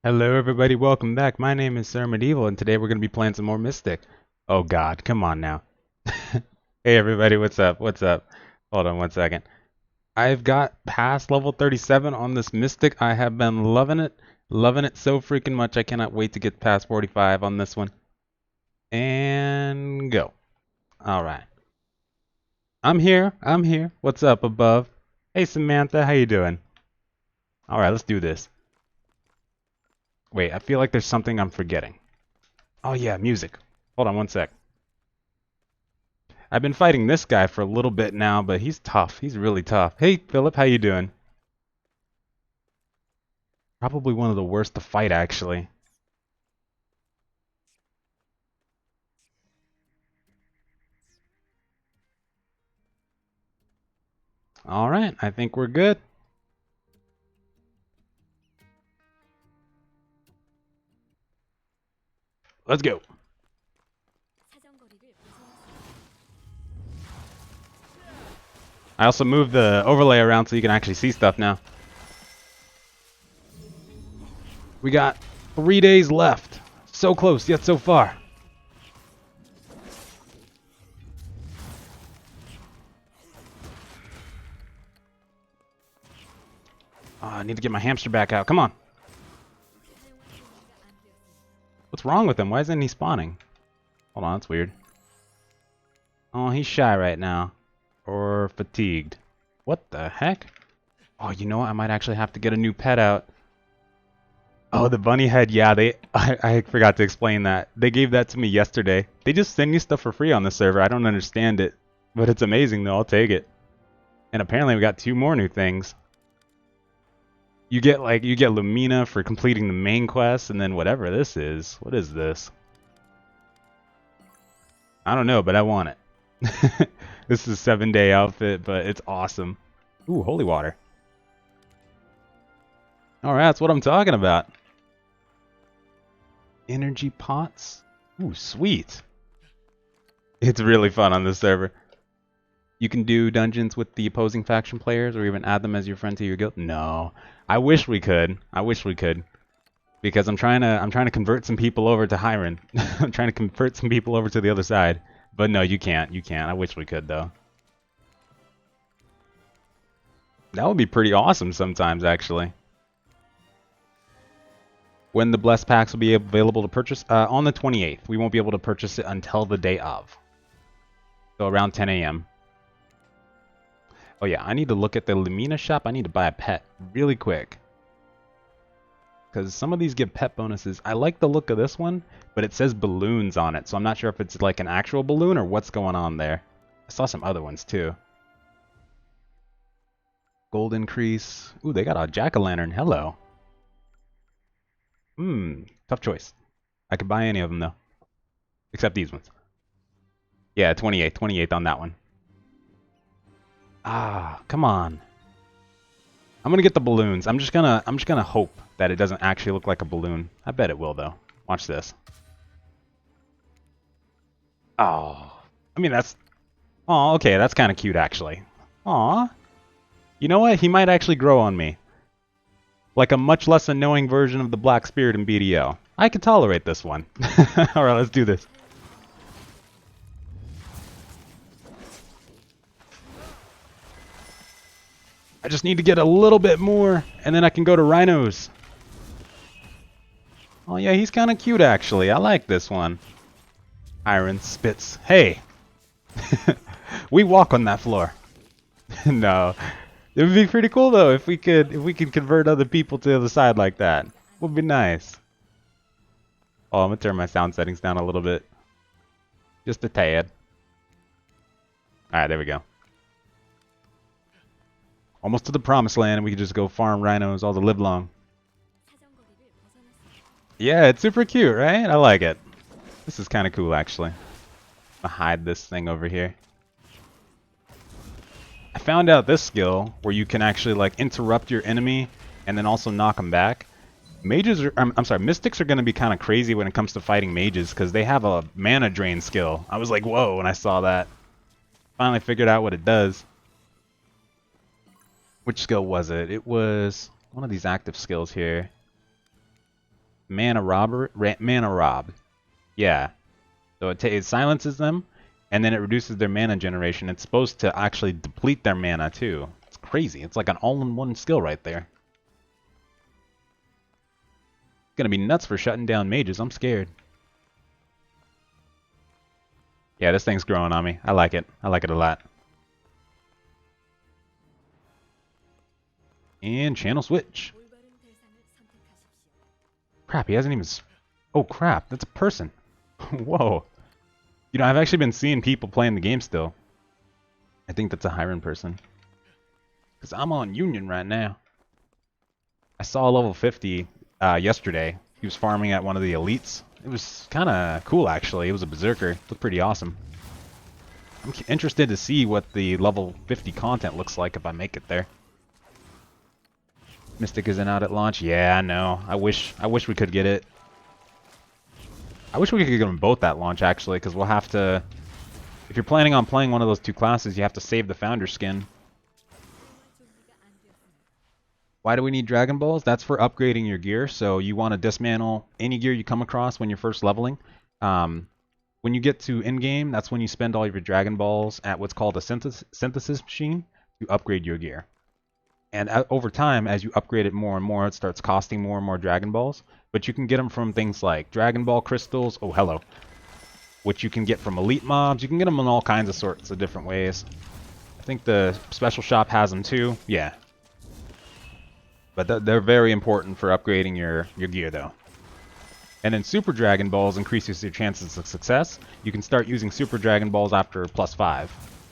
Hello everybody, welcome back. My name is Sir Medieval and today we're going to be playing some more Mystic. Oh god, come on now. Hey everybody, what's up? What's up? Hold on one second. I've got past level 37 on this Mystic. I have been loving it. Loving it so freaking much. I cannot wait to get past 45 on this one. And go. Alright. I'm here. I'm here. What's up above? Hey Samantha, how you doing? Alright, let's do this. Wait, I feel like there's something I'm forgetting. Oh yeah, music. Hold on one sec. I've been fighting this guy for a little bit now, but he's tough. He's really tough. Hey, Philip, how you doing? Probably one of the worst to fight, actually. All right, I think we're good. Let's go. I also moved the overlay around so you can actually see stuff now. We got 3 days left. So close, yet so far. Oh, I need to get my hamster back out. Come on. What's wrong with him? Why isn't he spawning? Hold on, that's weird. Oh, he's shy right now. Or fatigued. What the heck? Oh, you know what? I might actually have to get a new pet out. Oh, the bunny head. Yeah, I forgot to explain that. They gave that to me yesterday. They just send you stuff for free on the server. I don't understand it. But it's amazing though. I'll take it. And apparently we got 2 more new things. You get Lumina for completing the main quest and then whatever this is. What is this? I don't know, but I want it. This is a 7-day outfit, but it's awesome. Ooh, holy water. Alright, that's what I'm talking about. Energy pots. Ooh, sweet. It's really fun on this server. You can do dungeons with the opposing faction players or even add them as your friend to your guild. No. I wish we could. I wish we could. Because I'm trying to convert some people over to Hiron. I'm trying to convert some people over to the other side. But no, you can't. You can't. I wish we could though. That would be pretty awesome sometimes actually. When the blessed packs will be available to purchase on the 28th. We won't be able to purchase it until the day of. So around 10 a.m. Oh yeah, I need to look at the Lumina shop. I need to buy a pet really quick. Because some of these give pet bonuses. I like the look of this one, but it says balloons on it. So I'm not sure if it's like an actual balloon or what's going on there. I saw some other ones too. Gold increase. Ooh, they got a jack-o'-lantern. Hello. Tough choice. I could buy any of them though. Except these ones. Yeah, 28 on that one. Ah, come on. I'm gonna get the balloons. I'm just gonna hope that it doesn't actually look like a balloon. I bet it will though. Watch this. Oh, I mean that's. Oh, okay, that's kind of cute actually. Aw. You know what? He might actually grow on me. Like a much less annoying version of the Black Spirit in BDO. I can tolerate this one. Alright, let's do this. I just need to get a little bit more, and then I can go to rhinos. Oh yeah, he's kind of cute actually. I like this one. Iron spits. Hey! We walk on that floor. No. It would be pretty cool though if we could convert other people to the other side like that. Would be nice. Oh, I'm gonna turn my sound settings down a little bit. Just a tad. Alright, there we go. Almost to the promised land and we can just go farm rhinos all the live long. Yeah, it's super cute, right? I like it. This is kind of cool actually. I'm gonna hide this thing over here. I found out this skill where you can actually like interrupt your enemy and then also knock them back. Mages are, I'm sorry, mystics are going to be kind of crazy when it comes to fighting mages because they have a mana drain skill. I was like, whoa, when I saw that. Finally figured out what it does. Which skill was it? It was one of these active skills here. mana rob. Yeah. So it silences them, and then it reduces their mana generation. It's supposed to actually deplete their mana too. It's crazy. It's like an all-in-one skill right there. It's gonna be nuts for shutting down mages. I'm scared. Yeah, this thing's growing on me. I like it. I like it a lot. And channel switch. Crap, he hasn't even... Oh crap, that's a person. Whoa. You know, I've actually been seeing people playing the game still. I think that's a Hiren person. Because I'm on Union right now. I saw level 50 yesterday. He was farming at one of the elites. It was kind of cool, actually. It was a Berserker. It looked pretty awesome. I'm interested to see what the level 50 content looks like if I make it there. Mystic isn't out at launch. Yeah, I know. I wish we could get it. I wish we could get them both at launch, actually, because we'll have to... If you're planning on playing one of those two classes, you have to save the founder skin. Why do we need Dragon Balls? That's for upgrading your gear, so you want to dismantle any gear you come across when you're first leveling. When you get to Endgame, that's when you spend all of your Dragon Balls at what's called a synthesis machine to upgrade your gear. And over time, as you upgrade it more and more, it starts costing more and more Dragon Balls. But you can get them from things like Dragon Ball crystals. Oh, hello. Which you can get from elite mobs. You can get them in all kinds of sorts of different ways. I think the special shop has them too. Yeah. But they're very important for upgrading your gear, though. And then Super Dragon Balls increases your chances of success. You can start using Super Dragon Balls after +5.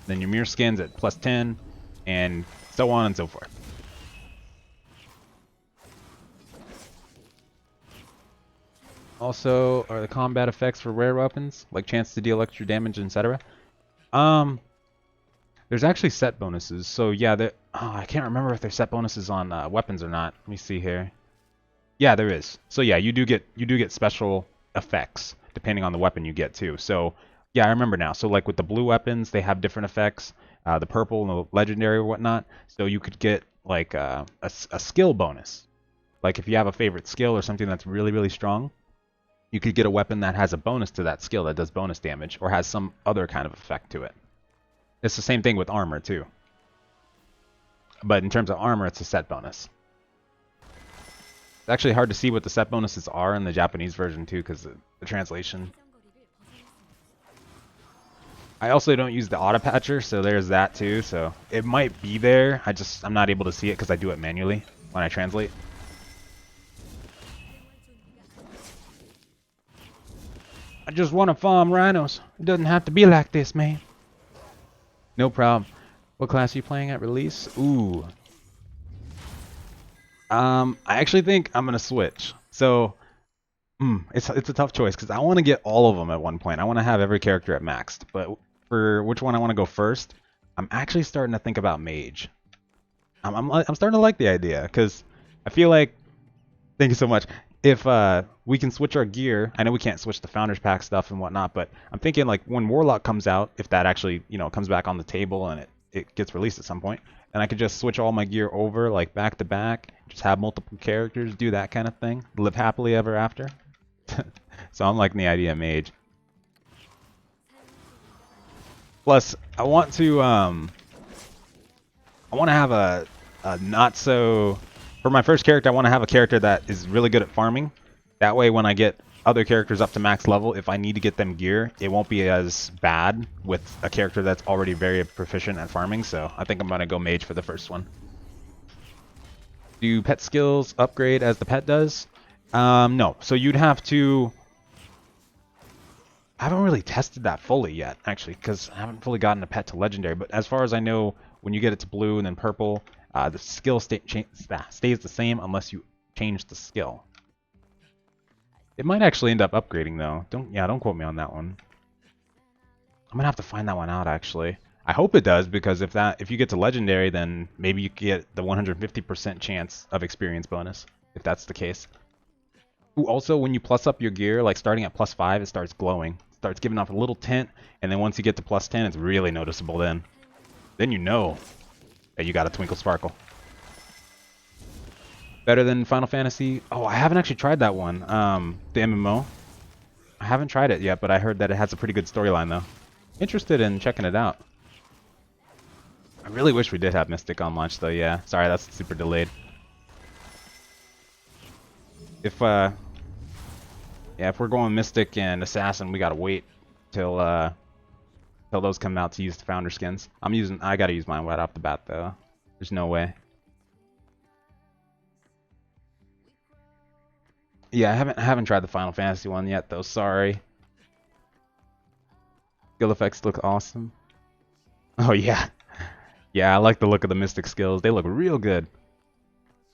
Then your mirror skins at +10, and so on and so forth. Also, are the combat effects for rare weapons, like chance to deal extra damage, etc.? There's actually set bonuses. So yeah, I can't remember if there's set bonuses on weapons or not. Let me see here. Yeah, there is. So yeah, you do get special effects depending on the weapon you get too. So yeah, I remember now. So like with the blue weapons, they have different effects. The purple and the legendary or whatnot. So you could get like a skill bonus. Like if you have a favorite skill or something that's really, really strong, you could get a weapon that has a bonus to that skill that does bonus damage or has some other kind of effect to it. It's the same thing with armor too. But in terms of armor, it's a set bonus. It's actually hard to see what the set bonuses are in the Japanese version too because of the translation. I also don't use the auto patcher, so there's that too. So it might be there. I'm not able to see it because I do it manually when I translate. I just want to farm rhinos. It doesn't have to be like this, man. No problem. What class are you playing at release? Ooh. I actually think I'm gonna switch. So, it's a tough choice because I want to get all of them at one point. I want to have every character at maxed. But for which one I want to go first, I'm actually starting to think about mage. I'm starting to like the idea because I feel like. Thank you so much. If we can switch our gear, I know we can't switch the Founders Pack stuff and whatnot, but I'm thinking like when Warlock comes out, if that actually, comes back on the table and it gets released at some point, and I could just switch all my gear over like back to back, just have multiple characters, do that kind of thing, live happily ever after. So I'm liking the idea of mage. Plus, I want to have a not so... For my first character, I want to have a character that is really good at farming. That way, when I get other characters up to max level, if I need to get them gear, it won't be as bad with a character that's already very proficient at farming. So I think I'm going to go mage for the first one. Do pet skills upgrade as the pet does? No. So you'd have to... I haven't really tested that fully yet, actually, because I haven't fully gotten a pet to legendary. But as far as I know, when you get it to blue and then purple, the skill stays the same unless you change the skill. It might actually end up upgrading though. Don't quote me on that one. I'm gonna have to find that one out actually. I hope it does because if you get to legendary, then maybe you get the 150% chance of experience bonus if that's the case. Ooh, also when you plus up your gear, like starting at +5, it starts glowing. It starts giving off a little tint, and then once you get to +10, it's really noticeable then. Then you know that you got a twinkle sparkle. Better than Final Fantasy? Oh, I haven't actually tried that one. The MMO. I haven't tried it yet, but I heard that it has a pretty good storyline, though. Interested in checking it out. I really wish we did have Mystic on launch, though, yeah. Sorry, that's super delayed. If we're going Mystic and Assassin, we gotta wait till those come out to use the founder skins. I gotta use mine right off the bat, though. There's no way. Yeah, I haven't tried the Final Fantasy one yet, though. Sorry. Skill effects look awesome. Oh yeah, yeah. I like the look of the Mystic skills. They look real good.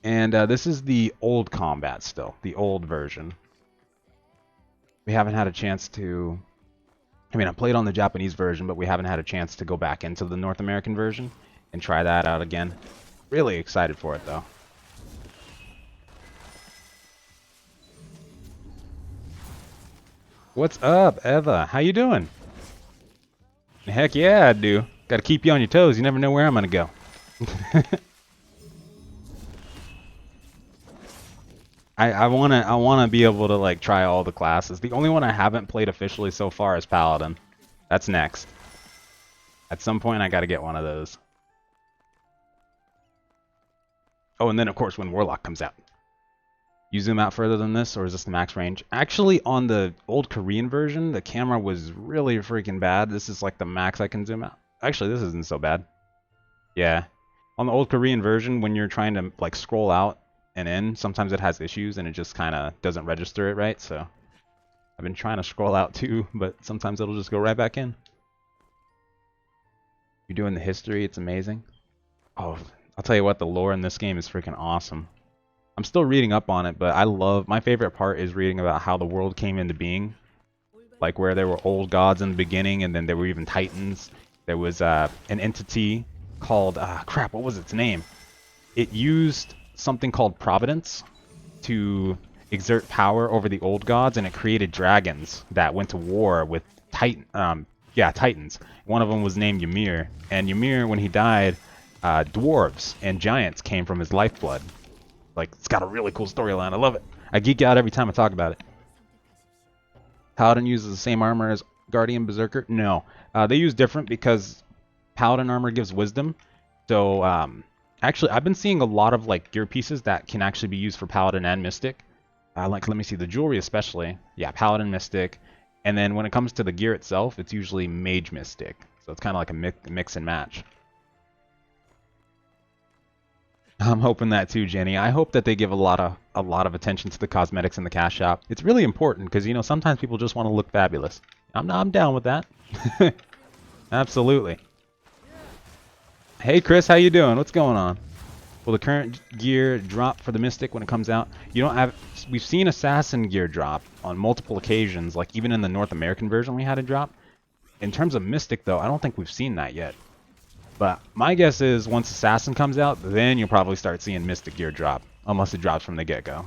And this is the old combat still, the old version. We haven't had a chance to. I mean, I played on the Japanese version, but we haven't had a chance to go back into the North American version and try that out again. Really excited for it, though. What's up, Eva? How you doing? Heck yeah, I do. Gotta keep you on your toes. You never know where I'm gonna go. I wanna be able to like try all the classes. The only one I haven't played officially so far is Paladin. That's next. At some point I gotta get one of those. Oh, and then of course when Warlock comes out. You zoom out further than this, or is this the max range? Actually, on the old Korean version, the camera was really freaking bad. This is like the max I can zoom out. Actually, this isn't so bad. Yeah. On the old Korean version, when you're trying to like scroll out and in, sometimes it has issues and it just kind of doesn't register it right. So I've been trying to scroll out too, but sometimes it'll just go right back in. You're doing the history, it's amazing. Oh, I'll tell you what, the lore in this game is freaking awesome. I'm still reading up on it, but my favorite part is reading about how the world came into being. Like where there were old gods in the beginning, and then there were even titans. There was an entity called, crap, what was its name? It used something called Providence to exert power over the old gods, and it created dragons that went to war with titans. One of them was named Ymir, and Ymir, when he died, dwarves and giants came from his lifeblood. Like, it's got a really cool storyline. I love it. I geek out every time I talk about it. Paladin uses the same armor as Guardian Berserker? No. They use different because Paladin armor gives wisdom. So, actually, I've been seeing a lot of, like, gear pieces that can actually be used for Paladin and Mystic. Let me see, the jewelry especially. Yeah, Paladin, Mystic. And then when it comes to the gear itself, it's usually Mage Mystic. So it's kind of like a mix and match. I'm hoping that too, Jenny. I hope that they give a lot of attention to the cosmetics in the cash shop. It's really important because, you know, sometimes people just want to look fabulous. I'm down with that. Absolutely. Hey Chris, how you doing? What's going on? Will the current gear drop for the Mystic when it comes out? We've seen Assassin gear drop on multiple occasions, like even in the North American version we had it drop. In terms of Mystic though, I don't think we've seen that yet. But my guess is once Assassin comes out, then you'll probably start seeing Mystic gear drop. Unless it drops from the get-go.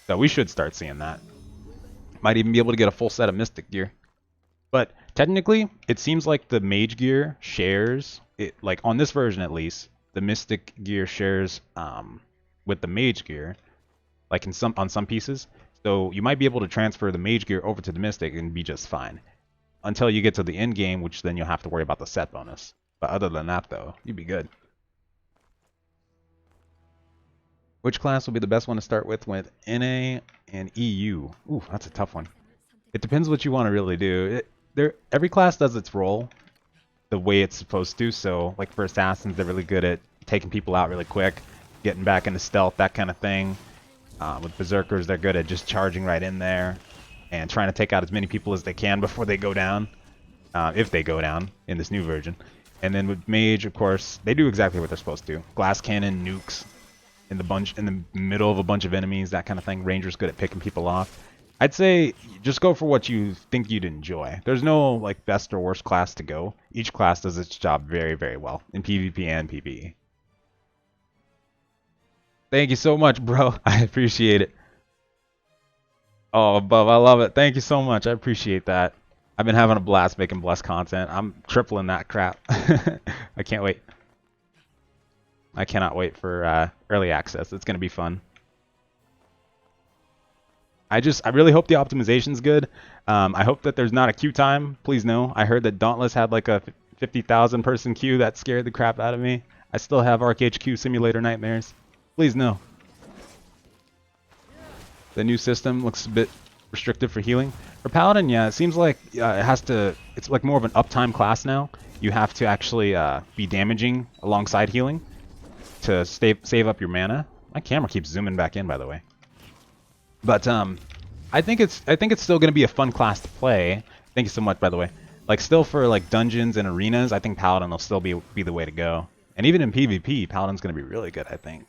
So we should start seeing that. Might even be able to get a full set of Mystic gear. But technically, it seems like the Mage gear shares, like on this version at least, the Mystic gear shares with the Mage gear, like on some pieces. So you might be able to transfer the Mage gear over to the Mystic and be just fine. Until you get to the end game, which then you'll have to worry about the set bonus. But other than that, though, you'd be good. Which class will be the best one to start with NA and EU? Ooh, that's a tough one. It depends what you want to really do. Every class does its role the way it's supposed to. So, like for Assassins, they're really good at taking people out really quick, getting back into stealth, that kind of thing. With Berserkers, they're good at just charging right in there and trying to take out as many people as they can before they go down. If they go down in this new version. And then with Mage, of course, they do exactly what they're supposed to. Glass cannon, nukes in the middle of a bunch of enemies, that kind of thing. Ranger's good at picking people off. I'd say just go for what you think you'd enjoy. There's no like best or worst class to go. Each class does its job very, very well in PvP and PvE. Thank you so much, bro. I appreciate it. Oh, Bub, I love it. Thank you so much. I appreciate that. I've been having a blast making Bless content. I'm tripling that crap. I can't wait. I cannot wait for early access. It's going to be fun. I really hope the optimization's good. I hope that there's not a queue time. Please no. I heard that Dauntless had like a 50,000 person queue that scared the crap out of me. I still have ArcHQ simulator nightmares. Please no. The new system looks a bit restrictive for healing. For Paladin, yeah, it seems like it's like more of an uptime class now. You have to actually be damaging alongside healing to save up your mana. My camera keeps zooming back in, by the way. But I think it's still going to be a fun class to play. Thank you so much, by the way. Like still for like dungeons and arenas, I think Paladin will still be the way to go. And even in PvP, Paladin's going to be really good, I think.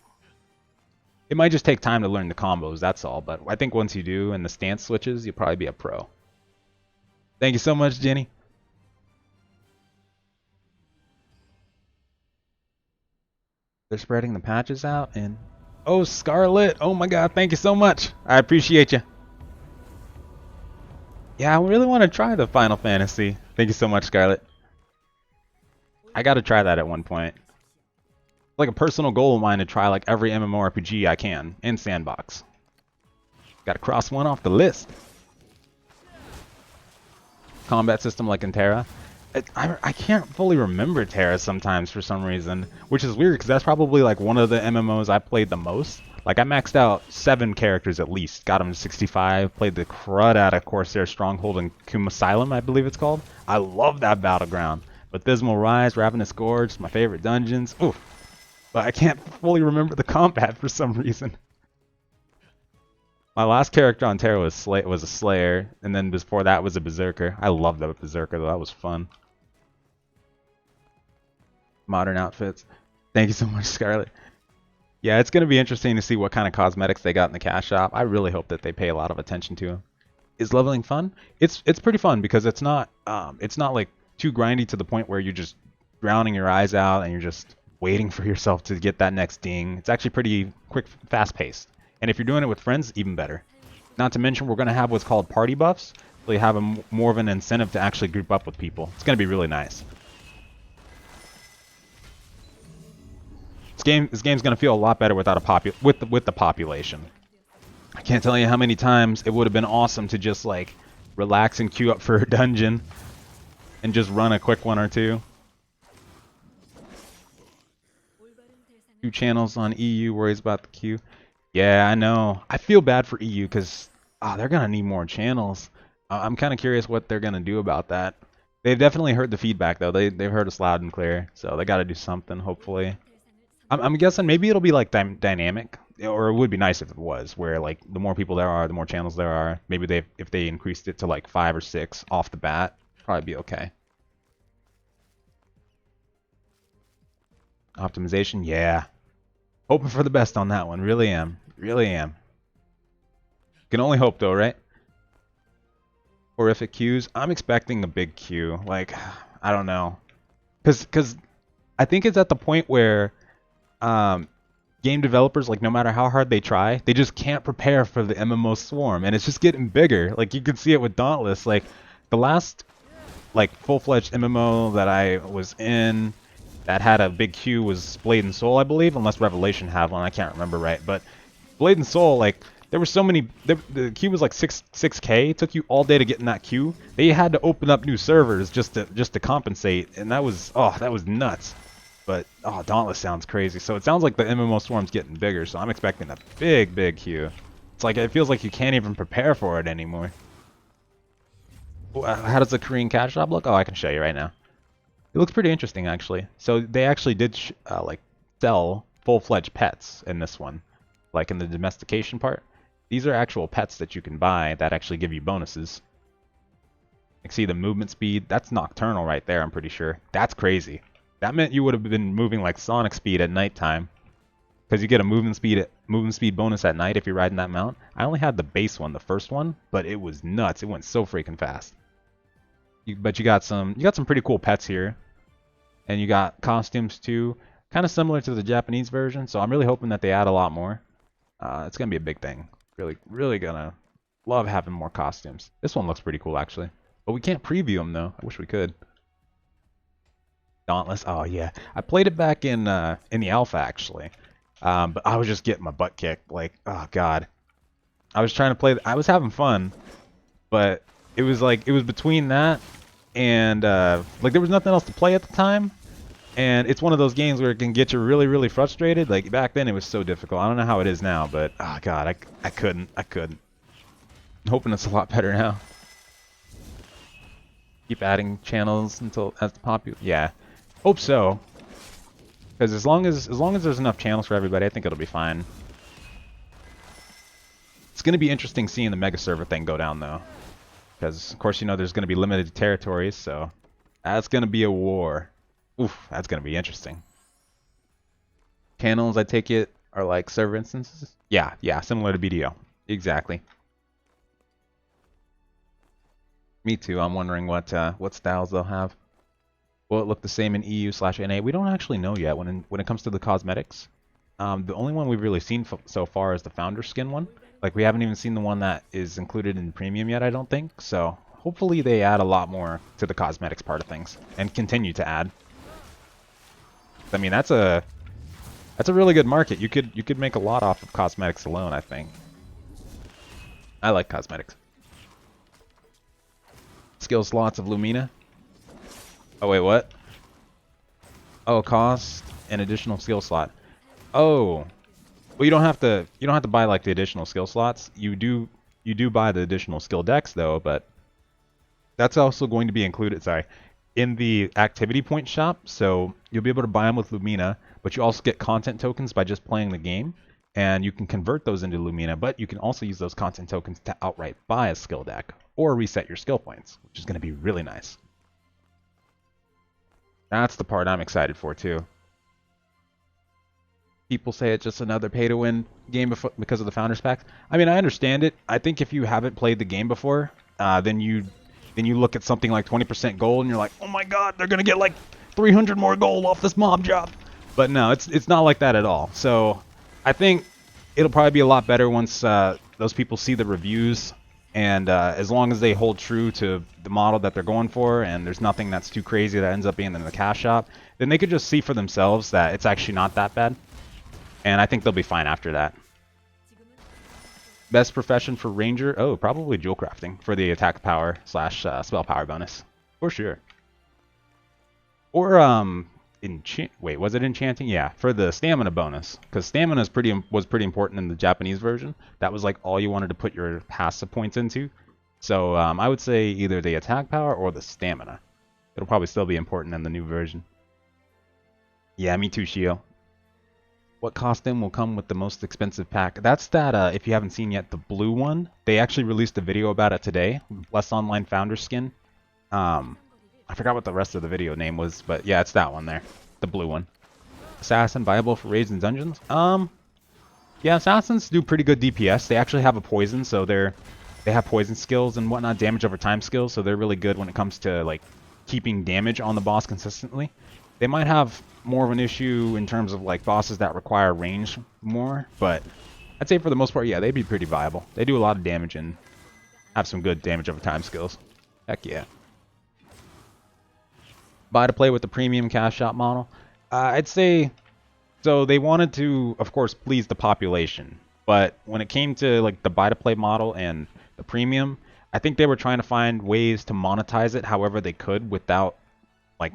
It might just take time to learn the combos, that's all. But I think once you do and the stance switches, you'll probably be a pro. Thank you so much, Jenny. They're spreading the patches out and... Oh, Scarlet! Oh my god, thank you so much! I appreciate you. Yeah, I really want to try the Final Fantasy. Thank you so much, Scarlet. I gotta try that at one point. It's like a personal goal of mine to try like every MMORPG I can, and Sandbox. Gotta cross one off the list. Combat system like in Terra. I can't fully remember Terra sometimes for some reason, which is weird because that's probably like one of the MMOs I played the most. Like I maxed out 7 characters at least, got them to 65, played the crud out of Corsair Stronghold and Kum Asylum, I believe it's called. I love that battleground. Abysmal Rise, Ravenous Gorge, my favorite dungeons. Oof. But I can't fully remember the combat for some reason. My last character on Terra was a Slayer, and then before that was a Berserker. I love the Berserker though, that was fun. Modern outfits. Thank you so much, Scarlet. Yeah, it's going to be interesting to see what kind of cosmetics they got in the cash shop. I really hope that they pay a lot of attention to them. Is leveling fun? It's pretty fun because it's not like too grindy to the point where you're just drowning your eyes out and you're just waiting for yourself to get that next ding. It's actually pretty quick, fast-paced. And if you're doing it with friends, even better. Not to mention we're going to have what's called party buffs. So you have more of an incentive to actually group up with people. It's going to be really nice. This game's gonna feel a lot better without with the population. I can't tell you how many times it would have been awesome to just like relax and queue up for a dungeon and just run a quick one or two. 2 channels on EU, worries about the queue. Yeah, I know. I feel bad for EU because they're gonna need more channels. I'm kind of curious what they're gonna do about that. They've definitely heard the feedback though. They've heard us loud and clear, so they got to do something hopefully. I'm guessing maybe it'll be like dynamic, or it would be nice if it was, where like the more people there are, the more channels there are. Maybe if they increased it to like 5 or 6 off the bat, probably be okay. Optimization, yeah. Hoping for the best on that one. Really am. Really am. Can only hope though, right? Horrific queues. I'm expecting a big queue. Like, I don't know. Because I think it's at the point where game developers, like no matter how hard they try, they just can't prepare for the MMO swarm, and it's just getting bigger. Like you can see it with Dauntless. Like the last like full-fledged MMO that I was in that had a big queue was Blade and Soul, I believe, unless Revelation had one. I can't remember right, but Blade and Soul, like there were so many. The queue was like 6K. It took you all day to get in that queue. They had to open up new servers just to compensate, and that was nuts. But, Dauntless sounds crazy. So it sounds like the MMO swarm's getting bigger, so I'm expecting a big queue. It's like, it feels like you can't even prepare for it anymore. How does the Korean cash shop look? Oh, I can show you right now. It looks pretty interesting, actually. So they actually did, like, sell full-fledged pets in this one. Like in the domestication part. These are actual pets that you can buy that actually give you bonuses. You can see the movement speed. That's nocturnal right there, I'm pretty sure. That's crazy. That meant you would have been moving like Sonic speed at nighttime, because you get a movement speed bonus at night if you're riding that mount. I only had the base one, the first one, but it was nuts. It went so freaking fast. But you got some pretty cool pets here, and you got costumes too, kind of similar to the Japanese version. So I'm really hoping that they add a lot more. It's gonna be a big thing. Really gonna love having more costumes. This one looks pretty cool actually, but we can't preview them though. I wish we could. Dauntless. Oh yeah, I played it back in the alpha actually, but I was just getting my butt kicked. Like, oh god, I was trying to play. I was having fun, but it was like it was between that and like there was nothing else to play at the time. And it's one of those games where it can get you really, really frustrated. Like back then, it was so difficult. I don't know how it is now, but oh god, I couldn't. I'm hoping it's a lot better now. Keep adding channels until that's popular. Yeah, hope so. Because as long as there's enough channels for everybody, I think it'll be fine. It's gonna be interesting seeing the mega server thing go down though, because of course you know there's gonna be limited territories, so that's gonna be a war. Oof, that's gonna be interesting. Channels, I take it, are like server instances. Yeah, similar to BDO. Exactly. Me too. I'm wondering what styles they'll have. Will it look the same in EU/NA? We don't actually know yet when it comes to the cosmetics. The only one we've really seen so far is the founder skin one. Like we haven't even seen the one that is included in premium yet, I don't think. So hopefully they add a lot more to the cosmetics part of things and continue to add. I mean that's a really good market. You could make a lot off of cosmetics alone, I think. I like cosmetics. Skill slots of Lumina. Oh wait, what? Oh, cost an additional skill slot. Oh, well you don't have to buy like the additional skill slots. You do buy the additional skill decks though, but that's also going to be included. Sorry, in the activity point shop. So you'll be able to buy them with Lumina, but you also get content tokens by just playing the game, and you can convert those into Lumina. But you can also use those content tokens to outright buy a skill deck or reset your skill points, which is going to be really nice. That's the part I'm excited for too. People say it's just another pay-to-win game because of the Founders Pack. I mean, I understand it. I think if you haven't played the game before, then you look at something like 20% gold and you're like, oh my god, they're gonna get like 300 more gold off this mob job. But no, it's not like that at all. So I think it'll probably be a lot better once those people see the reviews, and as long as they hold true to the model that they're going for, and there's nothing that's too crazy that ends up being in the cash shop, then they could just see for themselves that it's actually not that bad. And I think they'll be fine after that. Best profession for Ranger? Oh, probably jewel crafting for the attack power / spell power bonus. For sure. Or, wait, was it enchanting? Yeah, for the stamina bonus. Because stamina was pretty important in the Japanese version. That was like all you wanted to put your passive points into. So I would say either the attack power or the stamina. It'll probably still be important in the new version. Yeah, me too, Shio. What costume will come with the most expensive pack? That's that, if you haven't seen yet, the blue one. They actually released a video about it today. Less Online Founder skin. I forgot what the rest of the video name was, but yeah, it's that one there. The blue one. Assassin viable for raids and dungeons? Yeah, assassins do pretty good DPS. They actually have a poison, so they have poison skills and whatnot, damage over time skills, so they're really good when it comes to like keeping damage on the boss consistently. They might have more of an issue in terms of like bosses that require range more, but I'd say for the most part, yeah, they'd be pretty viable. They do a lot of damage and have some good damage over time skills. Heck yeah. Buy to play with the premium cash shop model? I'd say, so they wanted to, of course, please the population, but when it came to like the buy to play model and the premium, I think they were trying to find ways to monetize it however they could without like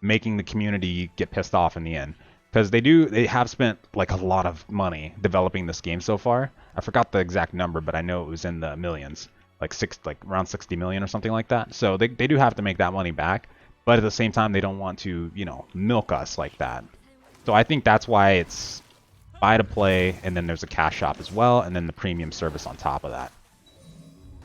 making the community get pissed off in the end, because they have spent like a lot of money developing this game so far. I forgot the exact number, but I know it was in the millions, like around 60 million or something like that. So they do have to make that money back, but at the same time they don't want to, you know, milk us like that. So I think that's why it's buy to play, and then there's a cash shop as well, and then the premium service on top of that.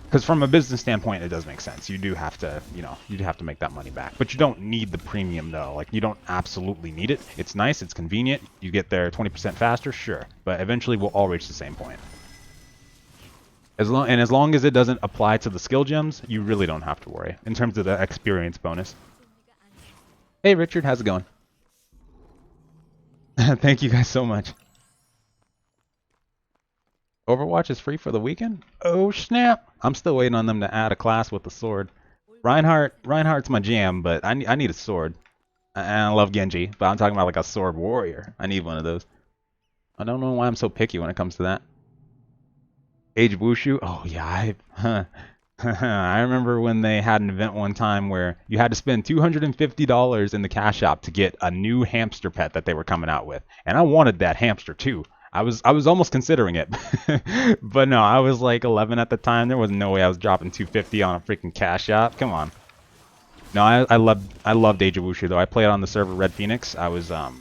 Because from a business standpoint, it does make sense. You do have to, you know, you do have to make that money back. But you don't need the premium, though. Like, you don't absolutely need it. It's nice. It's convenient. You get there 20% faster, sure. But eventually, we'll all reach the same point. As long as it doesn't apply to the skill gems, you really don't have to worry in terms of the experience bonus. Hey, Richard. How's it going? Thank you guys so much. Overwatch is free for the weekend? Oh snap! I'm still waiting on them to add a class with a sword. Reinhardt's my jam, but I need a sword. I love Genji, but I'm talking about like a sword warrior. I need one of those. I don't know why I'm so picky when it comes to that. Age of Wushu? Oh yeah, I remember when they had an event one time where you had to spend $250 in the cash app to get a new hamster pet that they were coming out with, and I wanted that hamster too. I was almost considering it, but no, I was like 11 at the time. There was no way I was dropping 250 on a freaking cash app. Come on. No, I loved Age of Wushu though. I played on the server Red Phoenix. I was a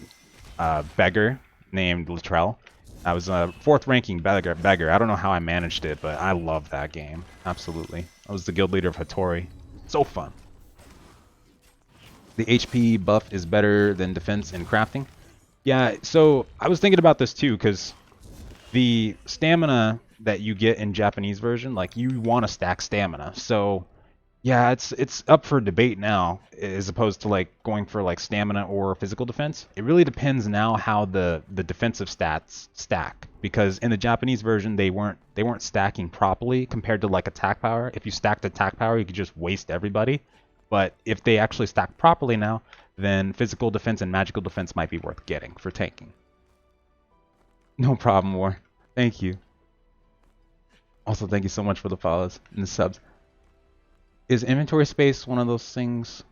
beggar named Latrell. I was a fourth ranking beggar. I don't know how I managed it, but I love that game. Absolutely. I was the guild leader of Hattori. So fun. The HP buff is better than defense in crafting. Yeah, so I was thinking about this too, because the stamina that you get in Japanese version, like you want to stack stamina. So yeah, it's up for debate now, as opposed to like going for like stamina or physical defense. It really depends now how the defensive stats stack, because in the Japanese version they weren't stacking properly compared to like attack power. If you stacked attack power, you could just waste everybody. But if they actually stack properly now, then physical defense and magical defense might be worth getting for tanking. No problem, War. Thank you. Also, thank you so much for the follows and the subs. Is inventory space one of those things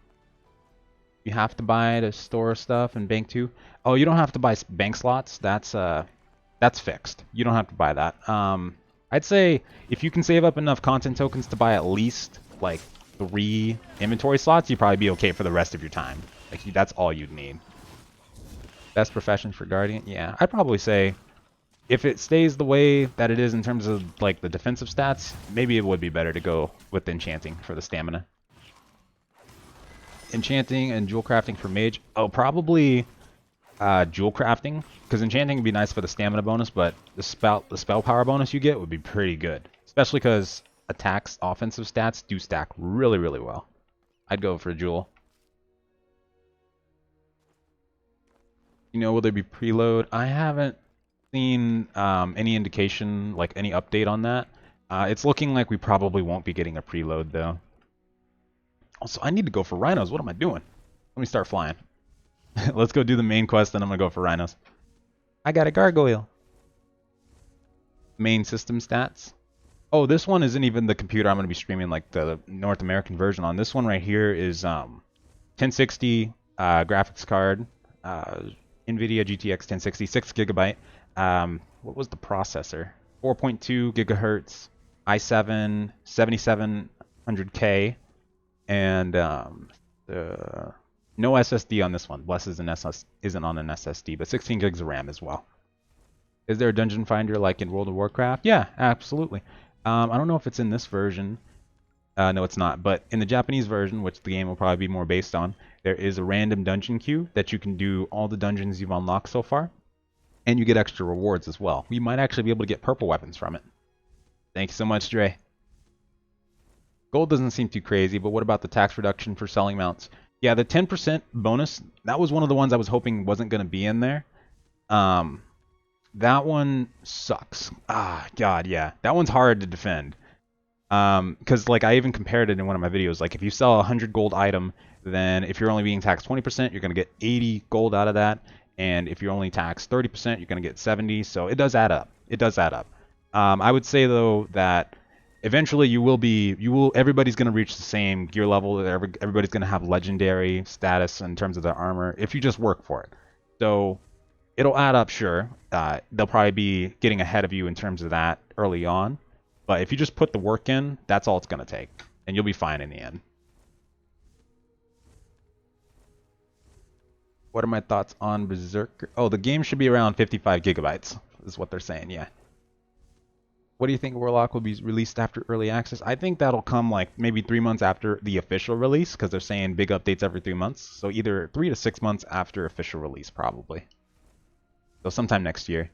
you have to buy to store stuff and bank too? Oh, you don't have to buy bank slots. That's fixed. You don't have to buy that. I'd say if you can save up enough content tokens to buy at least like 3 inventory slots, you'd probably be okay for the rest of your time. Like that's all you'd need. Best profession for Guardian? Yeah, I'd probably say if it stays the way that it is in terms of like the defensive stats, maybe it would be better to go with enchanting for the stamina. Enchanting and jewel crafting for mage. Oh, probably jewel crafting, because enchanting would be nice for the stamina bonus, but the spell power bonus you get would be pretty good, especially because attacks offensive stats do stack really, really well. I'd go for jewel. You know, will there be preload? I haven't seen any indication, like any update on that. It's looking like we probably won't be getting a preload though. Also, I need to go for rhinos. What am I doing? Let me start flying. Let's go do the main quest, then I'm gonna go for rhinos. I got a gargoyle. Main system stats. Oh, this one isn't even the computer I'm gonna be streaming like the North American version on. This one right here is 1060 graphics card, NVIDIA GTX 1060, 6 GB. What was the processor? 4.2 gigahertz, i7 7700K, and no SSD on this one. Bless isn't on an SSD, but 16 gigs of RAM as well. Is there a dungeon finder like in World of Warcraft? Yeah, absolutely. I don't know if it's in this version. No, it's not. But in the Japanese version, which the game will probably be more based on, there is a random dungeon queue that you can do all the dungeons you've unlocked so far. And you get extra rewards as well. You might actually be able to get purple weapons from it. Thanks so much, Dre. Gold doesn't seem too crazy, but what about the tax reduction for selling mounts? Yeah, the 10% bonus, that was one of the ones I was hoping wasn't going to be in there. That one sucks. Ah, God, yeah. That one's hard to defend. Because like I even compared it in one of my videos. Like if you sell a 100 gold item, then if you're only being taxed 20%, you're going to get 80 gold out of that. And if you're only taxed 30%, you're going to get 70. So it does add up. It does add up. I would say though that eventually everybody's going to reach the same gear level. Everybody's going to have legendary status in terms of their armor if you just work for it. So it'll add up, sure. They'll probably be getting ahead of you in terms of that early on. But if you just put the work in, that's all it's going to take. And you'll be fine in the end. What are my thoughts on Berserker? Oh, the game should be around 55 gigabytes, is what they're saying, yeah. What do you think Warlock will be released after early access? I think that'll come like maybe 3 months after the official release, because they're saying big updates every 3 months. So either 3 to 6 months after official release, probably. So sometime next year.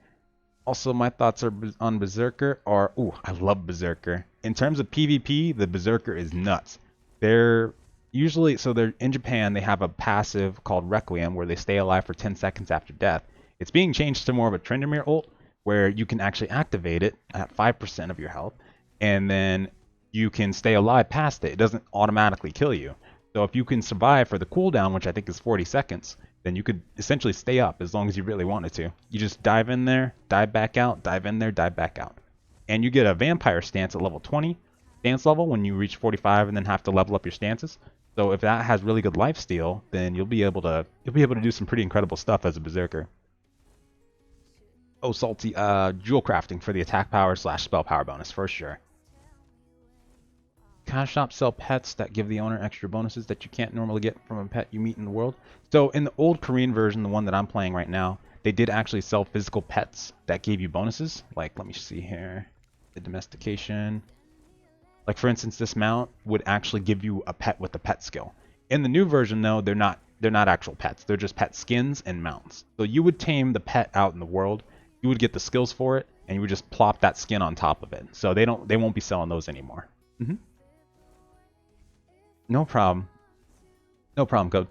Also, my thoughts are on Berserker are, ooh, I love Berserker. In terms of PvP, the Berserker is nuts. They're in Japan, they have a passive called Requiem where they stay alive for 10 seconds after death. It's being changed to more of a Tryndamere ult where you can actually activate it at 5% of your health, and then you can stay alive past it. It doesn't automatically kill you. So if you can survive for the cooldown, which I think is 40 seconds, then you could essentially stay up as long as you really wanted to. You just dive in there, dive back out, dive in there, dive back out. and you get a vampire stance at level 20 stance level when you reach 45 and then have to level up your stances. So if that has really good lifesteal, then you'll be able to do some pretty incredible stuff as a berserker. Oh, salty, jewel crafting for the attack power / spell power bonus for sure. Cash shops sell pets that give the owner extra bonuses that you can't normally get from a pet you meet in the world. So in the old Korean version, the one that I'm playing right now, they did actually sell physical pets that gave you bonuses. Like, let me see here, the domestication. Like for instance, this mount would actually give you a pet with a pet skill. In the new version, though, they're not actual pets. They're just pet skins and mounts. So you would tame the pet out in the world. You would get the skills for it, and you would just plop that skin on top of it. So they won't be selling those anymore. No problem. No problem, Code.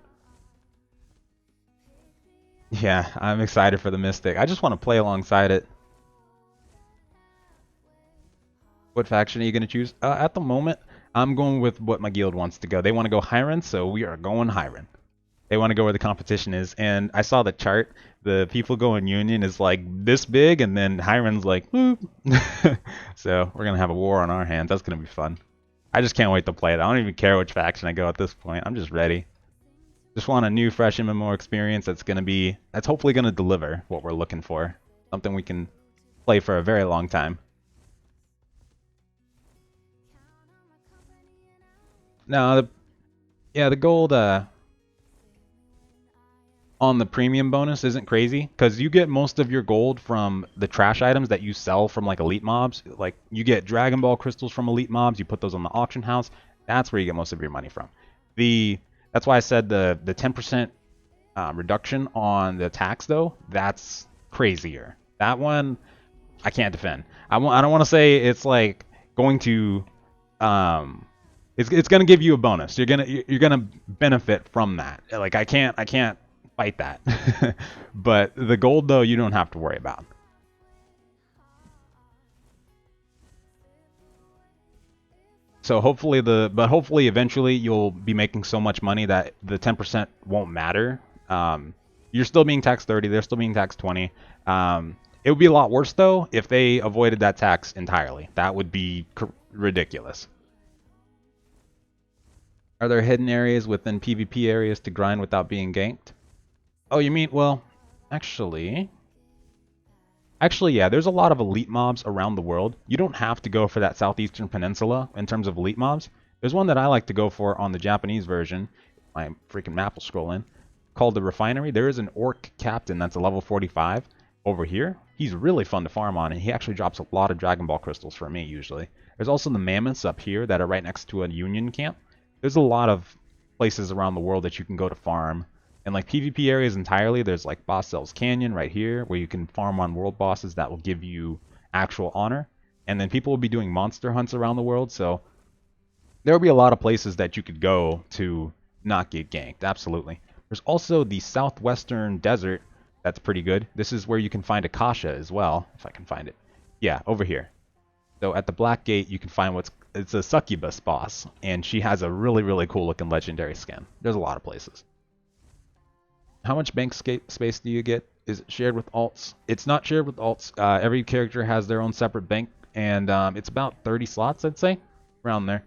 Yeah, I'm excited for the Mystic. I just want to play alongside it. What faction are you going to choose? At the moment, I'm going with what my guild wants to go. They want to go Hiren, so we are going Hiren. They want to go where the competition is. And I saw the chart. The people going Union is like this big, and then Hiren's like, whoop. So we're going to have a war on our hands. That's going to be fun. I just can't wait to play it. I don't even care which faction I go at this point. I'm just ready. Just want a new, fresh MMO experience that's hopefully going to deliver what we're looking for. Something we can play for a very long time. No, the gold on the premium bonus isn't crazy, because you get most of your gold from the trash items that you sell from like elite mobs. Like you get Dragon Ball crystals from elite mobs, you put those on the auction house. That's where you get most of your money from. That's why I said the 10% reduction on the tax, though, that's crazier. That one I can't defend. I don't want to say it's like going to it's going to give you a bonus. You're gonna benefit from that. Like I can't fight that. But the gold, though, you don't have to worry about. So hopefully eventually you'll be making so much money that the 10% won't matter. You're still being taxed 30, they're still being taxed 20. It would be a lot worse, though, if they avoided that tax entirely. That would be ridiculous. Are there hidden areas within PvP areas to grind without being ganked? Oh, you mean, well, actually, yeah, there's a lot of elite mobs around the world. You don't have to go for that southeastern peninsula in terms of elite mobs. There's one that I like to go for on the Japanese version. My freaking map will scroll in. Called the Refinery. There is an orc captain that's a level 45 over here. He's really fun to farm on, and he actually drops a lot of Dragon Ball crystals for me, usually. There's also the mammoths up here that are right next to a Union camp. There's a lot of places around the world that you can go to farm. And like PvP areas entirely, there's like Boss Cell's Canyon right here, where you can farm on world bosses that will give you actual honor. And then people will be doing monster hunts around the world, so there will be a lot of places that you could go to not get ganked, absolutely. There's also the southwestern desert that's pretty good. This is where you can find Akasha as well, if I can find it. Yeah, over here. So at the Black Gate, you can find it's a succubus boss, and she has a really, really cool looking legendary skin. There's a lot of places. How much bank space do you get? Is it shared with alts? It's not shared with alts. Every character has their own separate bank, and it's about 30 slots, I'd say, around there.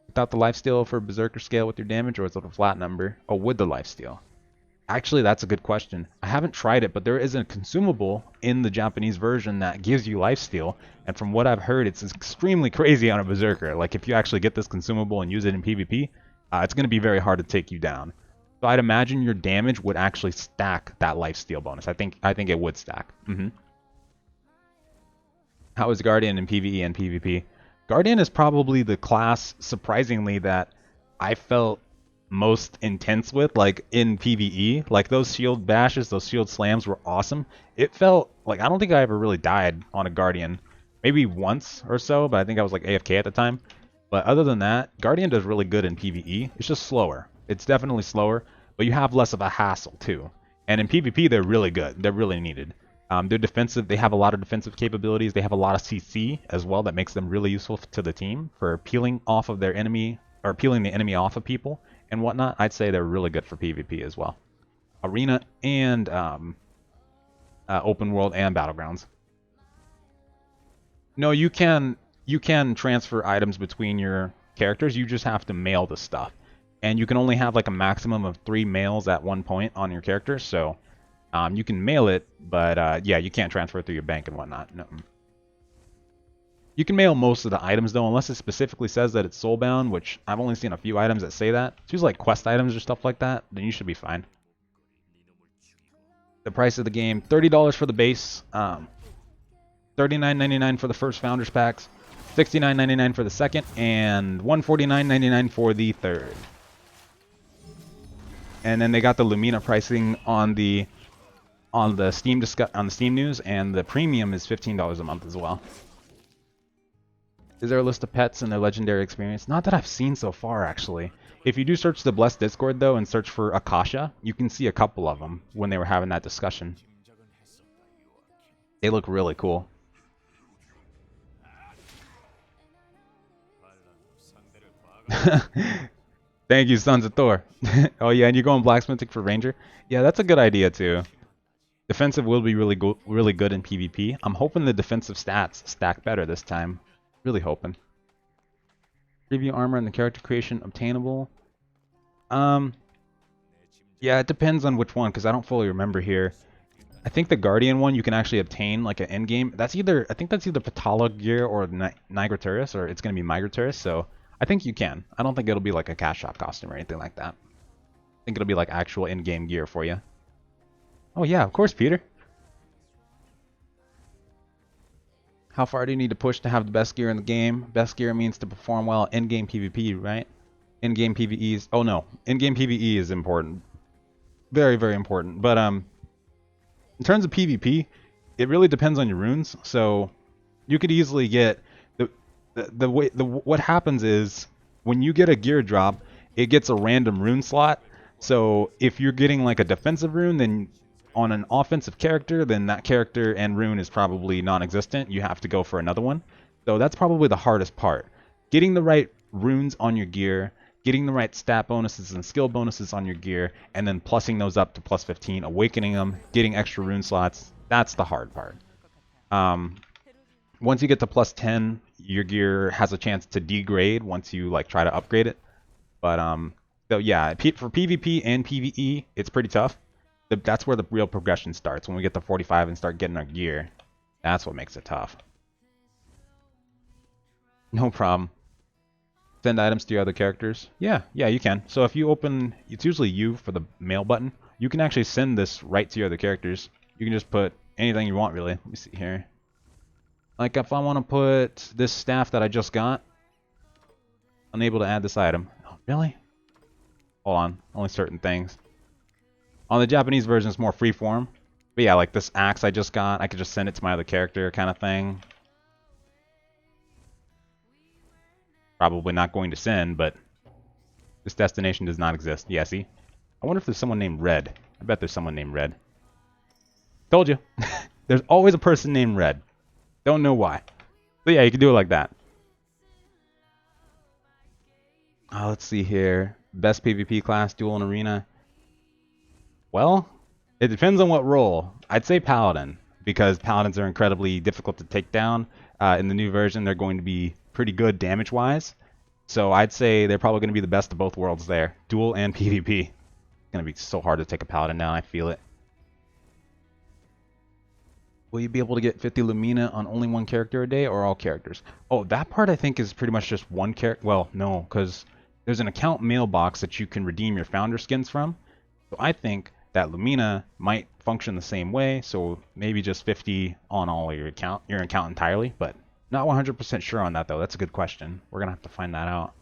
Without the lifesteal for Berserker scale with your damage, or is it a flat number? Oh, with the lifesteal. Actually, that's a good question. I haven't tried it, but there is a consumable in the Japanese version that gives you lifesteal, and from what I've heard, it's extremely crazy on a Berserker. Like, if you actually get this consumable and use it in PvP, it's going to be very hard to take you down. So I'd imagine your damage would actually stack that lifesteal bonus. I think it would stack. How is Guardian in PvE and PvP? Guardian is probably the class, surprisingly, that I felt most intense with, like in PvE. Like those shield bashes, those shield slams were awesome. It felt like, I don't think I ever really died on a Guardian. Maybe once or so, but I think I was like AFK at the time. But other than that, Guardian does really good in PvE. It's just slower. It's definitely slower, but you have less of a hassle too. And in PvP, they're really good. They're really needed. They're defensive. They have a lot of defensive capabilities. They have a lot of CC as well that makes them really useful to the team for peeling off of their enemy, or peeling the enemy off of people and whatnot. I'd say they're really good for PvP as well. Arena and open world and battlegrounds. No, you can transfer items between your characters. You just have to mail the stuff, and you can only have like a maximum of 3 mails at one point on your character. So you can mail it, but yeah, you can't transfer it through your bank and whatnot. No. You can mail most of the items though, unless it specifically says that it's soulbound, which I've only seen a few items that say that. It's usually like quest items or stuff like that. Then you should be fine. The price of the game: $30 for the base, $39.99 for the first Founders Packs, $69.99 for the second, and $149.99 for the third. And then they got the Lumina pricing on the Steam news, and the premium is $15 a month as well. Is there a list of pets and their legendary experience? Not that I've seen so far, actually. If you do search the Blessed Discord, though, and search for Akasha, you can see a couple of them when they were having that discussion. They look really cool. Thank you, Sons of Thor. Oh yeah, and you're going blacksmithing for Ranger? Yeah, that's a good idea too. Defensive will be really good in PvP. I'm hoping the defensive stats stack better this time. Really hoping. Preview armor and the character creation obtainable. Yeah, it depends on which one, because I don't fully remember here. I think the Guardian one you can actually obtain like an Endgame. I think that's either Patala gear or Nigraturus, or it's gonna be Migraturus. So I think you can. I don't think it'll be like a cash shop costume or anything like that. I think it'll be like actual in-game gear for you. Oh yeah, of course, Peter. How far do you need to push to have the best gear in the game? Best gear means to perform well in-game PvP, right? In-game PvE is... Oh no, in-game PvE is important. Very, very important. But in terms of PvP, it really depends on your runes. So you could easily get... what happens is when you get a gear drop, it gets a random rune slot. So if you're getting like a defensive rune, then on an offensive character, then that character and rune is probably non-existent. You have to go for another one. So that's probably the hardest part. Getting the right runes on your gear, getting the right stat bonuses and skill bonuses on your gear, and then plussing those up to plus 15, awakening them, getting extra rune slots. That's the hard part. Once you get to plus 10, your gear has a chance to degrade once you like try to upgrade it. But so yeah, for PvP and PvE, it's pretty tough. That's where the real progression starts. When we get to 45 and start getting our gear, that's what makes it tough. No problem. Send items to your other characters. Yeah, you can. So if you open, it's usually U for the mail button. You can actually send this right to your other characters. You can just put anything you want, really. Let me see here. Like if I want to put this staff that I just got, unable to add this item. Oh, really? Hold on, only certain things. On the Japanese version, it's more freeform. But yeah, like this axe I just got, I could just send it to my other character kind of thing. Probably not going to send, but this destination does not exist. Yeah, see? I wonder if there's someone named Red. I bet there's someone named Red. Told you. There's always a person named Red. Don't know why. But yeah, you can do it like that. Let's see here. Best PvP class, duel and arena. Well, it depends on what role. I'd say Paladin, because Paladins are incredibly difficult to take down. In the new version, they're going to be pretty good damage-wise. So I'd say they're probably going to be the best of both worlds there. Duel and PvP. It's going to be so hard to take a Paladin down, I feel it. Will you be able to get 50 Lumina on only one character a day or all characters? Oh, that part I think is pretty much just one character. Well, no, because there's an account mailbox that you can redeem your founder skins from. So I think that Lumina might function the same way, so maybe just 50 on all of your account entirely, but not 100% sure on that though. That's a good question. We're gonna have to find that out.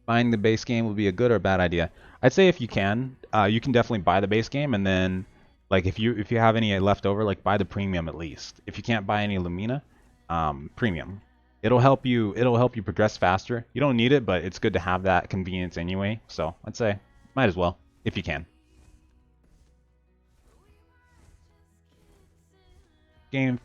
Buying the base game would be a good or bad idea. I'd say if you can definitely buy the base game, and then like if you have any left over, like buy the premium at least. If you can't buy any Lumina, premium. It'll help you progress faster. You don't need it, but it's good to have that convenience anyway. So I'd say might as well, if you can. Game,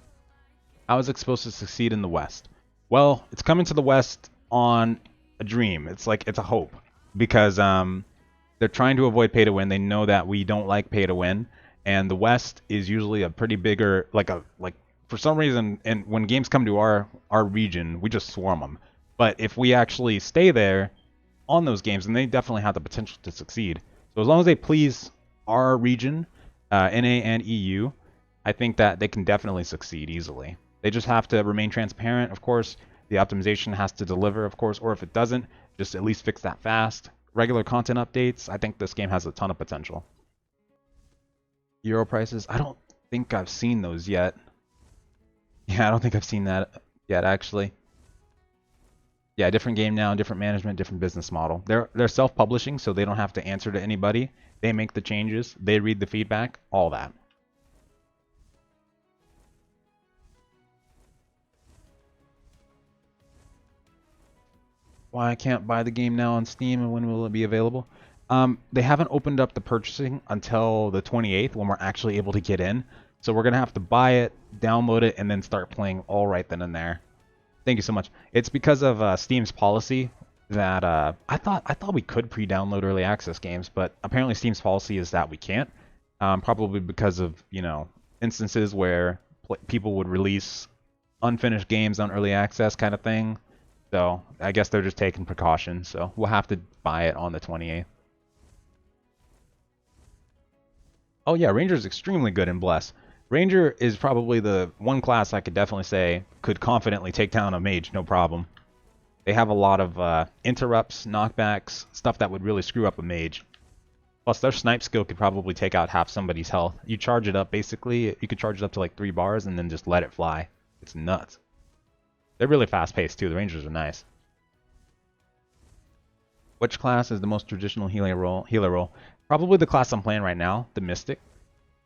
how is it supposed to succeed in the West? Well, it's coming to the West on a dream. It's like it's a hope, because they're trying to avoid pay to win. They know that we don't like pay to win, and the West is usually a pretty bigger like for some reason, and when games come to our region, we just swarm them. But if we actually stay there on those games, then they definitely have the potential to succeed. So as long as they please our region, NA and EU, I think that they can definitely succeed easily. They just have to remain transparent, of course. The optimization has to deliver, of course, or if it doesn't, just at least fix that fast. Regular content updates, I think this game has a ton of potential. Euro prices, I don't think I've seen those yet. Yeah, I don't think I've seen that yet, actually. Yeah, different game now, different management, different business model. They're self-publishing, so they don't have to answer to anybody. They make the changes, they read the feedback, all that. Why I can't buy the game now on Steam and when will it be available? They haven't opened up the purchasing until the 28th when we're actually able to get in. So we're going to have to buy it, download it, and then start playing all right then and there. Thank you so much. It's because of Steam's policy that I thought we could pre-download early access games, but apparently Steam's policy is that we can't. Probably because of, you know, instances where people would release unfinished games on early access kind of thing. So I guess they're just taking precautions. So we'll have to buy it on the 28th. Oh yeah, Ranger's extremely good in Bless. Ranger is probably the one class I could definitely say could confidently take down a mage, no problem. They have a lot of interrupts, knockbacks, stuff that would really screw up a mage. Plus their snipe skill could probably take out half somebody's health. You charge it up basically, you could charge it up to like 3 bars and then just let it fly. It's nuts. They're really fast-paced too. The Rangers are nice. Which class is the most traditional healer role? Probably the class I'm playing right now, the Mystic.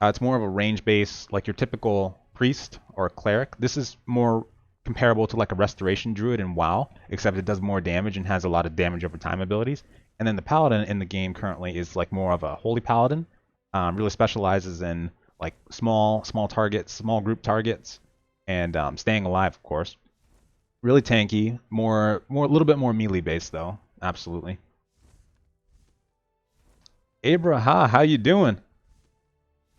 It's more of a range-based, like your typical priest or cleric. This is more comparable to like a restoration druid in WoW, except it does more damage and has a lot of damage over time abilities. And then the paladin in the game currently is like more of a holy paladin. Really specializes in like small targets, small group targets, and staying alive, of course. Really tanky, a little bit more melee based though. Absolutely. Abraha, how you doing?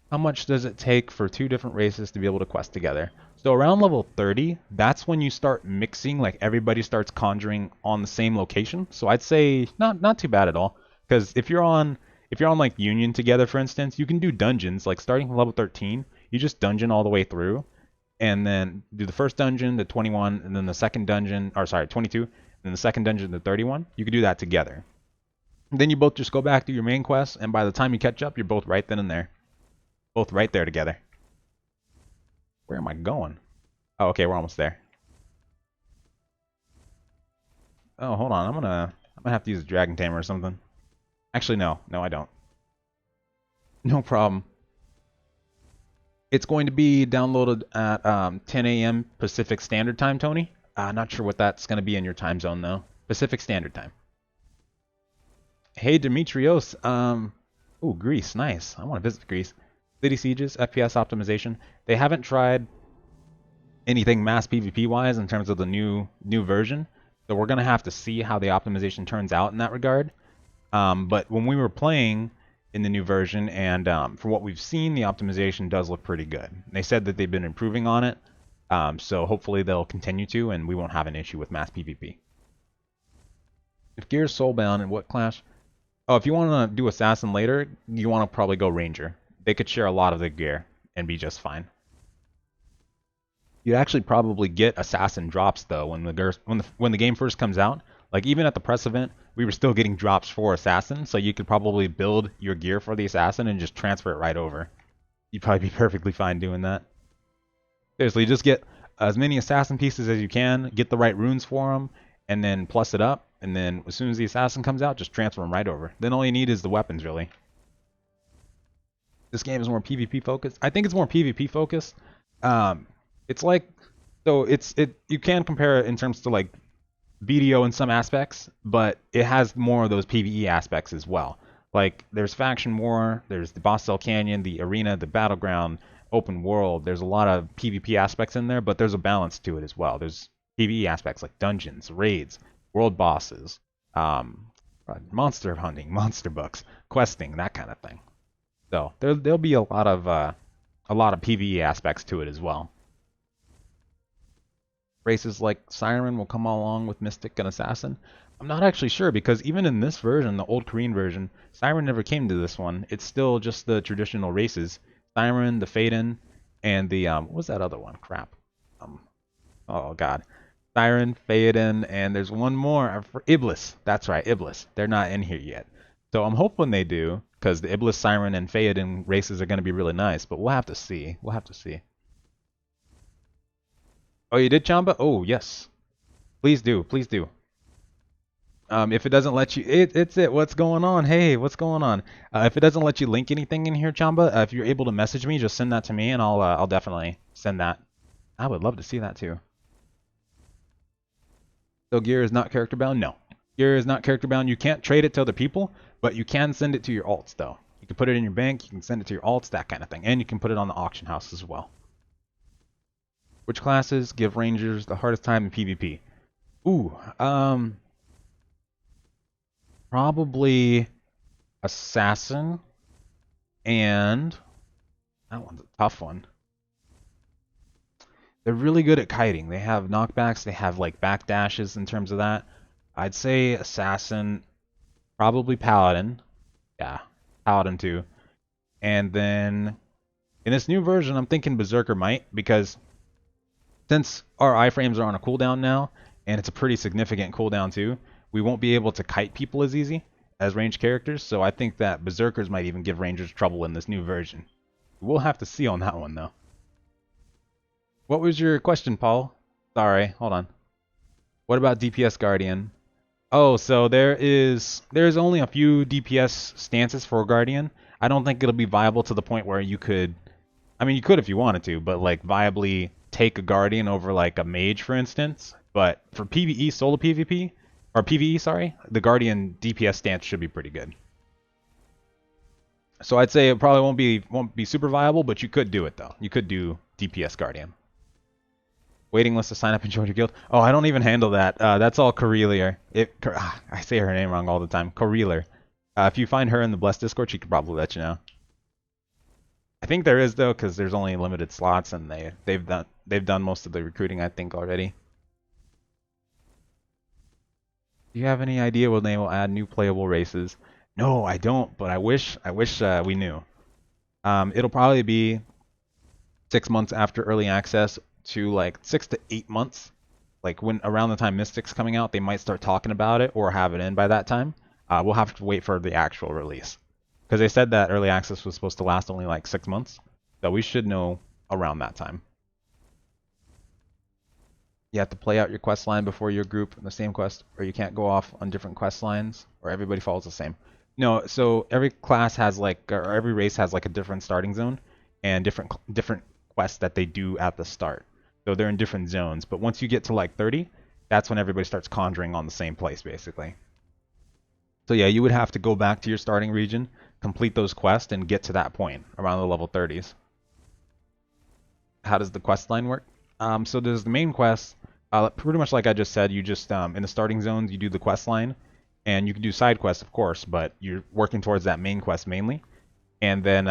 How much does it take for 2 different races to be able to quest together? So around level 30, that's when you start mixing, like everybody starts conjuring on the same location. So I'd say not too bad at all. Because if you're on like Union together, for instance, you can do dungeons. Like starting from level 13, you just dungeon all the way through. And then do the first dungeon, the 21, and then the second dungeon, or sorry, 22, and then the second dungeon, the 31. You could do that together. And then you both just go back to your main quest, and by the time you catch up, you're both right then and there. Both right there together. Where am I going? Oh, okay, we're almost there. Oh, hold on, I'm gonna have to use a dragon tamer or something. Actually, no, I don't. No problem. It's going to be downloaded at 10 a.m. Pacific Standard Time, Tony. Not sure what that's going to be in your time zone, though. Pacific Standard Time. Hey, Demetrios. Ooh, Greece. Nice. I want to visit Greece. City Sieges, FPS optimization. They haven't tried anything mass PvP-wise in terms of the new version. So we're going to have to see how the optimization turns out in that regard. But when we were playing in the new version, and from what we've seen, the optimization does look pretty good. They said that they've been improving on it, so hopefully they'll continue to, and we won't have an issue with mass PvP. If Gear's soulbound, in what class? Oh, if you want to do Assassin later, you want to probably go Ranger. They could share a lot of the gear and be just fine. You'd actually probably get Assassin drops, though, when the game first comes out. Like, even at the press event, we were still getting drops for Assassin, so you could probably build your gear for the Assassin and just transfer it right over. You'd probably be perfectly fine doing that. Seriously, just get as many Assassin pieces as you can, get the right runes for them, and then plus it up, and then as soon as the Assassin comes out, just transfer them right over. Then all you need is the weapons, really. This game is more PvP focused. I think it's more PvP focused. It's like, so you can compare it in terms to like BDO in some aspects, but it has more of those PvE aspects as well. Like, there's faction war, there's the Boss Cell Canyon, the arena, the battleground, open world. There's a lot of PvP aspects in there, but there's a balance to it as well. There's PvE aspects like dungeons, raids, world bosses, monster hunting, monster books, questing, that kind of thing. So there'll be a lot of PvE aspects to it as well. races like Siren will come along with Mystic and Assassin? I'm not actually sure because even in this version, the old Korean version, Siren never came to this one. It's still just the traditional races. Siren, the Faden, and the what was that other one? Crap. Oh god. Siren, Faden, and there's one more. Iblis. That's right, Iblis. They're not in here yet. So I'm hoping they do, because the Iblis, Siren, and Faden races are going to be really nice, but we'll have to see. We'll have to see. Oh, you did, Chamba? Oh, yes. Please do. Please do. If it doesn't let you, it's it. What's going on? Hey, what's going on? If it doesn't let you link anything in here, Chamba, if you're able to message me, just send that to me, and I'll definitely send that. I would love to see that too. So gear is not character bound? No. Gear is not character bound. You can't trade it to other people, but you can send it to your alts though. You can put it in your bank, you can send it to your alts, that kind of thing. And you can put it on the auction house as well. Which classes give rangers the hardest time in PvP? Ooh, probably Assassin, and that one's a tough one. They're really good at kiting. They have knockbacks, they have like backdashes in terms of that. I'd say Assassin, probably Paladin. Yeah, Paladin too. And then in this new version, I'm thinking Berserker might, because since our iframes are on a cooldown now, and it's a pretty significant cooldown too, we won't be able to kite people as easy as ranged characters, so I think that Berserkers might even give rangers trouble in this new version. We'll have to see on that one though. What was your question, Paul? Sorry, hold on. What about DPS Guardian? Oh, so there's only a few DPS stances for Guardian. I don't think it'll be viable to the point where you could, I mean you could if you wanted to, but like viably take a Guardian over like a Mage for instance. But for PvE solo PvP, or PvE, sorry, the Guardian DPS stance should be pretty good. So I'd say it probably won't be super viable, but you could do it though. You could do DPS Guardian. Waiting list to sign up and join your guild. Oh, I don't even handle that. That's all Corelier. I say her name wrong all the time. Corelier. If you find her in the Blessed Discord, she could probably let you know. I think there is though, because there's only limited slots, and they've done most of the recruiting, I think, already. Do you have any idea when they will add new playable races? No, I don't, but I wish we knew. It'll probably be 6 months after early access to like 6 to 8 months. Like when around the time Mystic's coming out, they might start talking about it or have it in by that time. We'll have to wait for the actual release. Because they said that early access was supposed to last only like 6 months. So we should know around that time. You have to play out your quest line before your group in the same quest, or you can't go off on different quest lines, or everybody follows the same. No, so every class has like, or every race has like a different starting zone, and different quests that they do at the start. So they're in different zones, but once you get to like 30, that's when everybody starts conjuring on the same place, basically. So yeah, you would have to go back to your starting region, complete those quests, and get to that point around the level 30s. How does the quest line work? So there's the main quest. Pretty much like I just said, you just in the starting zones you do the quest line, and you can do side quests, of course, but you're working towards that main quest mainly, and then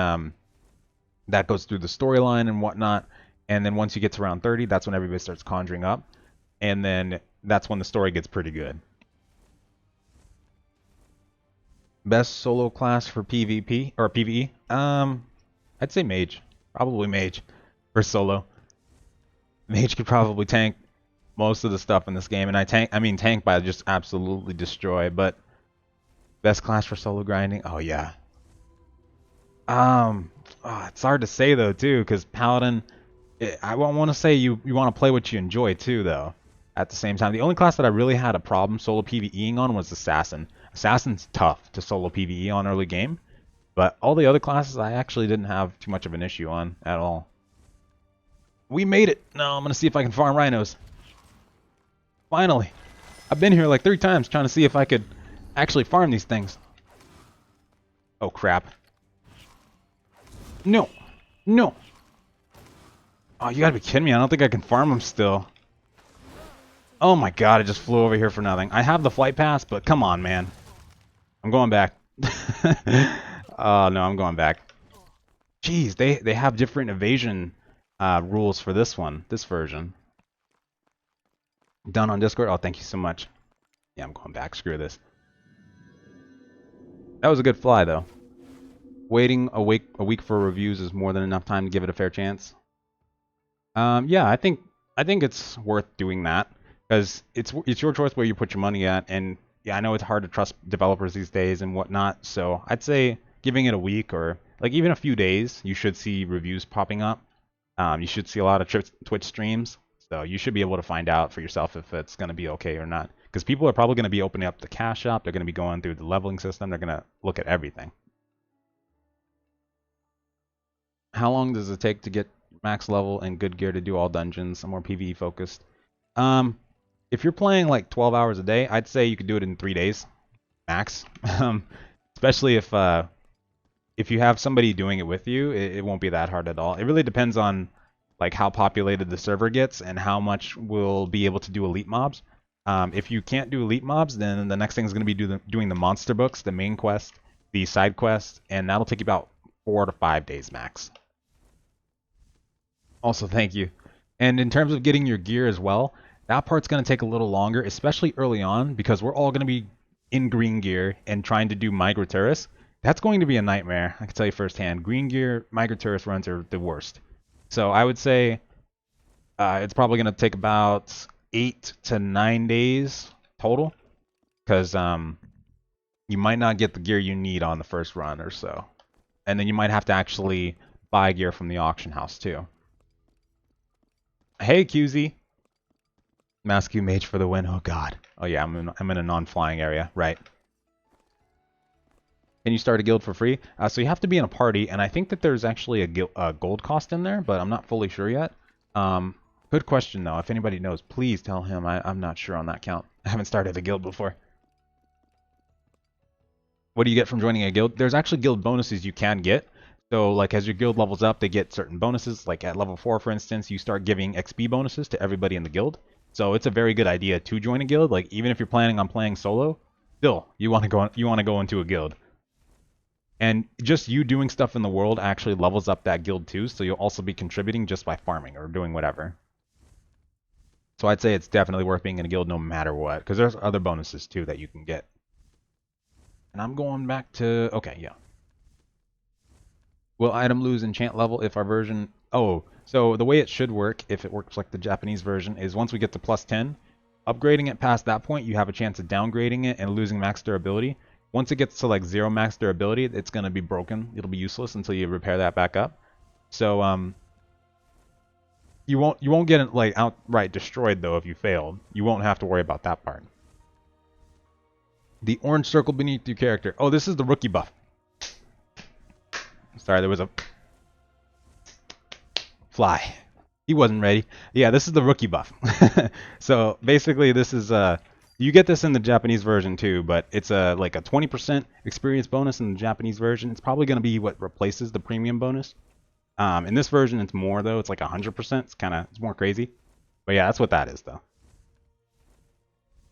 that goes through the storyline and whatnot. And then once you get to around 30, that's when everybody starts conjuring up, and then that's when the story gets pretty good. Best solo class for PvP or PvE? I'd say Mage, probably Mage for solo. Mage could probably tank most of the stuff in this game, and I mean tank by just absolutely destroy. But best class for solo grinding? Oh yeah. It's hard to say though too, because Paladin. I want to say you want to play what you enjoy too though. At the same time, the only class that I really had a problem solo PvEing on was Assassin. Assassin's tough to solo PvE on early game, but all the other classes I actually didn't have too much of an issue on at all. We made it! Now I'm gonna see if I can farm rhinos. Finally! I've been here like 3 times trying to see if I could actually farm these things. Oh crap. No! No! Oh, you gotta be kidding me. I don't think I can farm them still. Oh my god, I just flew over here for nothing. I have the flight pass, but come on, man. I'm going back. Oh no, I'm going back. Jeez, they have different evasion rules for this one, this version. Done on Discord? Oh, thank you so much. Yeah, I'm going back. Screw this. That was a good fly, though. Waiting a week for reviews is more than enough time to give it a fair chance. Yeah, I think it's worth doing that because it's your choice where you put your money at, and yeah, I know it's hard to trust developers these days and whatnot. So I'd say giving it a week or like even a few days, you should see reviews popping up. You should see a lot of Twitch streams, so you should be able to find out for yourself if it's going to be okay or not. Because people are probably going to be opening up the cash shop. They're going to be going through the leveling system. They're going to look at everything. How long does it take to get max level and good gear to do all dungeons? I'm more PvE focused. Um, if you're playing like 12 hours a day, I'd say you could do it in 3 days max. Especially if you have somebody doing it with you, it won't be that hard at all. It really depends on like how populated the server gets and how much we'll be able to do elite mobs. If you can't do elite mobs, then the next thing is going to be doing the monster books, the main quest, the side quest, and that'll take you about 4 to 5 days max. Also, thank you. And in terms of getting your gear as well, that part's going to take a little longer, especially early on, because we're all going to be in green gear and trying to do Migratourus. That's going to be a nightmare, I can tell you firsthand. Green gear Migratourus runs are the worst. So I would say it's probably going to take about 8 to 9 days total, because you might not get the gear you need on the first run or so. And then you might have to actually buy gear from the auction house too. Hey, QZ. Mascu mage for the win. Oh god. Oh yeah, I'm in a non-flying area. Right. Can you start a guild for free? So you have to be in a party, and I think that there's actually a gold cost in there, but I'm not fully sure yet. Good question though. If anybody knows, please tell him. I'm not sure on that count. I haven't started a guild before. What do you get from joining a guild? There's actually guild bonuses you can get. So like as your guild levels up, they get certain bonuses. Like at level 4, for instance, you start giving XP bonuses to everybody in the guild. So it's a very good idea to join a guild. Like even if you're planning on playing solo, still you want to go into a guild. And just you doing stuff in the world actually levels up that guild too. So you'll also be contributing just by farming or doing whatever. So I'd say it's definitely worth being in a guild no matter what, because there's other bonuses too that you can get. And I'm going back to okay, yeah. Will item lose enchant level if our version... Oh, so the way it should work, if it works like the Japanese version, is once we get to plus 10, upgrading it past that point, you have a chance of downgrading it and losing max durability. Once it gets to like 0 max durability, it's going to be broken. It'll be useless until you repair that back up. So you won't get it like outright destroyed though if you failed. You won't have to worry about that part. The orange circle beneath your character. Oh, this is the rookie buff. Sorry, there was a fly. He wasn't ready. Yeah, this is the rookie buff. So basically, this is you get this in the Japanese version too, but it's like a 20% experience bonus in the Japanese version. It's probably going to be what replaces the premium bonus. In this version, it's more though. It's like 100%. It's more crazy. But yeah, that's what that is though.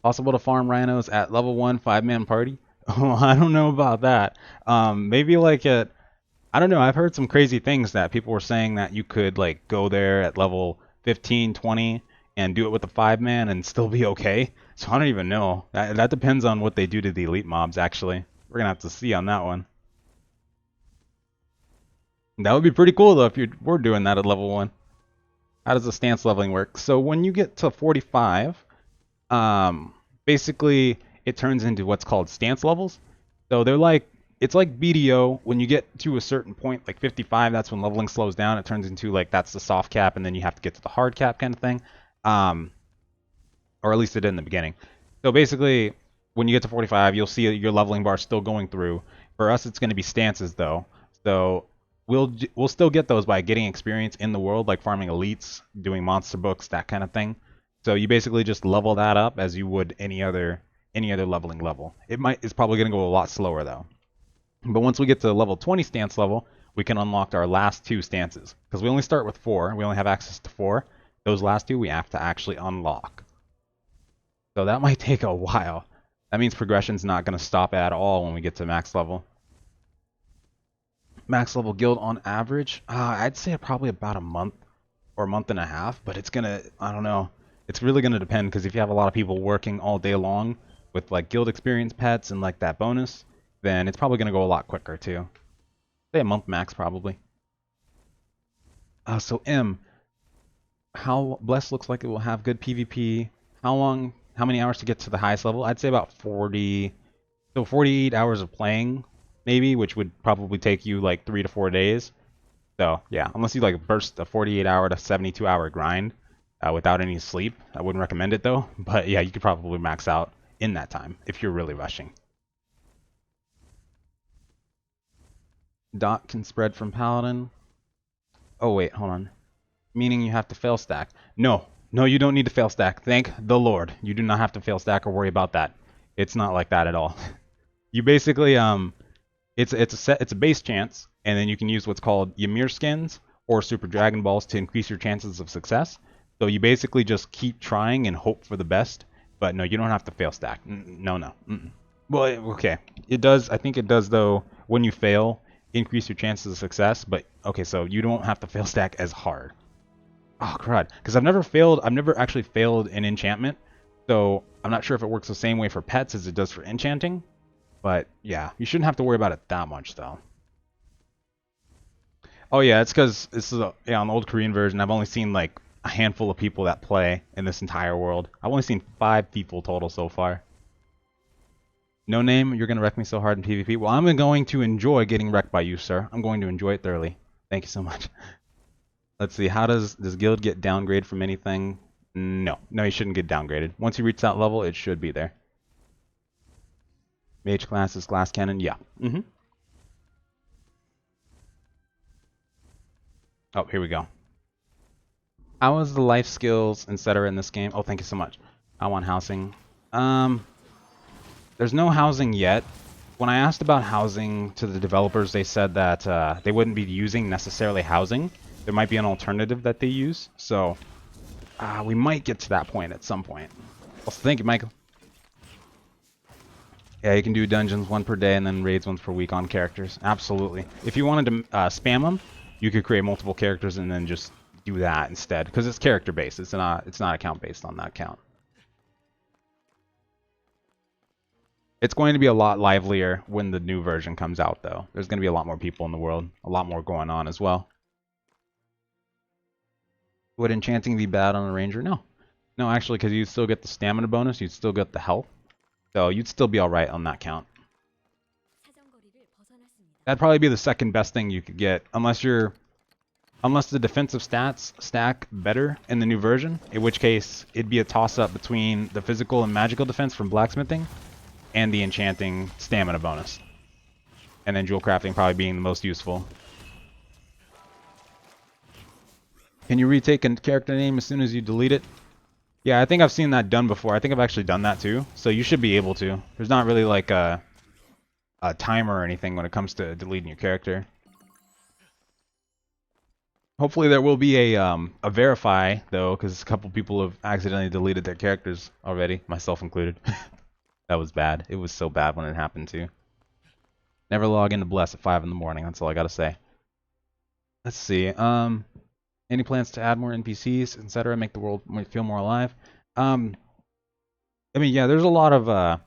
Possible to farm rhinos at level 1 5-man party? Oh, I don't know about that. Maybe like at I don't know. I've heard some crazy things that people were saying that you could like go there at level 15, 20 and do it with a 5-man and still be okay. So I don't even know. That depends on what they do to the elite mobs actually. We're going to have to see on that one. That would be pretty cool though if you were doing that at level 1. How does the stance leveling work? So when you get to 45, basically it turns into what's called stance levels. So they're like it's like BDO. When you get to a certain point, like 55, that's when leveling slows down. It turns into like that's the soft cap, and then you have to get to the hard cap kind of thing. Or at least it did in the beginning. So basically, when you get to 45, you'll see your leveling bar still going through. For us, it's going to be stances though. So we'll still get those by getting experience in the world, like farming elites, doing monster books, that kind of thing. So you basically just level that up as you would any other leveling level. It's probably going to go a lot slower though. But once we get to level 20 stance level, we can unlock our last 2 stances. Because we only start with 4. We only have access to 4. Those last 2 we have to actually unlock. So that might take a while. That means progression's not going to stop at all when we get to max level. Max level guild on average? I'd say probably about a month or a month and a half. But it's going to, I don't know. It's really going to depend, because if you have a lot of people working all day long with like guild experience pets and like that bonus, then it's probably going to go a lot quicker too. Say a month max probably. So M, how Bless looks like it will have good PvP. How many hours to get to the highest level? I'd say about 40, so 48 hours of playing maybe, which would probably take you like 3 to 4 days. So yeah, unless you like burst a 48-hour to 72-hour grind without any sleep, I wouldn't recommend it though. But yeah, you could probably max out in that time if you're really rushing. Dot can spread from Paladin. Oh wait, hold on. Meaning you have to fail stack. No, no, you don't need to fail stack. Thank the Lord. You do not have to fail stack or worry about that. It's not like that at all. You basically it's a base chance, and then you can use what's called Ymir skins or Super Dragon Balls to increase your chances of success. So you basically just keep trying and hope for the best. But no, you don't have to fail stack. No, no. Well, okay. It does. I think it does though. When you fail, increase your chances of success. But okay, so you don't have to fail stack as hard. Oh crud! Because I've never failed. I've never actually failed in enchantment. So I'm not sure if it works the same way for pets as it does for enchanting. But yeah, you shouldn't have to worry about it that much though. Oh yeah, it's because this is an old Korean version. I've only seen like a handful of people that play in this entire world. I've only seen 5 people total so far. No name, you're gonna wreck me so hard in PvP. Well, I'm going to enjoy getting wrecked by you, sir. I'm going to enjoy it thoroughly. Thank you so much. Let's see. How does guild get downgraded from anything? No, no, you shouldn't get downgraded. Once you reach that level, it should be there. Mage class is glass cannon. Yeah. Oh, here we go. How is the life skills, etc. in this game? Oh, thank you so much. I want housing. There's no housing yet. When I asked about housing to the developers, they said that they wouldn't be using necessarily housing. There might be an alternative that they use. So we might get to that point at some point. Well, thank you, Michael. Yeah, you can do dungeons 1 per day and then raids once per week on characters. Absolutely. If you wanted to spam them, you could create multiple characters and then just do that instead, because it's character based. It's not account based on that account. It's going to be a lot livelier when the new version comes out, though. There's going to be a lot more people in the world, a lot more going on as well. Would enchanting be bad on a ranger? No. No, actually, because you'd still get the stamina bonus, you'd still get the health. So you'd still be alright on that count. That'd probably be the second best thing you could get, unless the defensive stats stack better in the new version, in which case it'd be a toss-up between the physical and magical defense from blacksmithing and the enchanting stamina bonus. And then jewel crafting probably being the most useful. Can you retake a character name as soon as you delete it? Yeah, I think I've seen that done before. I think I've actually done that too. So you should be able to. There's not really like a timer or anything when it comes to deleting your character. Hopefully there will be a verify though, because a couple people have accidentally deleted their characters already, myself included. That was bad. It was so bad when it happened too. Never log into Bless at 5 in the morning. That's all I gotta say. Let's see. Any plans to add more NPCs, etc., make the world feel more alive? I mean, yeah, there's a lot of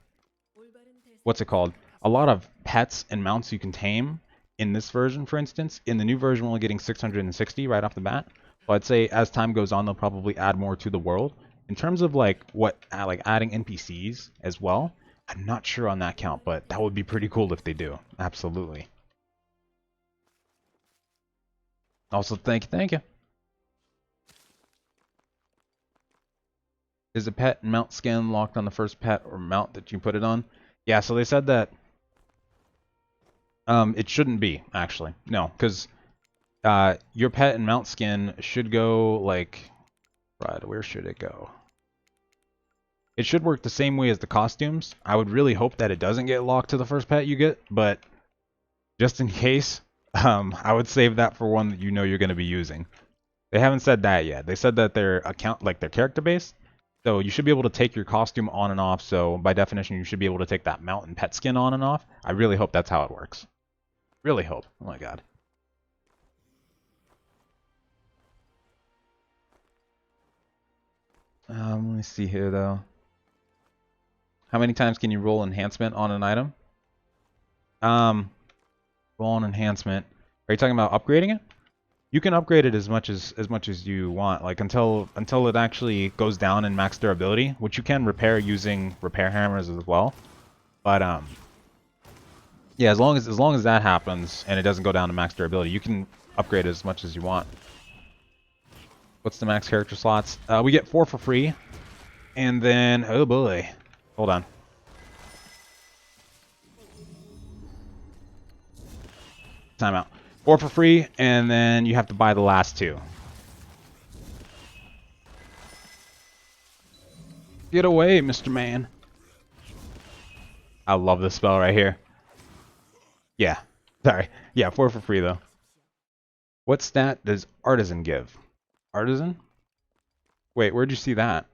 what's it called? A lot of pets and mounts you can tame in this version, for instance. In the new version, we're only getting 660 right off the bat. So I'd say as time goes on, they'll probably add more to the world. In terms of like adding NPCs as well, I'm not sure on that count, but that would be pretty cool if they do. Absolutely. Also, thank you. Is a pet and mount skin locked on the first pet or mount that you put it on? Yeah, so they said that it shouldn't be, actually. No, because your pet and mount skin should go like, right, where should it go? It should work the same way as the costumes. I would really hope that it doesn't get locked to the first pet you get, but just in case, I would save that for one that you know you're going to be using. They haven't said that yet. They said that their character based. So you should be able to take your costume on and off. So by definition, you should be able to take that mount and pet skin on and off. I really hope that's how it works. Really hope. Oh my god. Let me see here though. How many times can you roll enhancement on an item? Roll on enhancement. Are you talking about upgrading it? You can upgrade it as much as you want, like until it actually goes down in max durability, which you can repair using repair hammers as well. But yeah, as long as that happens and it doesn't go down to max durability, you can upgrade it as much as you want. What's the max character slots? We get 4 for free, and then oh boy, hold on. Timeout. 4 for free, and then you have to buy the last 2. Get away, Mr. Man. I love this spell right here. Yeah, sorry. Yeah, 4 for free though. What stat does Artisan give? Artisan? Wait, where'd you see that?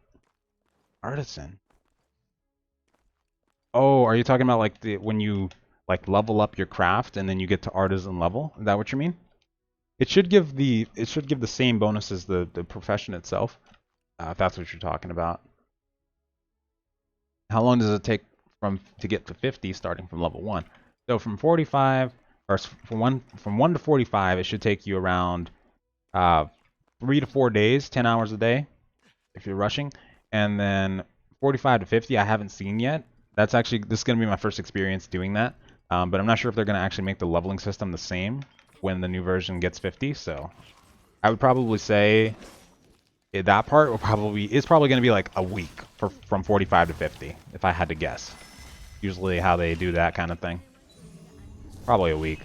Artisan. Oh, are you talking about like when you like level up your craft and then you get to Artisan level? Is that what you mean? It should give the same bonus as the profession itself. If that's what you're talking about. How long does it take to get to 50 starting from level 1? So from 45 or from 1 to 45, it should take you around 3 to 4 days, 10 hours a day if you're rushing. And then 45 to 50 I haven't seen yet. This is going to be my first experience doing that. But I'm not sure if they're going to actually make the leveling system the same when the new version gets 50. So I would probably say that part is probably going to be like a week from 45 to 50 if I had to guess. Usually how they do that kind of thing. Probably a week.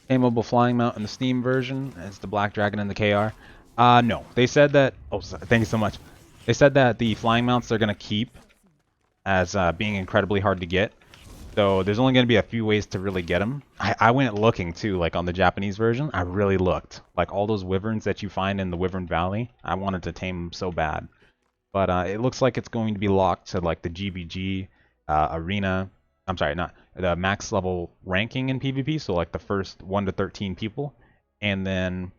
Aimable flying mount in the Steam version as the Black Dragon and the KR. No. They said that... Oh, thank you so much. They said that the flying mounts they're going to keep as being incredibly hard to get. So there's only going to be a few ways to really get them. I went looking too, like on the Japanese version. I really looked. Like all those wyverns that you find in the Wyvern Valley, I wanted to tame them so bad. But it looks like it's going to be locked to like the GBG arena. I'm sorry, not the max level ranking in PvP. So like the first 1 to 13 people. And then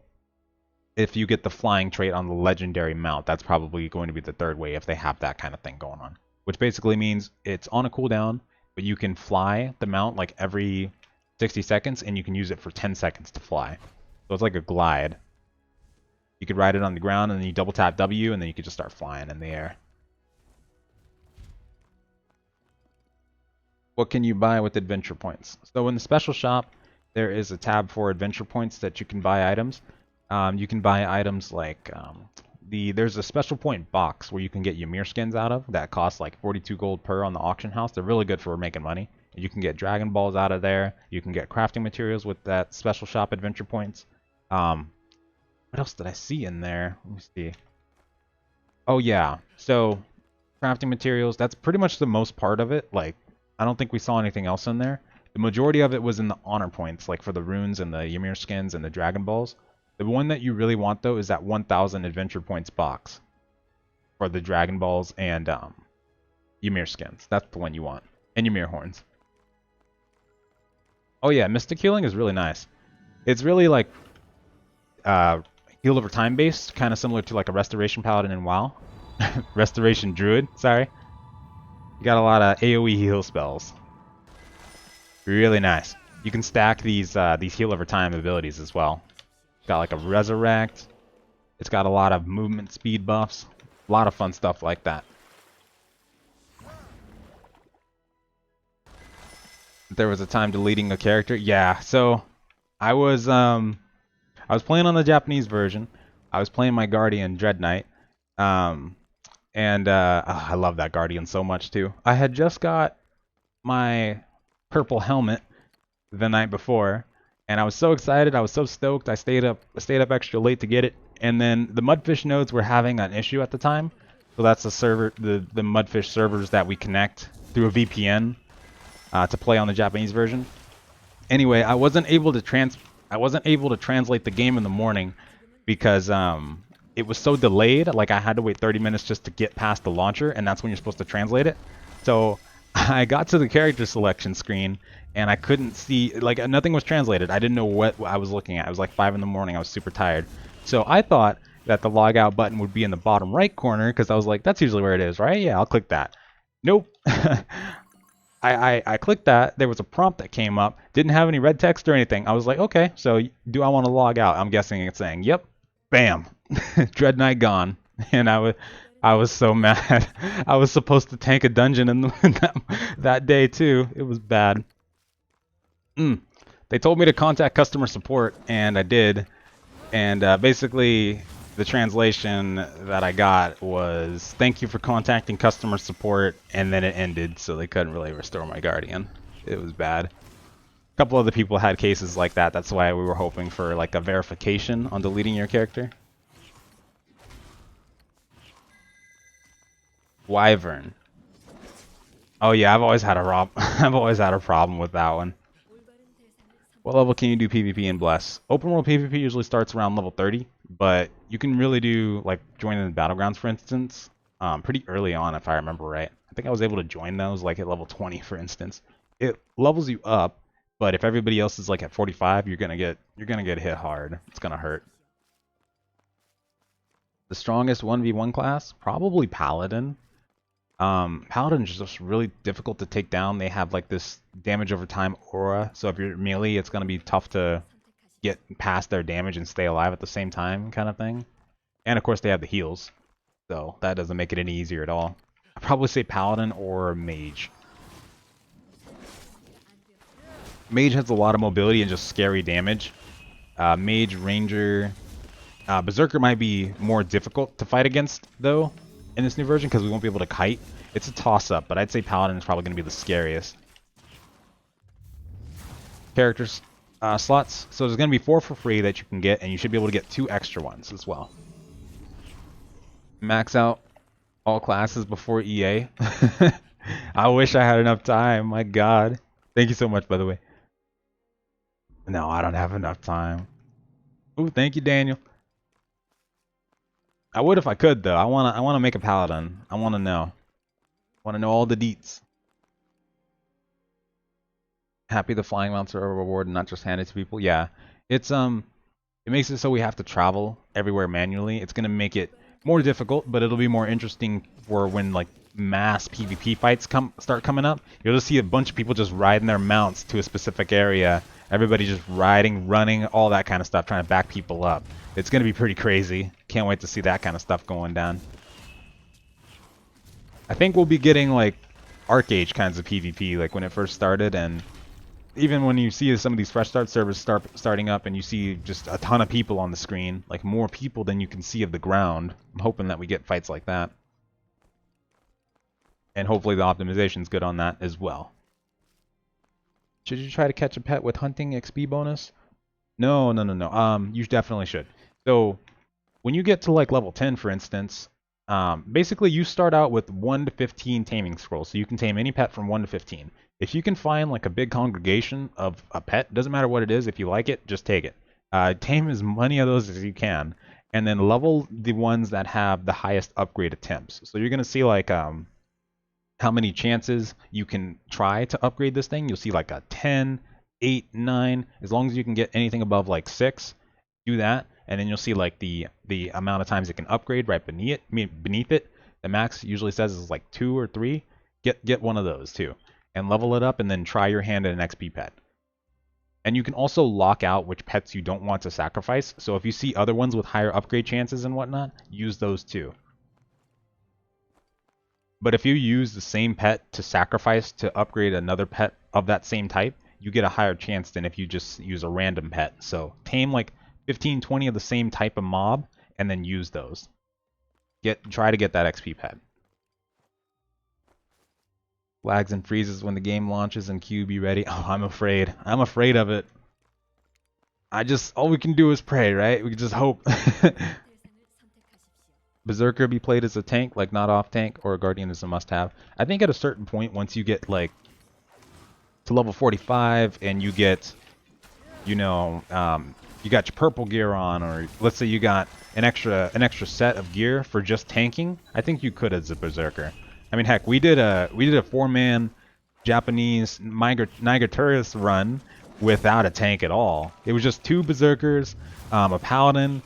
if you get the flying trait on the legendary mount, that's probably going to be the third way if they have that kind of thing going on. Which basically means it's on a cooldown, but you can fly the mount like every 60 seconds, and you can use it for 10 seconds to fly. So it's like a glide. You could ride it on the ground, and then you double tap W, and then you could just start flying in the air. What can you buy with adventure points? So in the special shop, there is a tab for adventure points that you can buy items. You can buy items like there's a special point box where you can get Ymir skins out of that cost like 42 gold per on the auction house. They're really good for making money. You can get Dragon Balls out of there. You can get crafting materials with that special shop adventure points. What else did I see in there? Let me see. Oh yeah, so crafting materials, that's pretty much the most part of it. Like, I don't think we saw anything else in there. The majority of it was in the honor points, like for the runes and the Ymir skins and the Dragon Balls. The one that you really want, though, is that 1,000 adventure points box for the Dragon Balls and Ymir skins. That's the one you want. And Ymir horns. Oh yeah, Mystic Healing is really nice. It's really like heal over time based, kind of similar to like a Restoration Paladin in WoW. Restoration Druid, sorry. You got a lot of AoE heal spells. Really nice. You can stack these heal over time abilities as well. Got like a resurrect. It's got a lot of movement speed buffs. A lot of fun stuff like that. There was a time deleting a character. Yeah, so I was playing on the Japanese version. I was playing my Guardian Dread Knight. I love that Guardian so much too. I had just got my purple helmet the night before. And I was so excited, I was so stoked, I stayed up extra late to get it. And then the Mudfish nodes were having an issue at the time. So that's the server, the Mudfish servers that we connect through a VPN to play on the Japanese version. Anyway, I wasn't able to translate the game in the morning because it was so delayed. Like I had to wait 30 minutes just to get past the launcher, and that's when you're supposed to translate it. So I got to the character selection screen and I couldn't see, like nothing was translated. I didn't know what I was looking at. It was like 5 in the morning. I was super tired. So I thought that the log out button would be in the bottom right corner because I was like, that's usually where it is, right? Yeah, I'll click that. Nope. I clicked that. There was a prompt that came up. Didn't have any red text or anything. I was like, okay, so do I want to log out? I'm guessing it's saying, yep. Bam. Dread Knight gone. And I was so mad. I was supposed to tank a dungeon in that day too. It was bad. They told me to contact customer support, and I did. And basically, the translation that I got was, thank you for contacting customer support, and then it ended, so they couldn't really restore my Guardian. It was bad. A couple other people had cases like that. That's why we were hoping for like a verification on deleting your character. Wyvern. Oh yeah, I've always had a problem with that one. What level can you do PvP in Bless? Open world PvP usually starts around level 30, but you can really do, like, join in the Battlegrounds, for instance, pretty early on, if I remember right. I think I was able to join those, like, at level 20, for instance. It levels you up, but if everybody else is, like, at 45, you're gonna get hit hard. It's gonna hurt. The strongest 1v1 class? Probably Paladin. Paladin's just really difficult to take down. They have like this damage over time aura, so if you're melee, it's gonna be tough to get past their damage and stay alive at the same time, kind of thing. And of course, they have the heals, so that doesn't make it any easier at all. I'd probably say Paladin or Mage. Mage has a lot of mobility and just scary damage. Mage, Ranger, Berserker might be more difficult to fight against, though, in this new version, because we won't be able to kite. It's a toss-up, but I'd say Paladin is probably going to be the scariest. Characters slots. So there's going to be 4 for free that you can get, and you should be able to get 2 extra ones as well. Max out all classes before EA. I wish I had enough time. My God. Thank you so much, by the way. No, I don't have enough time. Ooh, thank you, Daniel. I would if I could, though. I wanna make a Paladin. I wanna know. All the deets. Happy the flying mounts are a reward and not just handed to people. Yeah, it's it makes it so we have to travel everywhere manually. It's gonna make it more difficult, but it'll be more interesting for when like mass PvP fights start coming up. You'll just see a bunch of people just riding their mounts to a specific area. Everybody just riding, running, all that kind of stuff, trying to back people up. It's going to be pretty crazy. Can't wait to see that kind of stuff going down. I think we'll be getting like Arc-Age kinds of PvP, like when it first started, and even when you see some of these fresh start servers starting up and you see just a ton of people on the screen, like more people than you can see of the ground. I'm hoping that we get fights like that. And hopefully the optimization's good on that as well. Should you try to catch a pet with hunting XP bonus? No. You definitely should. So when you get to like level 10, for instance, basically you start out with 1 to 15 taming scrolls. So you can tame any pet from 1 to 15. If you can find like a big congregation of a pet, doesn't matter what it is, if you like it, just take it. Tame as many of those as you can, and then level the ones that have the highest upgrade attempts. So you're going to see like how many chances you can try to upgrade this thing. You'll see like a 10, 8, 9. As long as you can get anything above like 6, do that. And then you'll see like the amount of times it can upgrade right beneath it. The max usually says is like 2 or 3. Get one of those too. And level it up and then try your hand at an XP pet. And you can also lock out which pets you don't want to sacrifice. So if you see other ones with higher upgrade chances and whatnot, use those too. But if you use the same pet to sacrifice to upgrade another pet of that same type, you get a higher chance than if you just use a random pet. So tame like 15, 20 of the same type of mob and then use those. Try to get that XP pet. Lags and freezes when the game launches and Q be ready. Oh, I'm afraid. I'm afraid of it. All we can do is pray, right? We can just hope. Berserker be played as a tank, like not off tank, or a Guardian is a must-have. I think at a certain point, once you get like to level 45 and you get, you know, you got your purple gear on, or let's say you got an extra set of gear for just tanking, I think you could as a Berserker. I mean, heck, we did a 4-man Japanese Nigerturus run without a tank at all. It was just 2 Berserkers, a Paladin,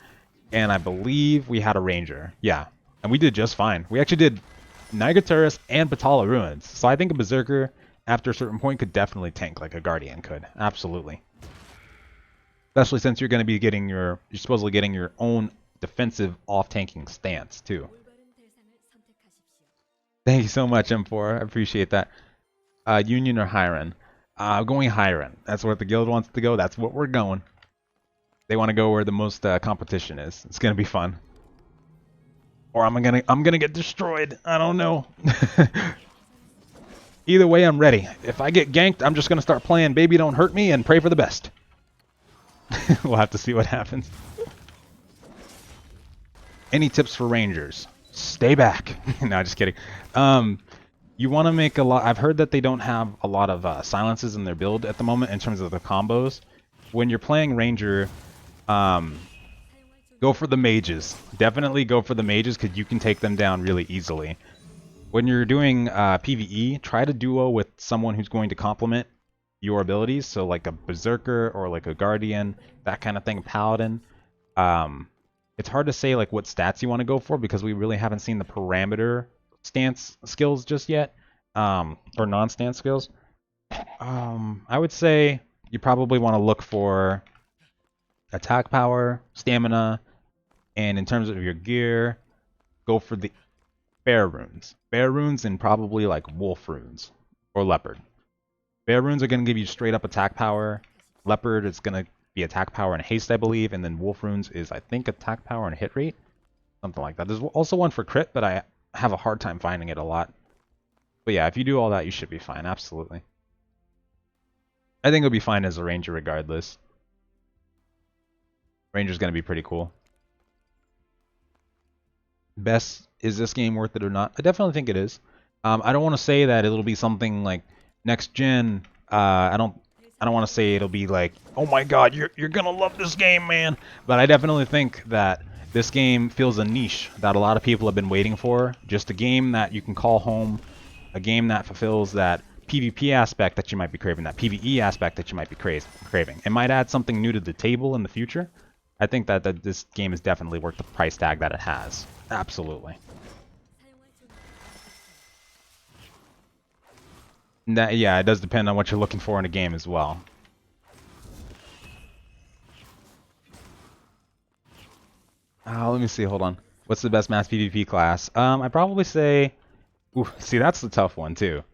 and I believe we had a ranger. Yeah, and we did just fine. We actually did Nigaturus and Batala Ruins. So I think a Berserker, after a certain point, could definitely tank like a Guardian could. Absolutely. Especially since you're going to be getting you're supposedly getting your own defensive off-tanking stance, too. Thank you so much, M4. I appreciate that. Union or Hiren? Going Hiren. That's where the guild wants to go. That's what we're going. They want to go where the most competition is. It's going to be fun. Or I'm gonna get destroyed. I don't know. Either way, I'm ready. If I get ganked, I'm just gonna start playing Baby Don't Hurt Me and pray for the best. We'll have to see what happens. Any tips for Rangers? Stay back. No, just kidding. You want to make a lot. I've heard that they don't have a lot of silences in their build at the moment in terms of the combos. When you're playing Ranger, go for the mages. Definitely go for the mages because you can take them down really easily. When you're doing PvE, try to duo with someone who's going to complement your abilities. So like a Berserker or like a Guardian, that kind of thing, Paladin. It's hard to say like what stats you want to go for because we really haven't seen the parameter stance skills just yet, or non-stance skills. I would say you probably want to look for attack power, stamina, and in terms of your gear, go for the bear runes. Bear runes and probably like wolf runes or leopard. Bear runes are going to give you straight up attack power. Leopard is going to be attack power and haste, I believe, and then wolf runes is, I think, attack power and hit rate. Something like that. There's also one for crit, but I have a hard time finding it a lot. But yeah, if you do all that, you should be fine, absolutely. I think it'll be fine as a ranger regardless. Ranger's going to be pretty cool. Best, is this game worth it or not? I definitely think it is. I don't want to say that it'll be something like next gen. I don't want to say it'll be like, oh my god, you're gonna love this game, man. But I definitely think that this game fills a niche that a lot of people have been waiting for. Just a game that you can call home, a game that fulfills that PvP aspect that you might be craving, that PvE aspect that you might be craving. It might add something new to the table in the future. I think that this game is definitely worth the price tag that it has. Absolutely. That, yeah, it does depend on what you're looking for in a game as well. Let me see, hold on. What's the best mass PvP class? I'd probably say... Ooh, see, that's the tough one, too.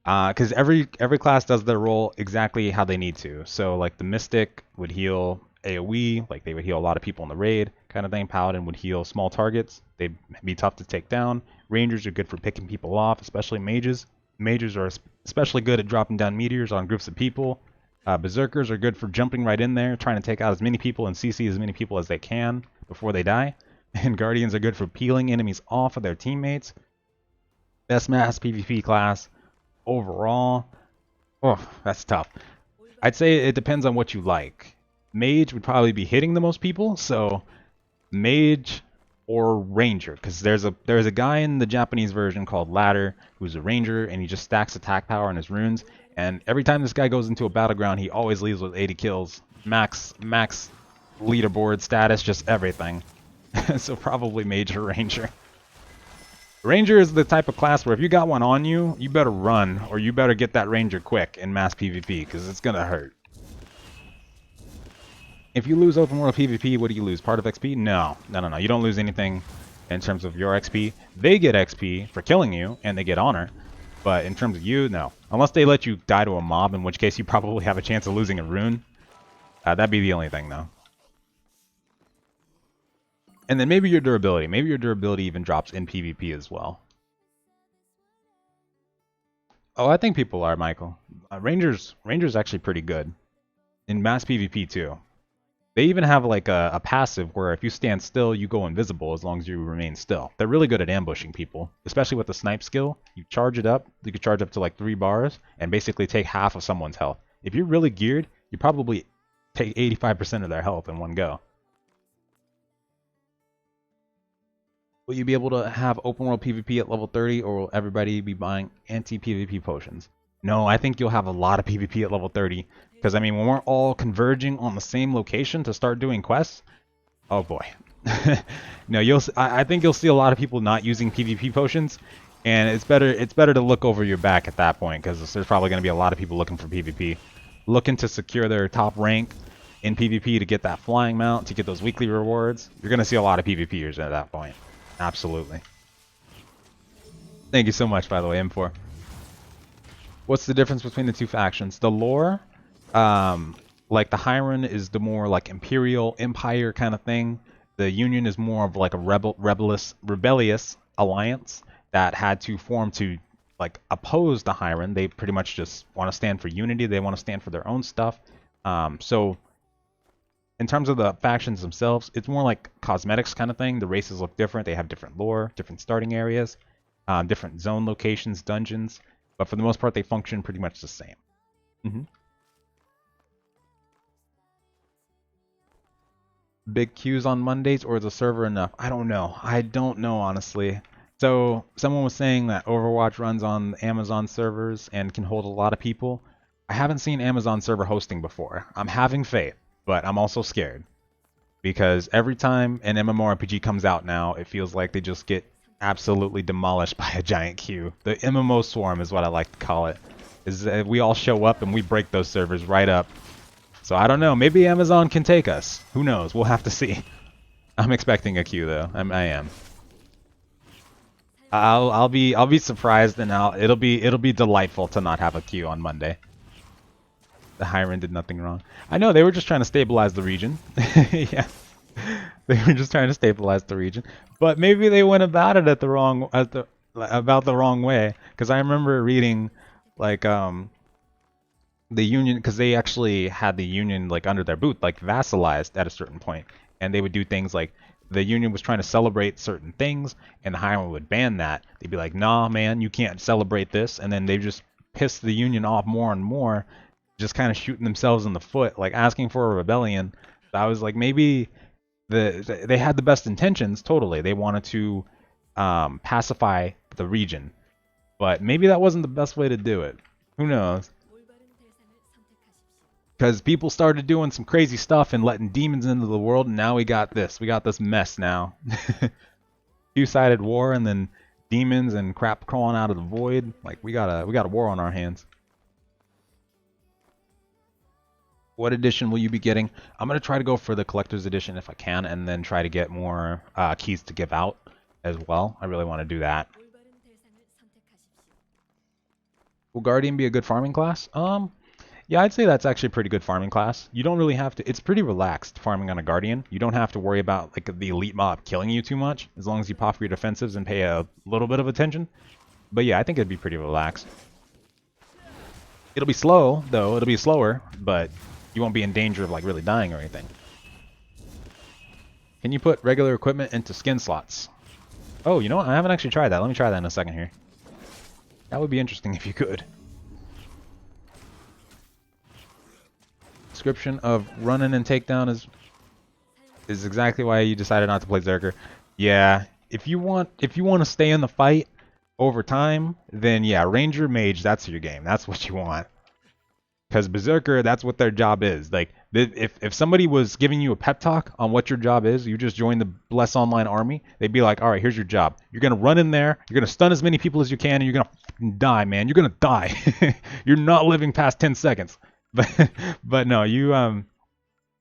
Because every class does their role exactly how they need to. So, like, the Mystic would heal AoE, like they would heal a lot of people in the raid, kind of thing. Paladin would heal small targets. They'd be tough to take down. Rangers are good for picking people off, especially mages. Mages are especially good at dropping down meteors on groups of people. Berserkers are good for jumping right in there, trying to take out as many people and CC as many people as they can before they die. And Guardians are good for peeling enemies off of their teammates. Best mass PvP class overall. Oh, that's tough. I'd say it depends on what you like. Mage would probably be hitting the most people, so Mage or Ranger, because there's a guy in the Japanese version called Ladder who's a Ranger, and he just stacks attack power on his runes, and every time this guy goes into a battleground, he always leaves with 80 kills. Max leaderboard status, just everything. So probably Mage or Ranger. Ranger is the type of class where if you got one on you, you better run, or you better get that Ranger quick in mass PvP, because it's gonna hurt. If you lose open world PvP, what do you lose? Part of XP? No. You don't lose anything in terms of your XP. They get XP for killing you, and they get honor. But in terms of you, no. Unless they let you die to a mob, in which case you probably have a chance of losing a rune. That'd be the only thing, though. And then maybe your durability. Maybe your durability even drops in PvP as well. Oh, I think people are, Michael. Ranger's actually pretty good. In mass PvP, too. They even have like a passive where if you stand still, you go invisible as long as you remain still. They're really good at ambushing people, especially with the snipe skill. You charge it up, you could charge up to like 3 bars and basically take half of someone's health. If you're really geared, you probably take 85% of their health in one go. Will you be able to have open world PvP at level 30, or will everybody be buying anti-PvP potions? No, I think you'll have a lot of PvP at level 30. Because, I mean, when we're all converging on the same location to start doing quests, oh boy. No, I think you'll see a lot of people not using PvP potions, and it's better to look over your back at that point because there's probably going to be a lot of people looking for PvP, looking to secure their top rank in PvP to get that flying mount, to get those weekly rewards. You're going to see a lot of PvPers at that point. Absolutely. Thank you so much, by the way, M4. What's the difference between the two factions? The lore, like the Hiren is the more like Imperial Empire kind of thing. The Union is more of like a rebellious alliance that had to form to like oppose the Hiren. They pretty much just want to stand for unity. They want to stand for their own stuff. So in terms of the factions themselves, it's more like cosmetics kind of thing. The races look different. They have different lore, different starting areas, different zone locations, dungeons. But for the most part, they function pretty much the same. Big queues on Mondays, or is the server enough? I don't know. I don't know, honestly. So someone was saying that Overwatch runs on Amazon servers and can hold a lot of people. I haven't seen Amazon server hosting before. I'm having faith, but I'm also scared. Because every time an MMORPG comes out now, it feels like they just get absolutely demolished by a giant queue. The MMO swarm is what I like to call it. Is that we all show up and we break those servers right up. So I don't know. Maybe Amazon can take us. Who knows? We'll have to see. I'm expecting a queue though. I am. I'll be surprised, and it'll be delightful to not have a queue on Monday. The Hiren did nothing wrong. I know they were just trying to stabilize the region. Yeah, they were just trying to stabilize the region. But maybe they went about it about the wrong way. Because I remember reading like the Union, because they actually had the Union like under their boot, like vassalized at a certain point, and they would do things like the Union was trying to celebrate certain things, and the Highland would ban that. They'd be like, "Nah, man, you can't celebrate this," and then they just pissed the Union off more and more, just kind of shooting themselves in the foot, like asking for a rebellion. So I was like, maybe they had the best intentions. Totally, they wanted to pacify the region, but maybe that wasn't the best way to do it. Who knows? Because people started doing some crazy stuff and letting demons into the world, and now we got this. We got this mess now. Two-sided war, and then demons and crap crawling out of the void. Like we got a war on our hands. What edition will you be getting? I'm gonna try to go for the collector's edition if I can, and then try to get more keys to give out as well. I really want to do that. Will Guardian be a good farming class? Yeah, I'd say that's actually a pretty good farming class. You don't really have to. It's pretty relaxed farming on a Guardian. You don't have to worry about like the elite mob killing you too much, as long as you pop your defensives and pay a little bit of attention. But yeah, I think it'd be pretty relaxed. It'll be slow though. It'll be slower, but you won't be in danger of like really dying or anything. Can you put regular equipment into skin slots? Oh, you know what? I haven't actually tried that. Let me try that in a second here. That would be interesting if you could. Description of run-in and takedown is exactly why you decided not to play Berserker. Yeah, if you want to stay in the fight over time, then yeah, Ranger Mage, that's your game. That's what you want. Because Berserker, that's what their job is. Like, if somebody was giving you a pep talk on what your job is, you just joined the Bless Online army, they'd be like, all right, here's your job. You're going to run in there, you're going to stun as many people as you can, and you're going to die, man. You're going to die. You're not living past 10 seconds. But no, you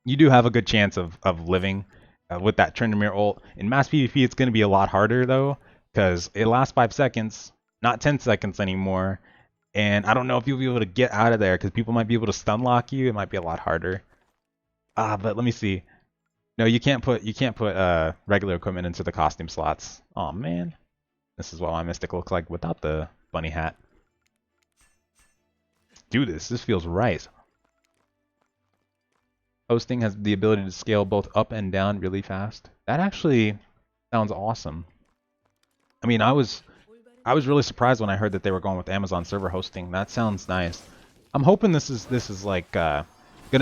do have a good chance of living with that Tryndamere ult. In mass PvP, it's going to be a lot harder, though, because it lasts 5 seconds, not 10 seconds anymore. And I don't know if you'll be able to get out of there, because people might be able to stun lock you. It might be a lot harder. But let me see. No, you can't put regular equipment into the costume slots. Oh man, this is what my Mystic looks like without the bunny hat. Let's do this. This feels right. Hosting has the ability to scale both up and down really fast. That actually sounds awesome. I mean, I was really surprised when I heard that they were going with Amazon server hosting. That sounds nice. I'm hoping this is like gonna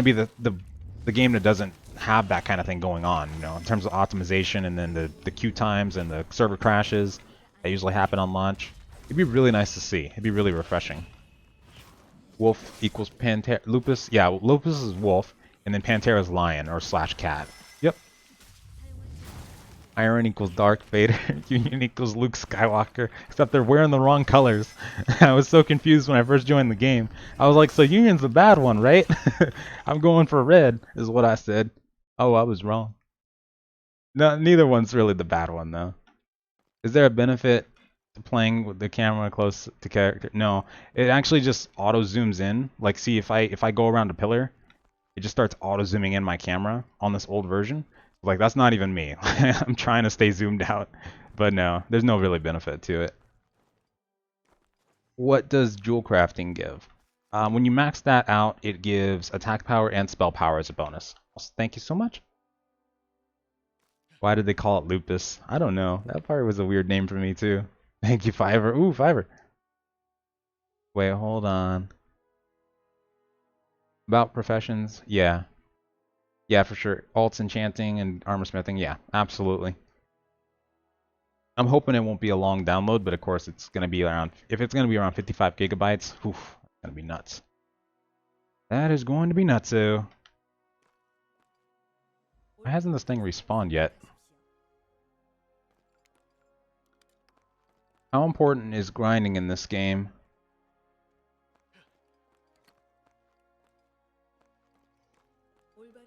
be the game that doesn't have that kind of thing going on, you know, in terms of optimization and then the queue times and the server crashes that usually happen on launch. It'd be really nice to see. It'd be really refreshing. Wolf equals Pantera. Lupus, yeah, Lupus is wolf, and then Pantera is lion or /cat. Yep. Iron equals Darth Vader. Union equals Luke Skywalker. Except they're wearing the wrong colors. I was so confused when I first joined the game. I was like, so Union's the bad one, right? I'm going for red, is what I said. Oh, I was wrong. No, neither one's really the bad one, though. Is there a benefit to playing with the camera close to character? No, it actually just auto zooms in. Like, see, if I go around a pillar, it just starts auto zooming in my camera on this old version. Like, that's not even me. I'm trying to stay zoomed out, but no, there's no really benefit to it. What does jewel crafting give? When you max that out, it gives attack power and spell power as a bonus. Thank you so much. Why did they call it lupus? I don't know. That part was a weird name for me too. Thank you, Fiverr. Ooh, Fiverr. Wait, hold on. About professions? Yeah. Yeah, for sure. Alts enchanting and armor smithing. Yeah, absolutely. I'm hoping it won't be a long download, but of course it's going to be around, if it's going to be around 55 gigabytes, oof, it's going to be nuts. That is going to be nutso. Why hasn't this thing respawned yet? How important is grinding in this game?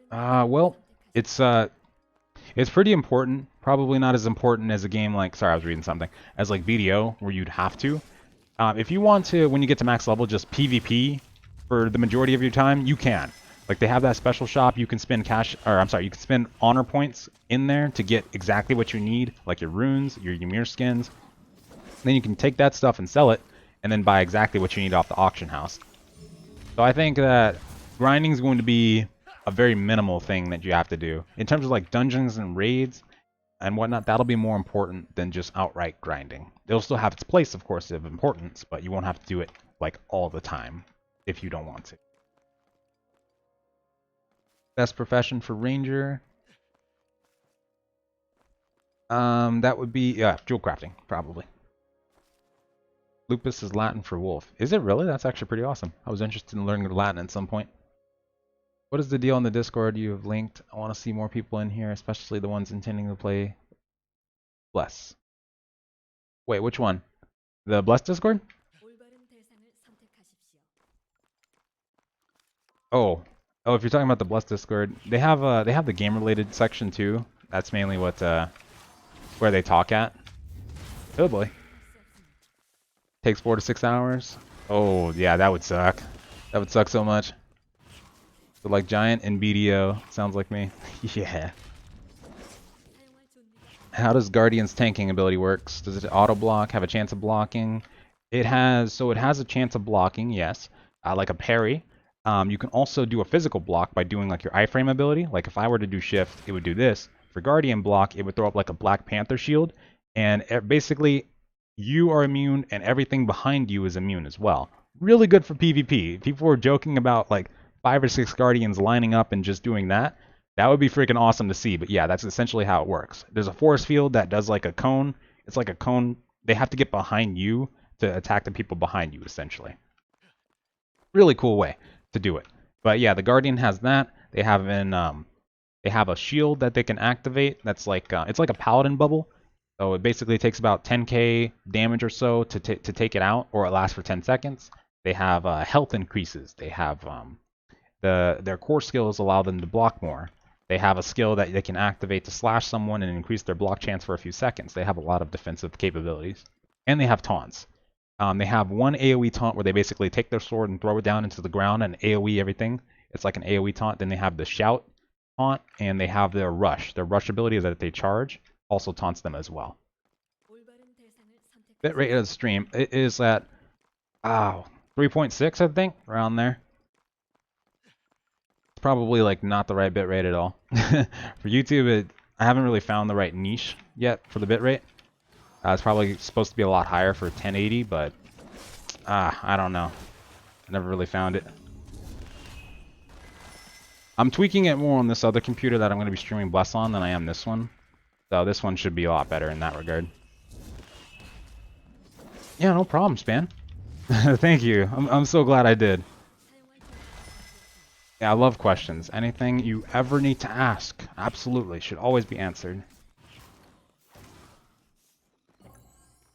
Well, it's pretty important. Probably not as important as a game like, sorry, I was reading something, as like BDO, where you'd have to. If you want to, when you get to max level, just PvP for the majority of your time, you can. Like, they have that special shop, you can spend cash, or I'm sorry, you can spend honor points in there to get exactly what you need, like your runes, your Ymir skins. Then you can take that stuff and sell it, and then buy exactly what you need off the auction house. So I think that grinding is going to be a very minimal thing that you have to do. In terms of like dungeons and raids and whatnot, that'll be more important than just outright grinding. It'll still have its place, of course, of importance, but you won't have to do it like all the time if you don't want to. Best profession for ranger? That would be, yeah, jewel crafting, probably. Lupus is Latin for wolf. Is it really? That's actually pretty awesome. I was interested in learning Latin at some point. What is the deal on the Discord you have linked? I want to see more people in here, especially the ones intending to play Bless. Wait, which one? The Bless Discord? Oh, if you're talking about the Bless Discord, they have the game-related section too. That's mainly what where they talk at. Oh boy. Takes 4 to 6 hours. Oh yeah, that would suck. That would suck so much. So like Giant and BDO sounds like me. Yeah. How does Guardian's tanking ability works? Does it auto block? Have a chance of blocking? It has a chance of blocking, yes. Like a parry. You can also do a physical block by doing like your iframe ability. Like if I were to do shift, it would do this. For Guardian block, it would throw up like a Black Panther shield, and basically you are immune and everything behind you is immune as well. Really good for PvP. People were joking about like 5 or 6 Guardians lining up and just doing that. That would be freaking awesome to see, but yeah, that's essentially how it works. There's a force field that does like a cone. It's like a cone. They have to get behind you to attack the people behind you, essentially. Really cool way to do it. But yeah, the Guardian has that. They have a shield that they can activate. That's like it's like a Paladin bubble. So it basically takes about 10k damage or so to take it out, or it lasts for 10 seconds. They have health increases. They have their core skills allow them to block more. They have a skill that they can activate to slash someone and increase their block chance for a few seconds. They have a lot of defensive capabilities. And they have taunts. They have one AoE taunt where they basically take their sword and throw it down into the ground and AoE everything. It's like an AoE taunt. Then they have the shout taunt, and they have their rush. Their rush ability that they charge also taunts them as well. Bitrate of the stream, it is at 3.6, I think, around there. It's probably like not the right bitrate at all. For YouTube, I haven't really found the right niche yet for the bitrate. It's probably supposed to be a lot higher for 1080, but I don't know. I never really found it. I'm tweaking it more on this other computer that I'm going to be streaming Bless on than I am this one. So this one should be a lot better in that regard. Yeah, no problem, Span. Thank you. I'm so glad I did. Yeah, I love questions. Anything you ever need to ask, absolutely, should always be answered.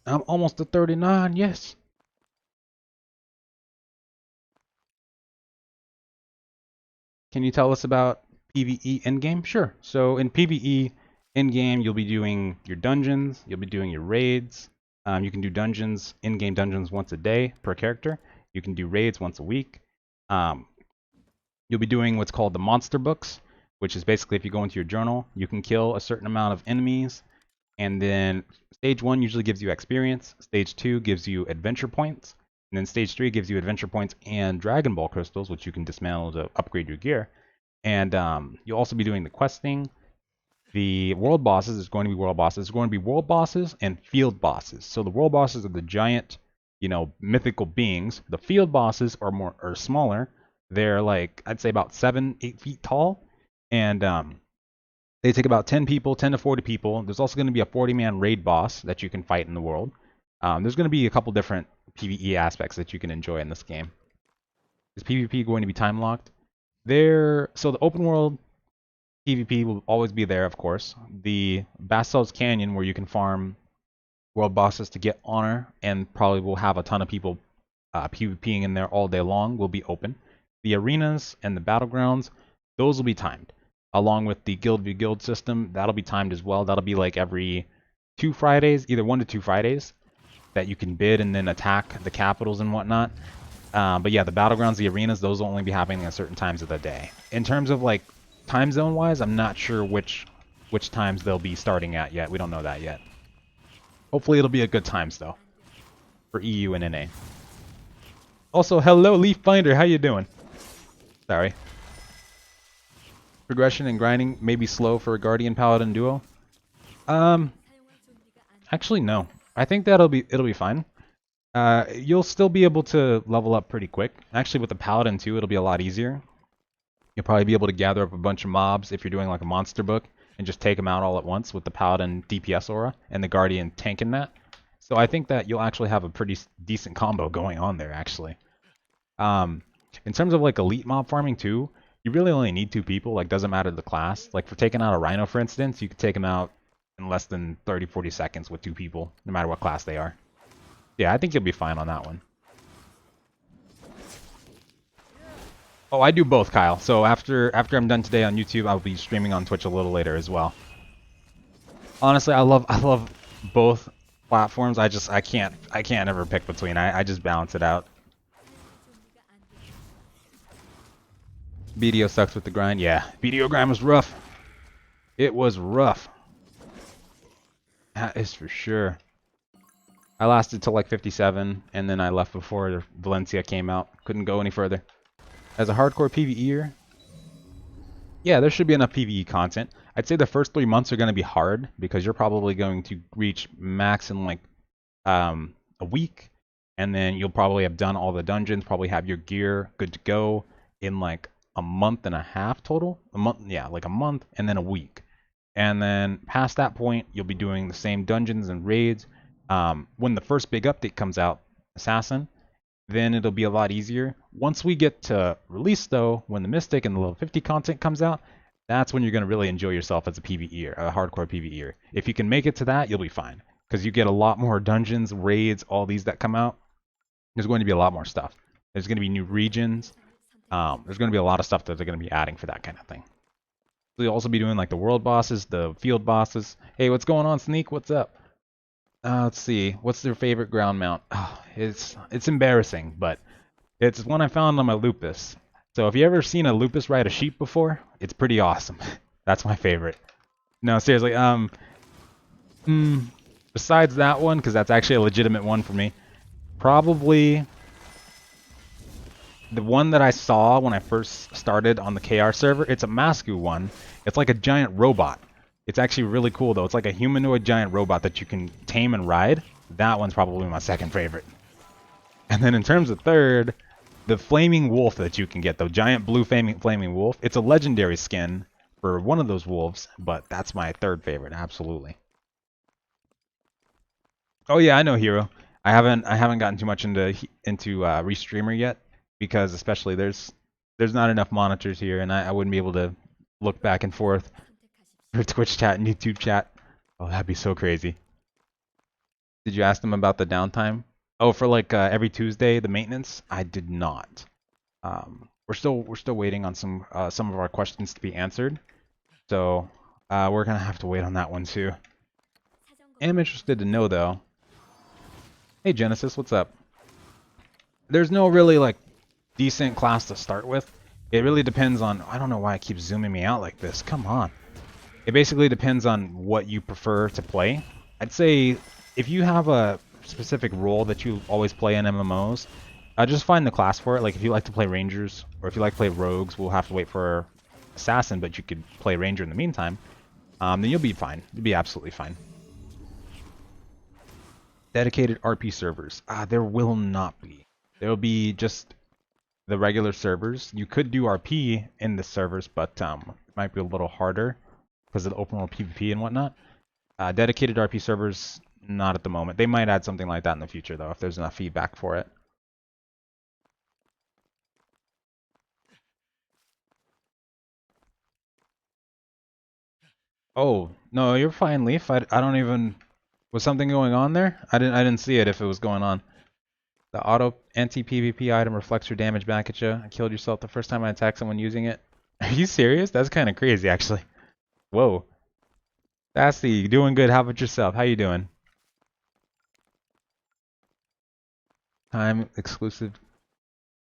I'm almost to 39, yes. Can you tell us about PvE endgame? Sure. So in PvE endgame, you'll be doing your dungeons, you'll be doing your raids. You can do dungeons, in-game dungeons once a day per character. You can do raids once a week. Um, you'll be doing what's called the monster books, which is basically if you go into your journal, you can kill a certain amount of enemies. And then stage 1 usually gives you experience. Stage 2 gives you adventure points. And then stage 3 gives you adventure points and Dragon Ball crystals, which you can dismantle to upgrade your gear. And you'll also be doing the questing. The world bosses is going to be world bosses. There's going to be world bosses and field bosses. So the world bosses are the giant, mythical beings. The field bosses are smaller. They're like, I'd say about 7-8 feet tall. And they take about 10 people, 10 to 40 people. There's also going to be a 40-man raid boss that you can fight in the world. There's going to be a couple different PvE aspects that you can enjoy in this game. Is PvP going to be time locked? So the open world PvP will always be there, of course. The Bastos Canyon, where you can farm world bosses to get honor, and probably will have a ton of people PvPing in there all day long, will be open. The arenas and the battlegrounds, those will be timed. Along with the Guild v Guild system, that'll be timed as well. That'll be like every 2 Fridays, either 1 to 2 Fridays, that you can bid and then attack the capitals and whatnot. But yeah, the battlegrounds, the arenas, those will only be happening at certain times of the day. In terms of like time zone wise, I'm not sure which times they'll be starting at yet. We don't know that yet. Hopefully it'll be a good times though for EU and NA. Also, hello Leaf Finder, how you doing? Sorry. Progression and grinding may be slow for a Guardian Paladin duo. Actually no. I think it'll be fine. You'll still be able to level up pretty quick. Actually, with the Paladin too, it'll be a lot easier. You'll probably be able to gather up a bunch of mobs if you're doing like a monster book and just take them out all at once with the Paladin DPS aura and the Guardian tanking that. So I think that you'll actually have a pretty decent combo going on there, actually. In terms of like elite mob farming too, you really only need 2 people. Like, doesn't matter the class. Like for taking out a Rhino, for instance, you could take them out in less than 30-40 seconds with 2 people, no matter what class they are. Yeah, I think you'll be fine on that one. Oh, I do both, Kyle. So after I'm done today on YouTube, I'll be streaming on Twitch a little later as well. Honestly, I love both platforms. I can't ever pick between. I just balance it out. BDO sucks with the grind. Yeah, BDO grind was rough. It was rough. That is for sure. I lasted till like 57, and then I left before Valencia came out. Couldn't go any further. As a hardcore PvEer, yeah, there should be enough PvE content. I'd say the first 3 months are going to be hard because you're probably going to reach max in like a week, and then you'll probably have done all the dungeons, probably have your gear good to go in like a month and a half total. A month, yeah, like a month and then a week. And then past that point, you'll be doing the same dungeons and raids. When the first big update comes out, Assassin, then it'll be a lot easier. Once we get to release though, when the Mystic and the level 50 content comes out, that's when you're going to really enjoy yourself as a PvEer, a hardcore PvEer. If you can make it to that, you'll be fine. Because you get a lot more dungeons, raids, all these that come out. There's going to be a lot more stuff. There's going to be new regions. There's going to be a lot of stuff that they're going to be adding for that kind of thing. They'll also be doing like the world bosses, the field bosses. Hey, what's going on, Sneak? What's up? Let's see. What's their favorite ground mount? Oh, it's embarrassing, but it's one I found on my Lupus. So if you ever seen a Lupus ride a sheep before, it's pretty awesome. That's my favorite. No, seriously. Besides that one, because that's actually a legitimate one for me, probably the one that I saw when I first started on the KR server. It's a Masku one. It's like a giant robot. It's actually really cool though. It's like a humanoid giant robot that you can tame and ride. That one's probably my second favorite. And then in terms of third, the flaming wolf that you can get, the giant blue flaming wolf. It's a legendary skin for one of those wolves, but that's my third favorite, absolutely. Oh yeah, I know Hero. I haven't gotten too much into Restreamer yet because especially there's not enough monitors here, and I wouldn't be able to look back and forth. For Twitch chat and YouTube chat. Oh, that'd be so crazy. Did you ask them about the downtime? Oh, for like every Tuesday, the maintenance? I did not. We're still waiting on some of our questions to be answered. So we're gonna have to wait on that one too. I'm interested to know though. Hey Genesis, what's up? There's no really like decent class to start with. It really depends on, I don't know why it keeps zooming me out like this. Come on. It basically depends on what you prefer to play. I'd say if you have a specific role that you always play in MMOs, just find the class for it. Like if you like to play Rangers or if you like to play Rogues, we'll have to wait for Assassin, but you could play Ranger in the meantime. Then you'll be fine. You'll be absolutely fine. Dedicated RP servers. There will not be. There will be just the regular servers. You could do RP in the servers, but it might be a little harder because of the open world PvP and whatnot. Dedicated RP servers, not at the moment. They might add something like that in the future, though, if there's enough feedback for it. Oh, no, you're fine, Leaf. I don't even... Was something going on there? I didn't see it if it was going on. The auto anti-PvP item reflects your damage back at you. I killed yourself the first time I attacked someone using it. Are you serious? That's kind of crazy, actually. Whoa. Sassy, doing good. How about yourself? How you doing? Time exclusive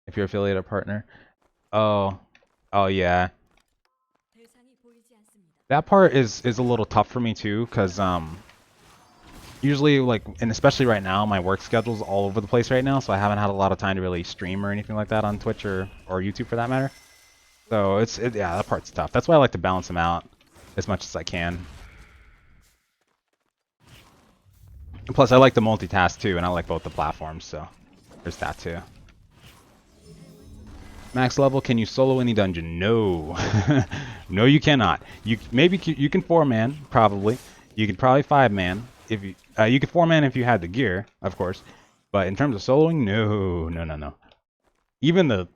if you're affiliate or partner. Oh. Oh, yeah. That part is a little tough for me, too, because, usually, like, and especially right now, my work schedule's all over the place right now, so I haven't had a lot of time to really stream or anything like that on Twitch or YouTube for that matter. So yeah, that part's tough. That's why I like to balance them out as much as I can. Plus, I like to multitask too, and I like both the platforms, so there's that too. Max level, can you solo any dungeon? No. No, you cannot. Maybe you can 4-man, probably. You could probably 5-man. If you could 4-man if you had the gear, of course. But in terms of soloing, no. Even the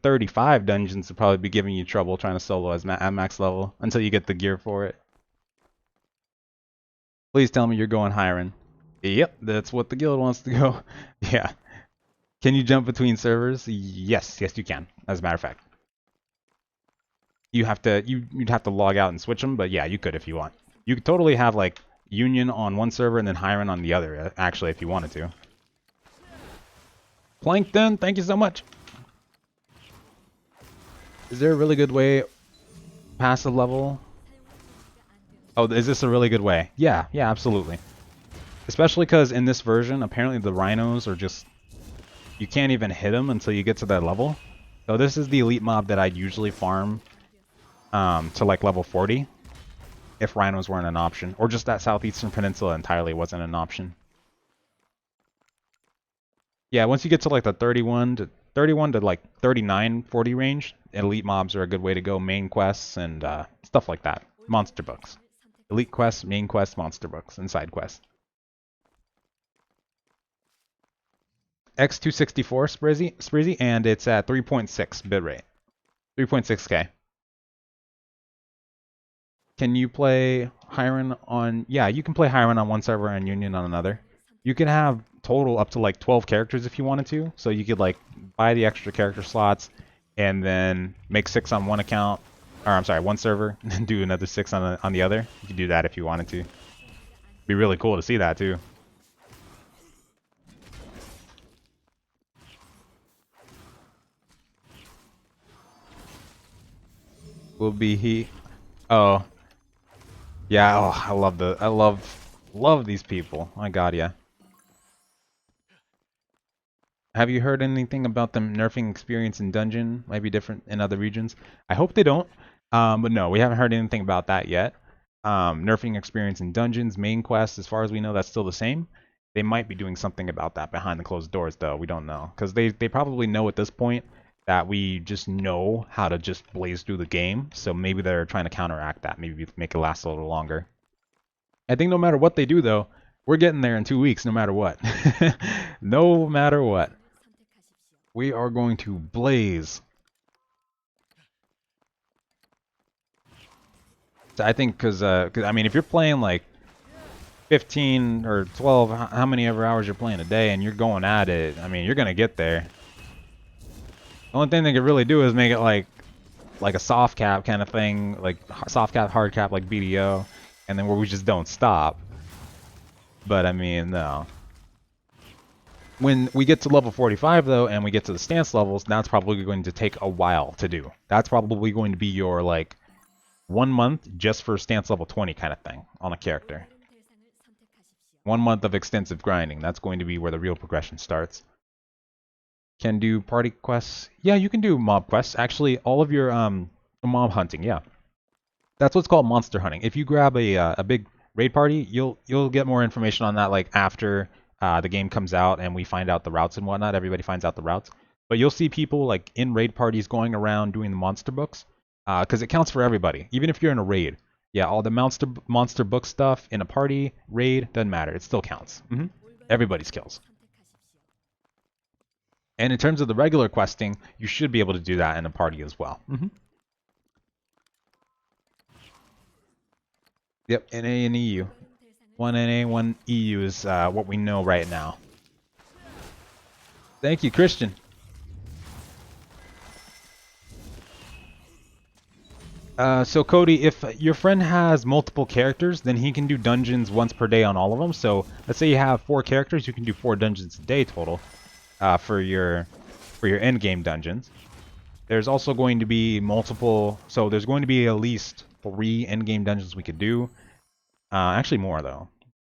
35 dungeons would probably be giving you trouble trying to solo at max level until you get the gear for it. Please tell me you're going Hiren. Yep, that's what the guild wants to go. Yeah. Can you jump between servers? Yes, you can. As a matter of fact, you'd have to log out and switch them, but yeah, you could if you want. You could totally have like Union on one server and then Hiren on the other. Actually, if you wanted to. Plankton, thank you so much. Is there a really good way past the level? Oh, is this a really good way? Yeah, absolutely. Especially because in this version, apparently the rhinos are just... You can't even hit them until you get to that level. So this is the elite mob that I'd usually farm to like level 40. If rhinos weren't an option. Or just that southeastern peninsula entirely wasn't an option. Yeah, once you get to like the 31 to like 39, 40 range, elite mobs are a good way to go. Main quests and stuff like that. Monster books. Elite quests, main quests, monster books, and side quests. X264 Sprizzy, and it's at 3.6 bitrate. 3.6K. Can you play Hiren on... Yeah, you can play Hiren on one server and Union on another. You can have total up to like 12 characters if you wanted to. So you could like buy the extra character slots and then make 6 on one account. Or I'm sorry, one server, and then do another 6 on the other. You could do that if you wanted to. Be really cool to see that too. Will be he. Oh. Yeah, oh, I love these people. My god, yeah. Have you heard anything about them nerfing experience in dungeon? Might be different in other regions. I hope they don't. But no, we haven't heard anything about that yet. Nerfing experience in dungeons, main quests, as far as we know, that's still the same. They might be doing something about that behind the closed doors, though. We don't know. Because they probably know at this point that we just know how to just blaze through the game. So maybe they're trying to counteract that. Maybe make it last a little longer. I think no matter what they do, though, we're getting there in 2 weeks, no matter what. No matter what. We are going to blaze. So I think because I mean, if you're playing like 15 or 12, how many ever hours you're playing a day, and you're going at it, I mean, you're gonna get there. The only thing they could really do is make it like a soft cap kind of thing, like soft cap, hard cap, like BDO, and then where we just don't stop. But I mean, no. When we get to level 45 though, and we get to the stance levels, that's probably going to take a while to do. That's probably going to be your like 1 month just for stance level 20 kind of thing on a character. 1 month of extensive grinding. That's going to be where the real progression starts. Can do party quests. Yeah, you can do mob quests. Actually, all of your mob hunting. Yeah, that's what's called monster hunting. If you grab a big raid party, you'll get more information on that like after the game comes out and we find out the routes and whatnot. Everybody finds out the routes, but you'll see people like in raid parties going around doing the monster books because it counts for everybody, even if you're in a raid. Yeah, all the monster book stuff in a party raid doesn't matter. It still counts. Everybody's kills. And in terms of the regular questing, you should be able to do that in a party as well. Yep, NA and EU. 1 NA, 1 EU is what we know right now. Thank you, Christian. So Cody, if your friend has multiple characters, then he can do dungeons once per day on all of them. So let's say you have 4 characters, you can do 4 dungeons a day total for your endgame dungeons. There's also going to be multiple, so there's going to be at least 3 endgame dungeons we could do. Actually more though,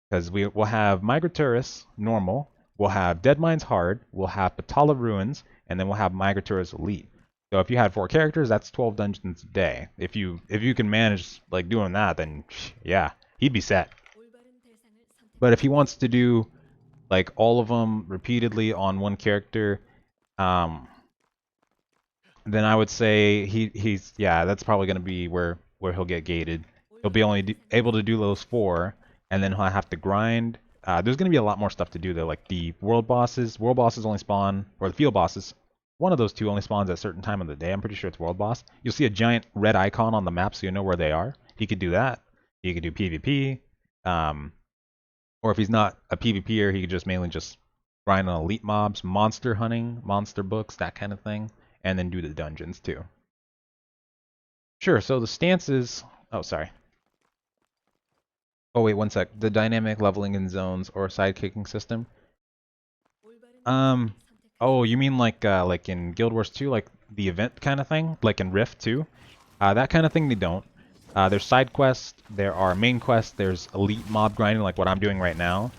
because we'll have Migratoris normal, we'll have Dead Mines hard, we'll have Patala Ruins, and then we'll have Migratoris Elite. So if you had 4 characters, that's 12 dungeons a day. If you can manage like doing that, then yeah, he'd be set. But if he wants to do like all of them repeatedly on one character, then I would say he's yeah, that's probably going to be where he'll get gated. He'll be only able to do those 4, and then he'll have to grind. There's going to be a lot more stuff to do though, like the world bosses. World bosses only spawn, or the field bosses. One of those 2 only spawns at a certain time of the day. I'm pretty sure it's world boss. You'll see a giant red icon on the map so you know where they are. He could do that. He could do PvP. Or if he's not a PvPer, he could just mainly just grind on elite mobs, monster hunting, monster books, that kind of thing, and then do the dungeons too. Sure, so the stances... Oh, sorry. Oh, wait, one sec. The dynamic leveling in zones or sidekicking system. Oh, you mean like in Guild Wars 2, like the event kind of thing? Like in Rift 2? That kind of thing they don't. There's side quests, there are main quests, there's elite mob grinding like what I'm doing right now.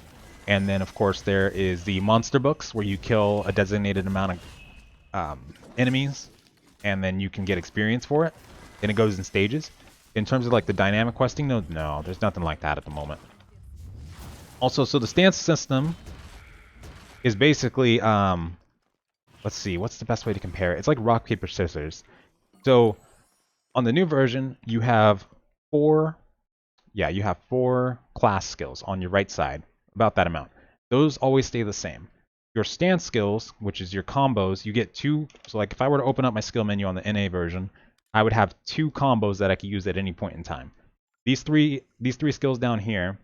And then of course there is the monster books where you kill a designated amount of enemies and then you can get experience for it. And it goes in stages. In terms of like the dynamic questing, no, there's nothing like that at the moment. Also, so the stance system is basically, let's see, what's the best way to compare it? It's like rock, paper, scissors. So on the new version, you have 4 class skills on your right side, about that amount. Those always stay the same. Your stance skills, which is your combos, you get 2. So like if I were to open up my skill menu on the NA version, I would have 2 combos that I could use at any point in time. These three skills down here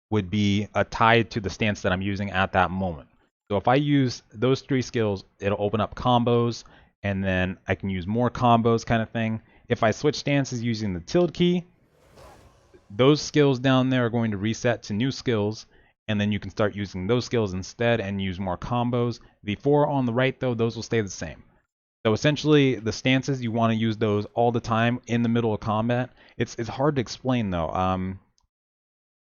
would be tied to the stance that I'm using at that moment. So if I use those 3 skills, it'll open up combos, and then I can use more combos kind of thing. If I switch stances using the tilde key, those skills down there are going to reset to new skills, and then you can start using those skills instead and use more combos. The 4 on the right though, those will stay the same. So essentially, the stances, you want to use those all the time in the middle of combat. It's hard to explain though.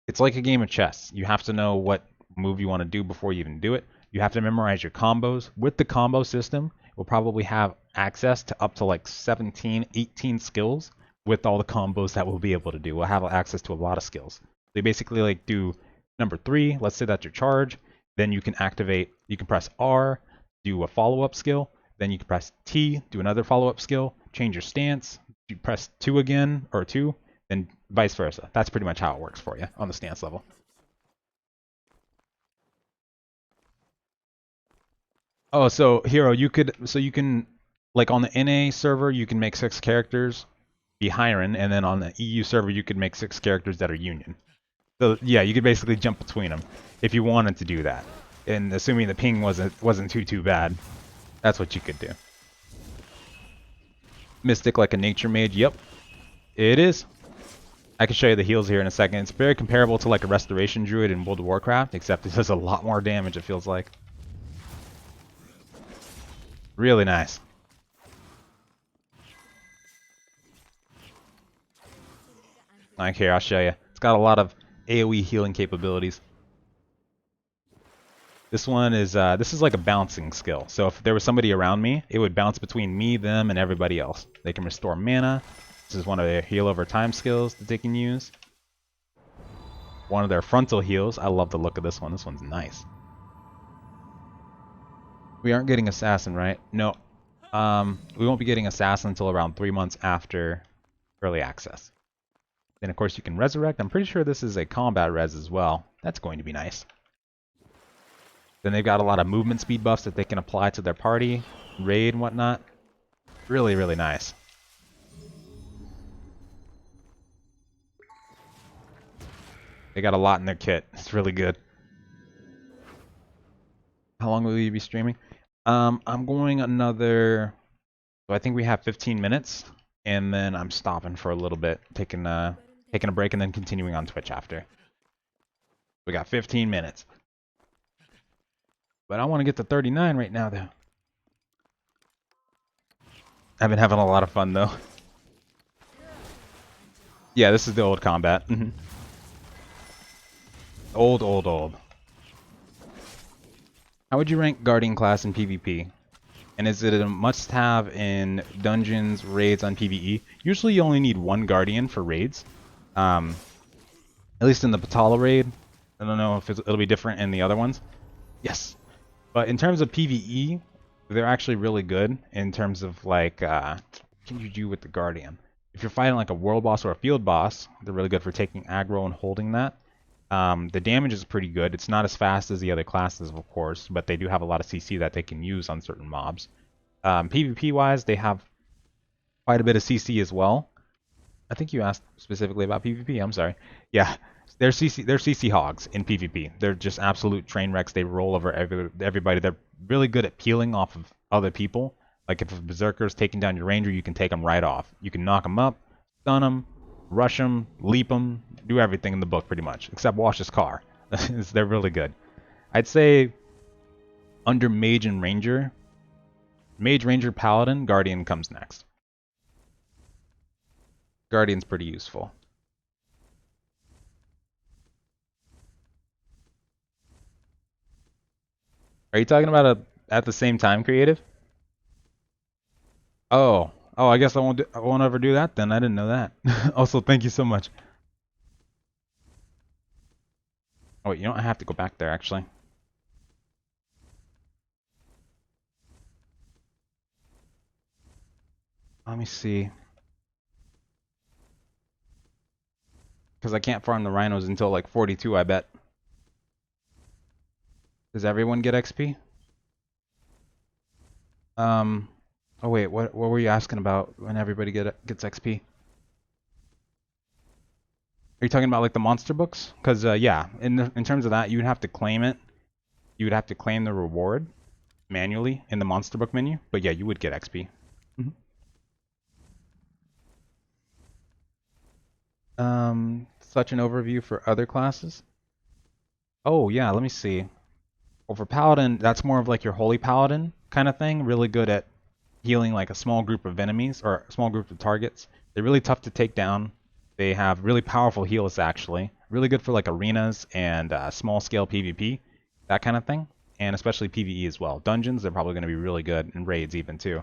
It's like a game of chess. You have to know what move you want to do before you even do it. You have to memorize your combos. With the combo system, we'll probably have access to up to like 17, 18 skills with all the combos that we'll be able to do. We'll have access to a lot of skills. They basically like do number 3, let's say that's your charge. Then you can activate, you can press R, do a follow-up skill. Then you can press T, do another follow-up skill, change your stance, you press 2 again, or 2, then vice versa. That's pretty much how it works for you on the stance level. Oh, so Hero, you can, like on the NA server, you can make 6 characters, be Hiren, and then on the EU server, you could make 6 characters that are Union. So yeah, you could basically jump between them if you wanted to do that. And assuming the ping wasn't too bad, that's what you could do. Mystic like a nature mage, yep. It is. I can show you the heals here in a second. It's very comparable to like a restoration druid in World of Warcraft, except it does a lot more damage, it feels like. Really nice. Like here, I'll show you. It's got a lot of AoE healing capabilities. This one is, this is like a bouncing skill. So if there was somebody around me, it would bounce between me, them, and everybody else. They can restore mana. This is one of their heal over time skills that they can use. One of their frontal heals. I love the look of this one. This one's nice. We aren't getting Assassin, right? No. We won't be getting Assassin until around 3 months after early access. Then, of course, you can resurrect. I'm pretty sure this is a combat res as well. That's going to be nice. Then they've got a lot of movement speed buffs that they can apply to their party, raid and whatnot. Really, really nice. They got a lot in their kit. It's really good. How long will you be streaming? I'm going another... So I think we have 15 minutes, and then I'm stopping for a little bit, taking a break, and then continuing on Twitch after. We got 15 minutes. But I want to get to 39 right now, though. I've been having a lot of fun, though. Yeah, this is the old combat. Old. How would you rank Guardian class in PvP? And is it a must-have in dungeons, raids on PvE? Usually you only need one Guardian for raids. At least in the Patala raid. I don't know if it'll be different in the other ones. Yes. But in terms of PvE, they're actually really good in terms of like, what can you do with the Guardian? If you're fighting like a world boss or a field boss, they're really good for taking aggro and holding that. The damage is pretty good. It's not as fast as the other classes, of course, but they do have a lot of CC that they can use on certain mobs. PvP-wise, they have quite a bit of CC as well. I think you asked specifically about PvP. I'm sorry. Yeah, they're CC hogs in PvP. They're just absolute train wrecks. They roll over everybody. They're really good at peeling off of other people. Like if a Berserker is taking down your Ranger, you can take them right off. You can knock them up, stun them, rush them, leap them, do everything in the book pretty much, except wash his car. They're really good. I'd say under Mage and Ranger, Mage, Ranger, Paladin, Guardian comes next. Guardian's pretty useful. Are you talking about at the same time creative? Oh, I guess I won't ever do that then. I didn't know that. Also, thank you so much. Oh wait, you don't have to go back there actually. Let me see. Because I can't farm the rhinos until like 42, I bet. Does everyone get XP? Oh wait, what were you asking about when everybody gets XP? Are you talking about like the monster books? Because yeah, in terms of that, you would have to claim it. You would have to claim the reward manually in the monster book menu. But yeah, you would get XP. Such an overview for other classes. Oh yeah, let me see. Well, for Paladin, that's more of like your Holy Paladin kind of thing. Really good at healing like a small group of enemies or a small group of targets. They're really tough to take down. They have really powerful heals actually. Really good for like arenas and small scale PvP, that kind of thing. And especially PvE as well. Dungeons, they're probably going to be really good, and raids even too.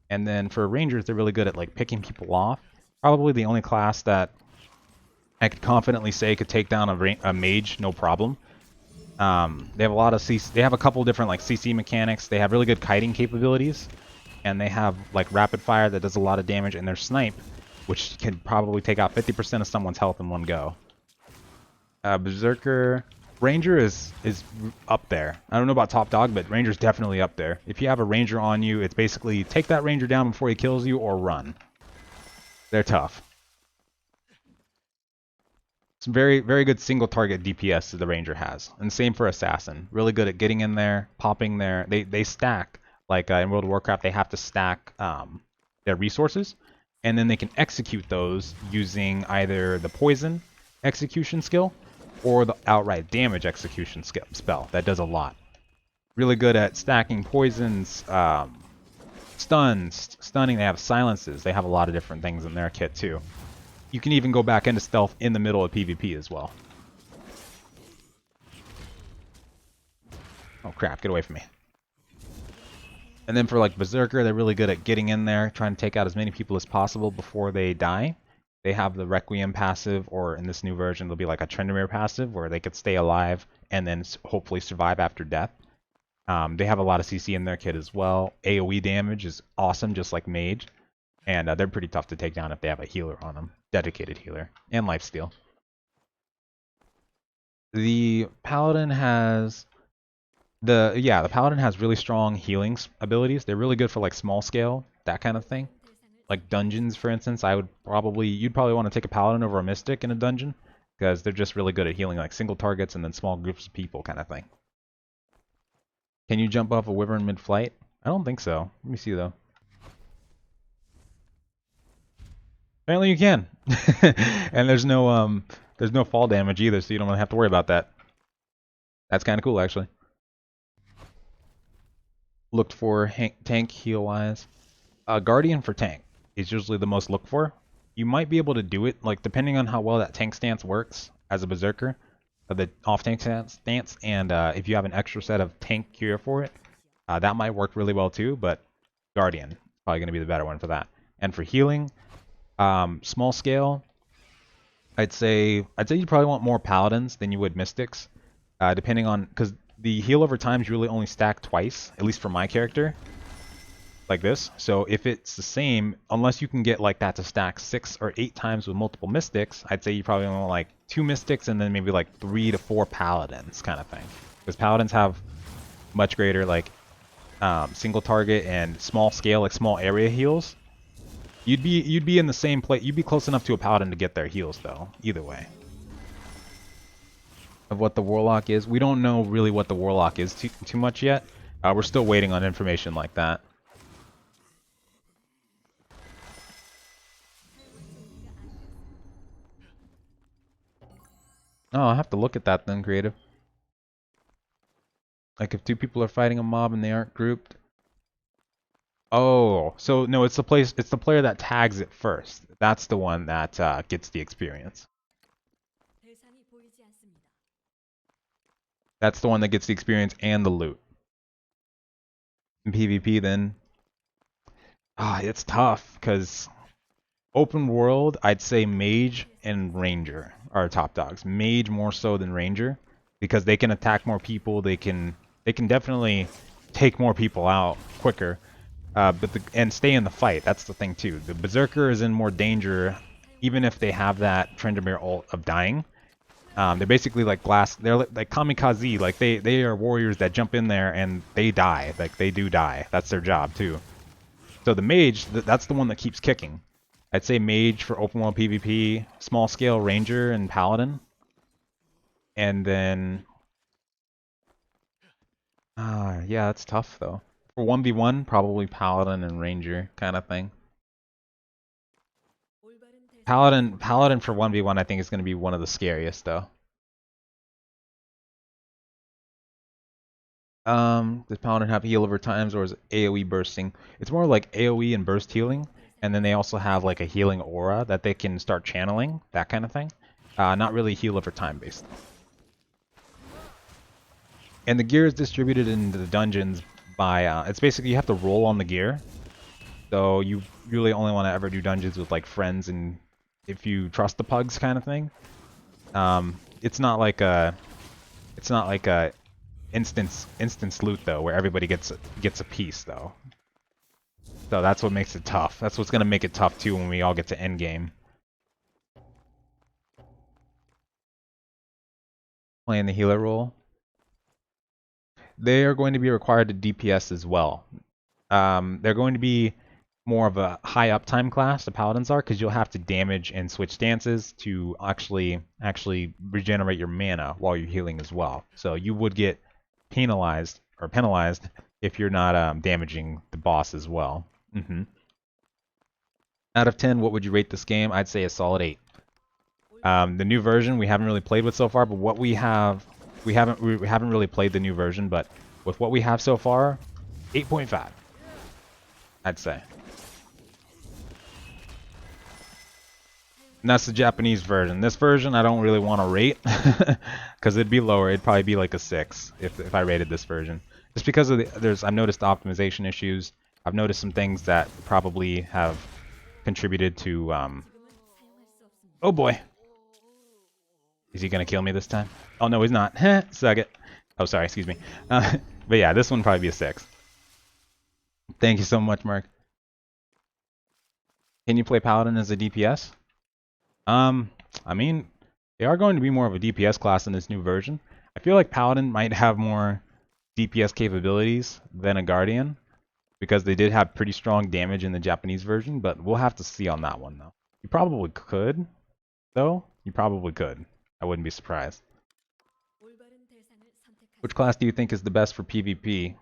And then for Rangers, they're really good at like picking people off. Probably the only class that I could confidently say could take down a mage no problem. They have a lot of CC, they have a couple different like CC mechanics. They have really good kiting capabilities, and they have like rapid fire that does a lot of damage, and their snipe, which can probably take out 50% of someone's health in one go. Berserker, Ranger is up there. I don't know about top dog, but Ranger's definitely up there. If you have a Ranger on you, it's basically take that Ranger down before he kills you or run. They're tough. Some very, very good single target DPS that the Ranger has. And same for Assassin. Really good at getting in there, popping there. They stack. Like in World of Warcraft, they have to stack their resources. And then they can execute those using either the poison execution skill or the outright damage execution spell. That does a lot. Really good at stacking poisons, stuns, stunning. They have silences. They have a lot of different things in their kit too. You can even go back into stealth in the middle of PvP as well. Oh crap, get away from me. And then for like Berserker, they're really good at getting in there, trying to take out as many people as possible before they die. They have the Requiem passive, or in this new version, there'll be like a Trendemir passive where they could stay alive and then hopefully survive after death. They have a lot of CC in their kit as well. AoE damage is awesome, just like Mage. And they're pretty tough to take down if they have a healer on them. Dedicated healer. And lifesteal. The Paladin has... The Paladin has really strong healing abilities. They're really good for like small scale, that kind of thing. Like dungeons, for instance. You'd probably want to take a Paladin over a Mystic in a dungeon. Because they're just really good at healing like single targets and then small groups of people kind of thing. Can you jump off a Wyvern mid-flight? I don't think so. Let me see though. Apparently you can. And there's no fall damage either, so you don't really have to worry about that. That's kind of cool, actually. Looked for tank heal-wise. Guardian for tank is usually the most looked for. You might be able to do it, like depending on how well that tank stance works as a Berserker, the off-tank stance, and if you have an extra set of tank cure for it, that might work really well too, but Guardian is probably going to be the better one for that. And for healing, small scale, I'd say you probably want more Paladins than you would Mystics, depending on, because the heal over times really only stack twice, at least for my character, like this. So if it's the same, unless you can get like that to stack 6 or 8 times with multiple Mystics, I'd say you probably want like 2 Mystics and then maybe like 3 to 4 Paladins kind of thing, because Paladins have much greater like single target and small scale, like small area heals. You'd be in the same place. You'd be close enough to a Paladin to get their heals, though. Either way. Of what the Warlock is, we don't know really what the Warlock is too much yet. We're still waiting on information like that. Oh, I'll have to look at that then, creative. Like if 2 people are fighting a mob and they aren't grouped. Oh, so no, it's the player that tags it first. That's the one that gets the experience. That's the one that gets the experience and the loot. In PvP then, it's tough because open world, I'd say Mage and Ranger are top dogs. Mage more so than Ranger because they can attack more people. They can definitely take more people out quicker. And stay in the fight. That's the thing too. The Berserker is in more danger, even if they have that Trendemir ult of dying. They're basically like they're like kamikaze. Like they are warriors that jump in there and they die. Like they do die. That's their job too. So the Mage, that's the one that keeps kicking. I'd say Mage for open world PvP, small scale Ranger and Paladin, and then yeah, that's tough though. For 1v1, probably Paladin and Ranger kind of thing. Paladin for 1v1 I think is going to be one of the scariest though. Does Paladin have heal over times or is it AoE bursting? It's more like AoE and burst healing, and then they also have like a healing aura that they can start channeling, that kind of thing. Not really heal over time based. And the gear is distributed into the dungeons by, it's basically you have to roll on the gear. So you really only want to ever do dungeons with like friends and if you trust the pugs kind of thing. It's not like a instance loot though, where everybody gets a piece though. So that's what makes it tough. That's what's gonna make it tough too when we all get to endgame. Playing the healer role. They are going to be required to DPS as well. They're going to be more of a high uptime class, the Paladins are, because you'll have to damage and switch stances to actually regenerate your mana while you're healing as well. So you would get penalized if you're not damaging the boss as well. Out of 10, what would you rate this game? I'd say a solid 8. The new version we haven't really played with so far, but what we haven't really played the new version, but with what we have so far, 8.5. I'd say. And that's the Japanese version. This version I don't really want to rate because it'd be lower. It'd probably be like a 6 if I rated this version. Just because of I've noticed optimization issues. I've noticed some things that probably have contributed to oh boy. Is he gonna kill me this time? Oh no, he's not. Suck it. Oh sorry, excuse me. But yeah, this one would probably be a 6. Thank you so much, Mark. Can you play Paladin as a DPS? I mean, they are going to be more of a DPS class in this new version. I feel like Paladin might have more DPS capabilities than a Guardian, because they did have pretty strong damage in the Japanese version, but we'll have to see on that one, though. You probably could, though. You probably could. I wouldn't be surprised. Which class do you think is the best for PvP?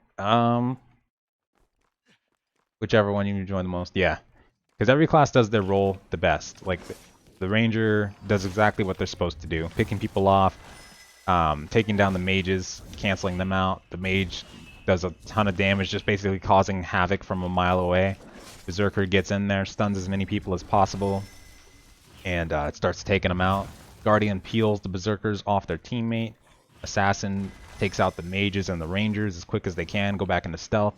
Whichever one you enjoy the most. Yeah. Because every class does their role the best. Like, the Ranger does exactly what they're supposed to do. Picking people off, taking down the mages, canceling them out. The mage does a ton of damage, just basically causing havoc from a mile away. Berserker gets in there, stuns as many people as possible, and it starts taking them out. Guardian peels the Berserkers off their teammate. Assassin takes out the mages and the Rangers as quick as they can, go back into stealth.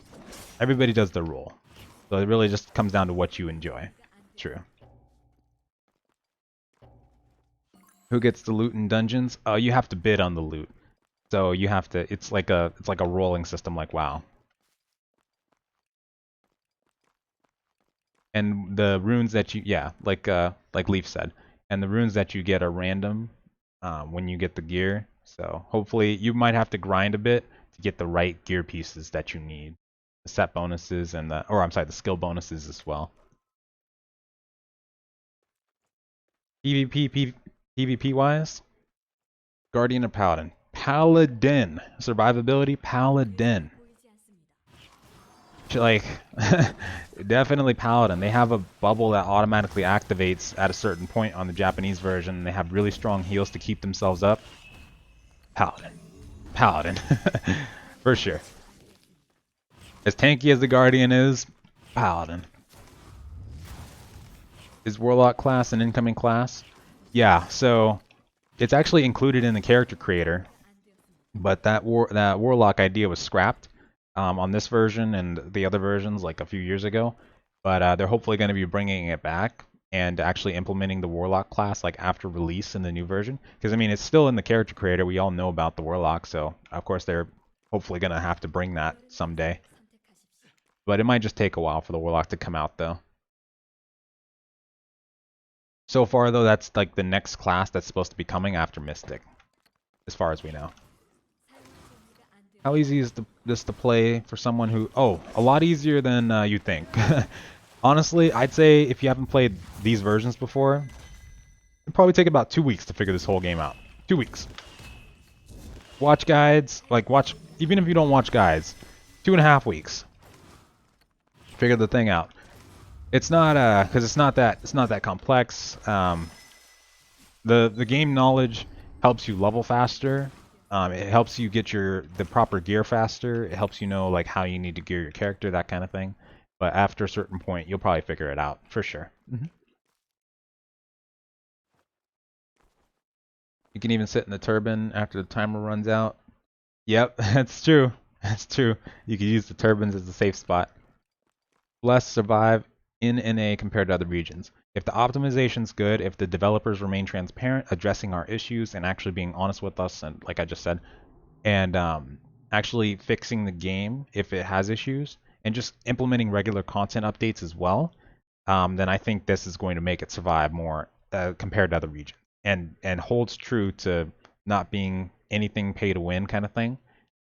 Everybody does their role. So it really just comes down to what you enjoy. True. Who gets the loot in dungeons? Oh, you have to bid on the loot. So you have to. It's like a rolling system, like WoW. And the runes that you, yeah, like Leaf said, and the runes that you get are random when you get the gear. So hopefully you might have to grind a bit to get the right gear pieces that you need. The set bonuses and the skill bonuses as well. PvP wise, Guardian or Paladin? Paladin. Survivability, Paladin. Like, definitely Paladin. They have a bubble that automatically activates at a certain point on the Japanese version. They have really strong heals to keep themselves up. Paladin. Paladin. For sure. As tanky as the Guardian is, Paladin. Is Warlock class an incoming class? Yeah, so it's actually included in the character creator, but that Warlock idea was scrapped on this version and the other versions like a few years ago. But they're hopefully going to be bringing it back and actually implementing the Warlock class like after release in the new version. Because I mean, it's still in the character creator. We all know about the Warlock, so of course they're hopefully going to have to bring that someday. But it might just take a while for the Warlock to come out, though. So far, though, that's like the next class that's supposed to be coming after Mystic, as far as we know. How easy is this to play for someone who... Oh, a lot easier than you think. Honestly, I'd say if you haven't played these versions before, it'd probably take about 2 weeks to figure this whole game out. 2 weeks. Watch guides, even if you don't watch guides, 2.5 weeks. Figure the thing out. It's not because it's not that complex. The game knowledge helps you level faster. It helps you get the proper gear faster. It helps you know like how you need to gear your character, that kind of thing. But after a certain point, you'll probably figure it out for sure. You can even sit in the turban after the timer runs out. Yep, that's true. That's true. You can use the turbans as a safe spot. Less survive in NA compared to other regions. If the optimization's good, if the developers remain transparent, addressing our issues and actually being honest with us, and like I just said, and actually fixing the game if it has issues, and just implementing regular content updates as well, then I think this is going to make it survive more compared to other regions, and holds true to not being anything pay to win kind of thing.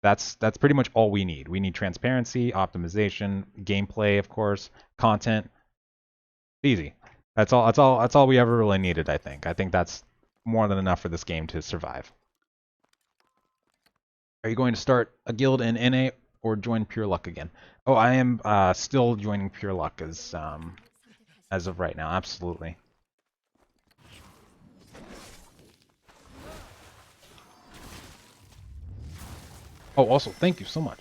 That's pretty much all we need. We need transparency, optimization, gameplay, of course, content. Easy. That's all we ever really needed, I think. I think that's more than enough for this game to survive. Are you going to start a guild in NA or join Pure Luck again? Oh, I am still joining Pure Luck as of right now. Absolutely. Oh, also, thank you so much.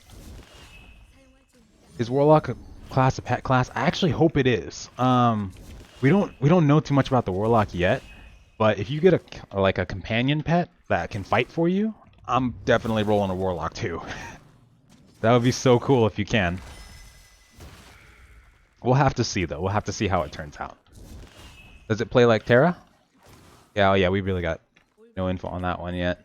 Is Warlock a class, a pet class? I actually hope it is. We don't know too much about the Warlock yet, but if you get a companion pet that can fight for you, I'm definitely rolling a Warlock too. That would be so cool if you can. We'll have to see though. We'll have to see how it turns out. Does it play like Terra? Yeah, oh yeah, we really got no info on that one yet.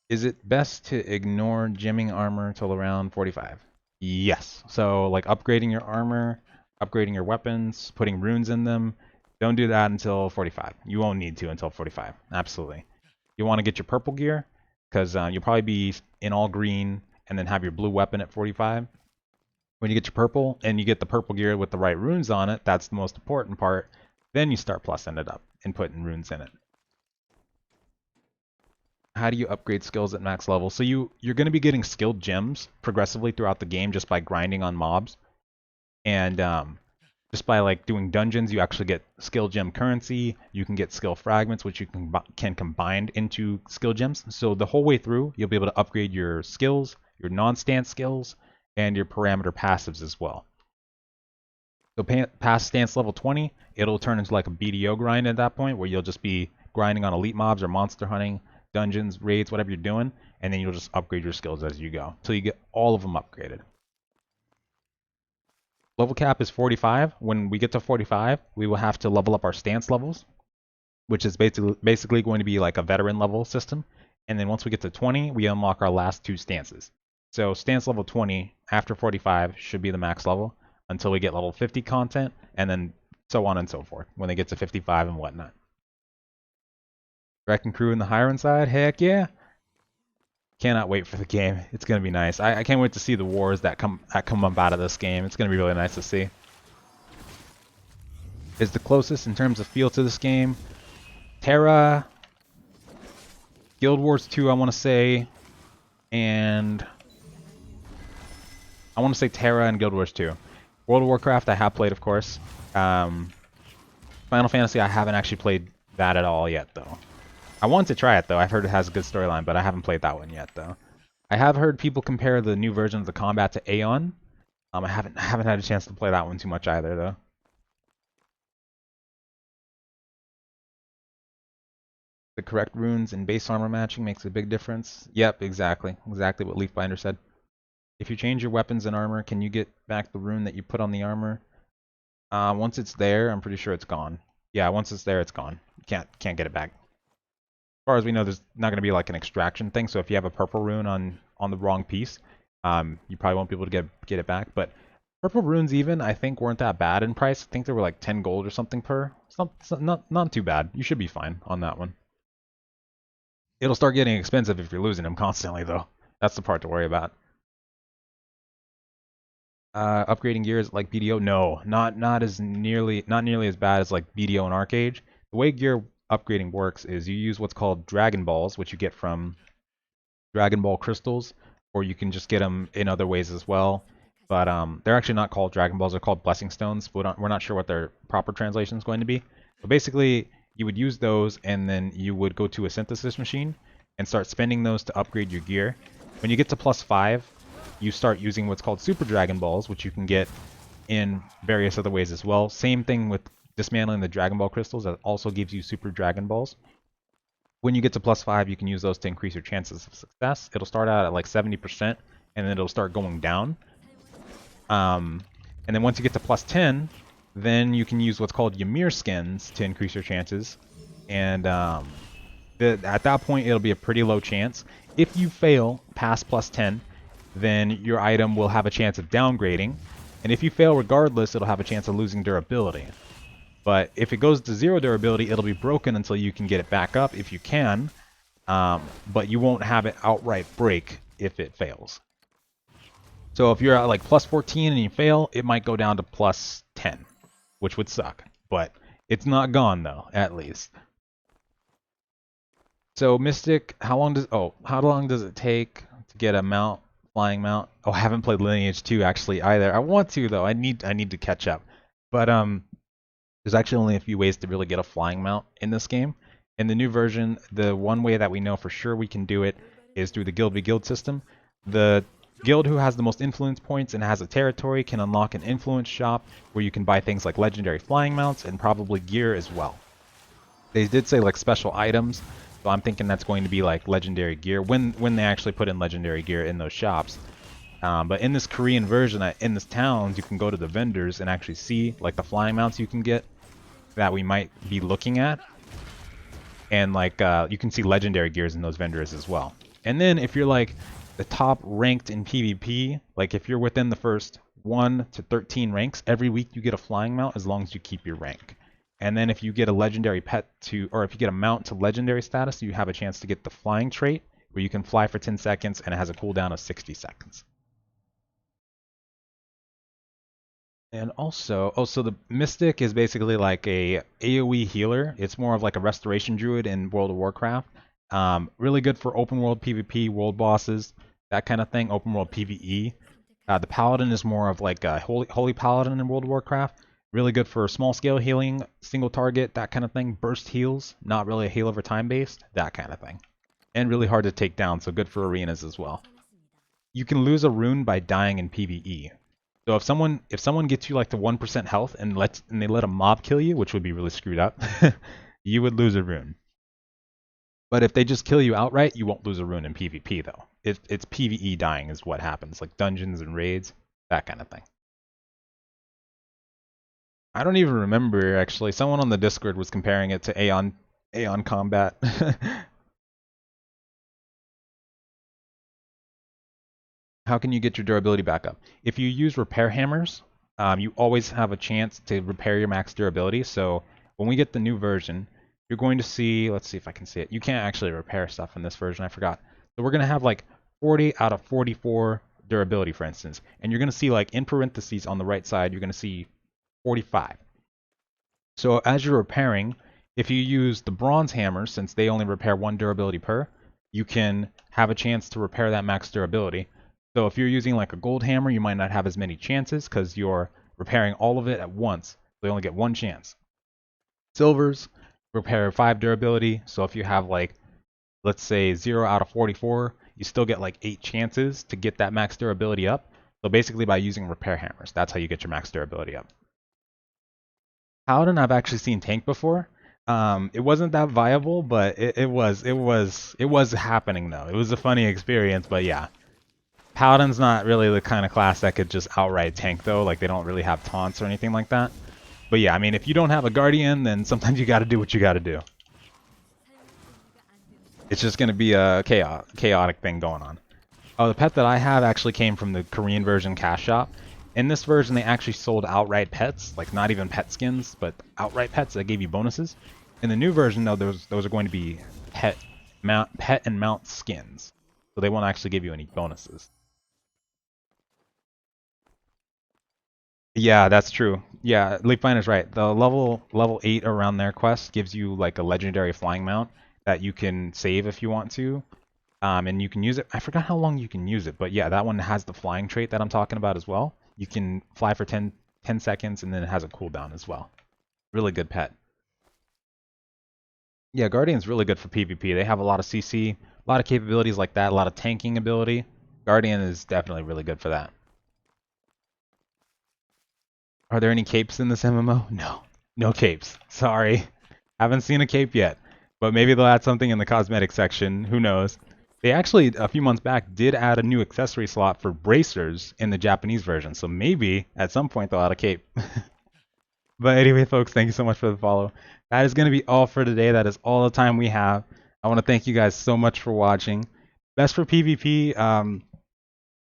Is it best to ignore gemming armor till around 45? Yes. So like upgrading your armor, upgrading your weapons, putting runes in them, don't do that until 45. You won't need to until 45. Absolutely. You want to get your purple gear because you'll probably be in all green and then have your blue weapon at 45. When you get your purple and you get the purple gear with the right runes on it, that's the most important part. Then you start plussing it up and putting runes in it. How do you upgrade skills at max level? So you're going to be getting skilled gems progressively throughout the game just by grinding on mobs. And just by like doing dungeons, you actually get skill gem currency. You can get skill fragments, which you can combine into skill gems. So the whole way through, you'll be able to upgrade your skills, your non-stance skills, and your parameter passives as well. So past stance level 20, it'll turn into like a BDO grind at that point, where you'll just be grinding on elite mobs or monster hunting, dungeons, raids, whatever you're doing, and then you'll just upgrade your skills as you go until you get all of them upgraded. Level cap is 45. When we get to 45, we will have to level up our stance levels, which is basically going to be like a veteran level system. And then once we get to 20, we unlock our last 2 stances. So stance level 20 after 45 should be the max level until we get level 50 content, and then so on and so forth when they get to 55 and whatnot. Wrecking crew in the Hiron side? Heck yeah! Cannot wait for the game. It's gonna be nice. I can't wait to see the wars that come up out of this game. It's gonna be really nice to see. Is the closest in terms of feel to this game Terra, Guild Wars 2, I want to say, and I want to say Terra and Guild Wars 2. World of Warcraft I have played, of course. Final Fantasy I haven't actually played that at all yet, though. I want to try it, though. I've heard it has a good storyline, but I haven't played that one yet, though. I have heard people compare the new version of the combat to Aeon. I haven't had a chance to play that one too much either, though. The correct runes and base armor matching makes a big difference. Yep, exactly. Exactly what Leafbinder said. If you change your weapons and armor, can you get back the rune that you put on the armor? Once it's there, I'm pretty sure it's gone. Yeah, once it's there, it's gone. You can't get it back. As far as we know, there's not going to be like an extraction thing. So if you have a purple rune on the wrong piece, you probably won't be able to get it back. But purple runes even, I think, weren't that bad in price. I think they were like 10 gold or something per. Not too bad. You should be fine on that one. It'll start getting expensive if you're losing them constantly, though. That's the part to worry about. Upgrading gear is like BDO? No, not nearly as bad as like BDO and Arcade. The way gear upgrading works is you use what's called Dragon Balls, which you get from Dragon Ball crystals, or you can just get them in other ways as well. But they're actually not called Dragon Balls; they're called Blessing Stones. We're not sure what their proper translation is going to be. But basically, you would use those, and then you would go to a synthesis machine and start spending those to upgrade your gear. When you get to +5, you start using what's called Super Dragon Balls, which you can get in various other ways as well. Same thing with dismantling the Dragon Ball crystals. That also gives you Super Dragon Balls. When you get to +5, you can use those to increase your chances of success. It'll start out at like 70%, and then it'll start going down. And then once you get to +10, then you can use what's called Ymir skins to increase your chances. And at that point, it'll be a pretty low chance. If you fail past +10, then your item will have a chance of downgrading. And if you fail regardless, it'll have a chance of losing durability. But if it goes to 0 durability, it'll be broken until you can get it back up if you can. But you won't have it outright break if it fails. So if you're at like plus 14 and you fail, it might go down to plus 10, which would suck. But it's not gone though, at least. So Mystic, how long does it take to get a mount, flying mount? Oh, I haven't played Lineage 2 actually either. I want to though. I need to catch up. But there's actually only a few ways to really get a flying mount in this game. In the new version, the one way that we know for sure we can do it is through the Guild v Guild system. The guild who has the most influence points and has a territory can unlock an influence shop where you can buy things like legendary flying mounts and probably gear as well. They did say like special items, so I'm thinking that's going to be like legendary gear when they actually put in legendary gear in those shops. But in this Korean version, in this towns, you can go to the vendors and actually see like the flying mounts you can get that we might be looking at. And like you can see legendary gears in those vendors as well. And then if you're like the top ranked in PvP, like if you're within the first 1 to 13 ranks, every week you get a flying mount as long as you keep your rank. And then if you get a legendary pet to, or if you get a mount to legendary status, you have a chance to get the flying trait where you can fly for 10 seconds and it has a cooldown of 60 seconds. And also, so the Mystic is basically like a AoE healer. It's more of like a restoration druid in World of Warcraft. Really good for open world PvP, world bosses, that kind of thing, open world PvE. The Paladin is more of like a holy Paladin in World of Warcraft. Really good for small scale healing, single target, that kind of thing. Burst heals, not really a heal over time based, that kind of thing. And really hard to take down, so good for arenas as well. You can lose a rune by dying in PvE. So if someone gets you like to 1% health and they let a mob kill you, which would be really screwed up, you would lose a rune. But if they just kill you outright, you won't lose a rune in PvP though. It's PvE dying is what happens, like dungeons and raids, that kind of thing. I don't even remember actually. Someone on the Discord was comparing it to Aeon Combat. How can you get your durability back up? If you use repair hammers, you always have a chance to repair your max durability. So when we get the new version, you're going to see, let's see if I can see it. You can't actually repair stuff in this version, I forgot. So we're going to have like 40 out of 44 durability, for instance. And you're going to see like in parentheses on the right side, you're going to see 45. So as you're repairing, if you use the bronze hammers, since they only repair 1 durability per, you can have a chance to repair that max durability. So if you're using like a gold hammer, you might not have as many chances because you're repairing all of it at once. So you only get 1 chance. Silvers repair 5 durability. So if you have like, let's say 0 out of 44, you still get like 8 chances to get that max durability up. So basically by using repair hammers, that's how you get your max durability up. Paladin I've actually seen tank before. It wasn't that viable, but it was happening though. It was a funny experience, but yeah. Paladin's not really the kind of class that could just outright tank though, like they don't really have taunts or anything like that. But yeah, I mean if you don't have a guardian, then sometimes you gotta do what you gotta do. It's just gonna be a chaotic thing going on. Oh, the pet that I have actually came from the Korean version cash shop. In this version they actually sold outright pets, like not even pet skins, but outright pets that gave you bonuses. In the new version though, those are going to be pet and mount skins. So they won't actually give you any bonuses. Yeah, that's true. Yeah, Leapfiner's right. The level 8 around their quest gives you like a legendary flying mount that you can save if you want to. And you can use it. I forgot how long you can use it, but yeah, that one has the flying trait that I'm talking about as well. You can fly for 10 seconds and then it has a cooldown as well. Really good pet. Yeah, Guardian's really good for PvP. They have a lot of CC, a lot of capabilities like that, a lot of tanking ability. Guardian is definitely really good for that. Are there any capes in this MMO? No. No capes. Sorry. Haven't seen a cape yet. But maybe they'll add something in the cosmetic section. Who knows? They actually, a few months back, did add a new accessory slot for bracers in the Japanese version. So maybe, at some point, they'll add a cape. But anyway, folks, thank you so much for the follow. That is going to be all for today. That is all the time we have. I want to thank you guys so much for watching. Best for PvP,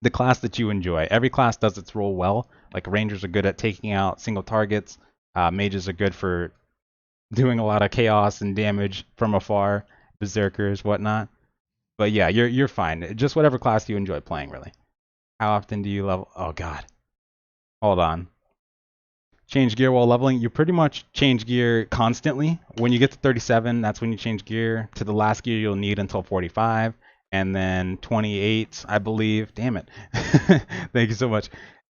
the class that you enjoy. Every class does its role well. Like Rangers are good at taking out single targets. Mages are good for doing a lot of chaos and damage from afar. Berserkers, whatnot. But yeah, you're fine. Just whatever class you enjoy playing, really. How often do you level? Oh God. Hold on. Change gear while leveling. You pretty much change gear constantly. When you get to 37, that's when you change gear. To the last gear you'll need until 45. And then 28, I believe. Damn it. Thank you so much.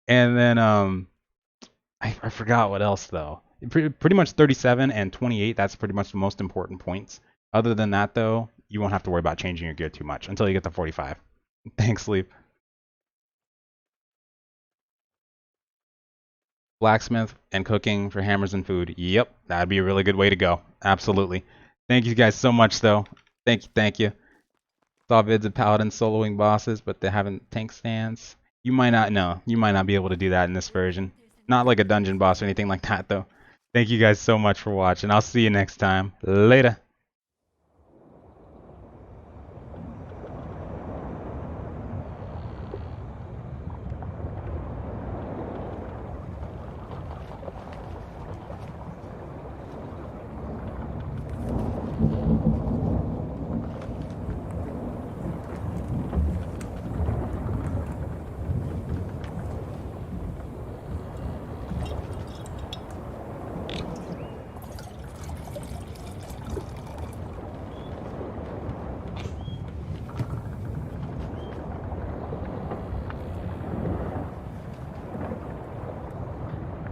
And then I forgot what else though. Pretty much 37 and 28, that's pretty much the most important points. Other than that though, you won't have to worry about changing your gear too much until you get to 45. Thanks, Sleep. Blacksmith and cooking for hammers and food. Yep, that'd be a really good way to go. Absolutely. Thank you guys so much though. Thank you. Saw vids of Paladin soloing bosses, but they haven't tank stands. You might not know. You might not be able to do that in this version. Not like a dungeon boss or anything like that though. Thank you guys so much for watching. I'll see you next time. Later.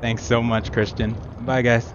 Thanks so much, Christian. Bye, guys.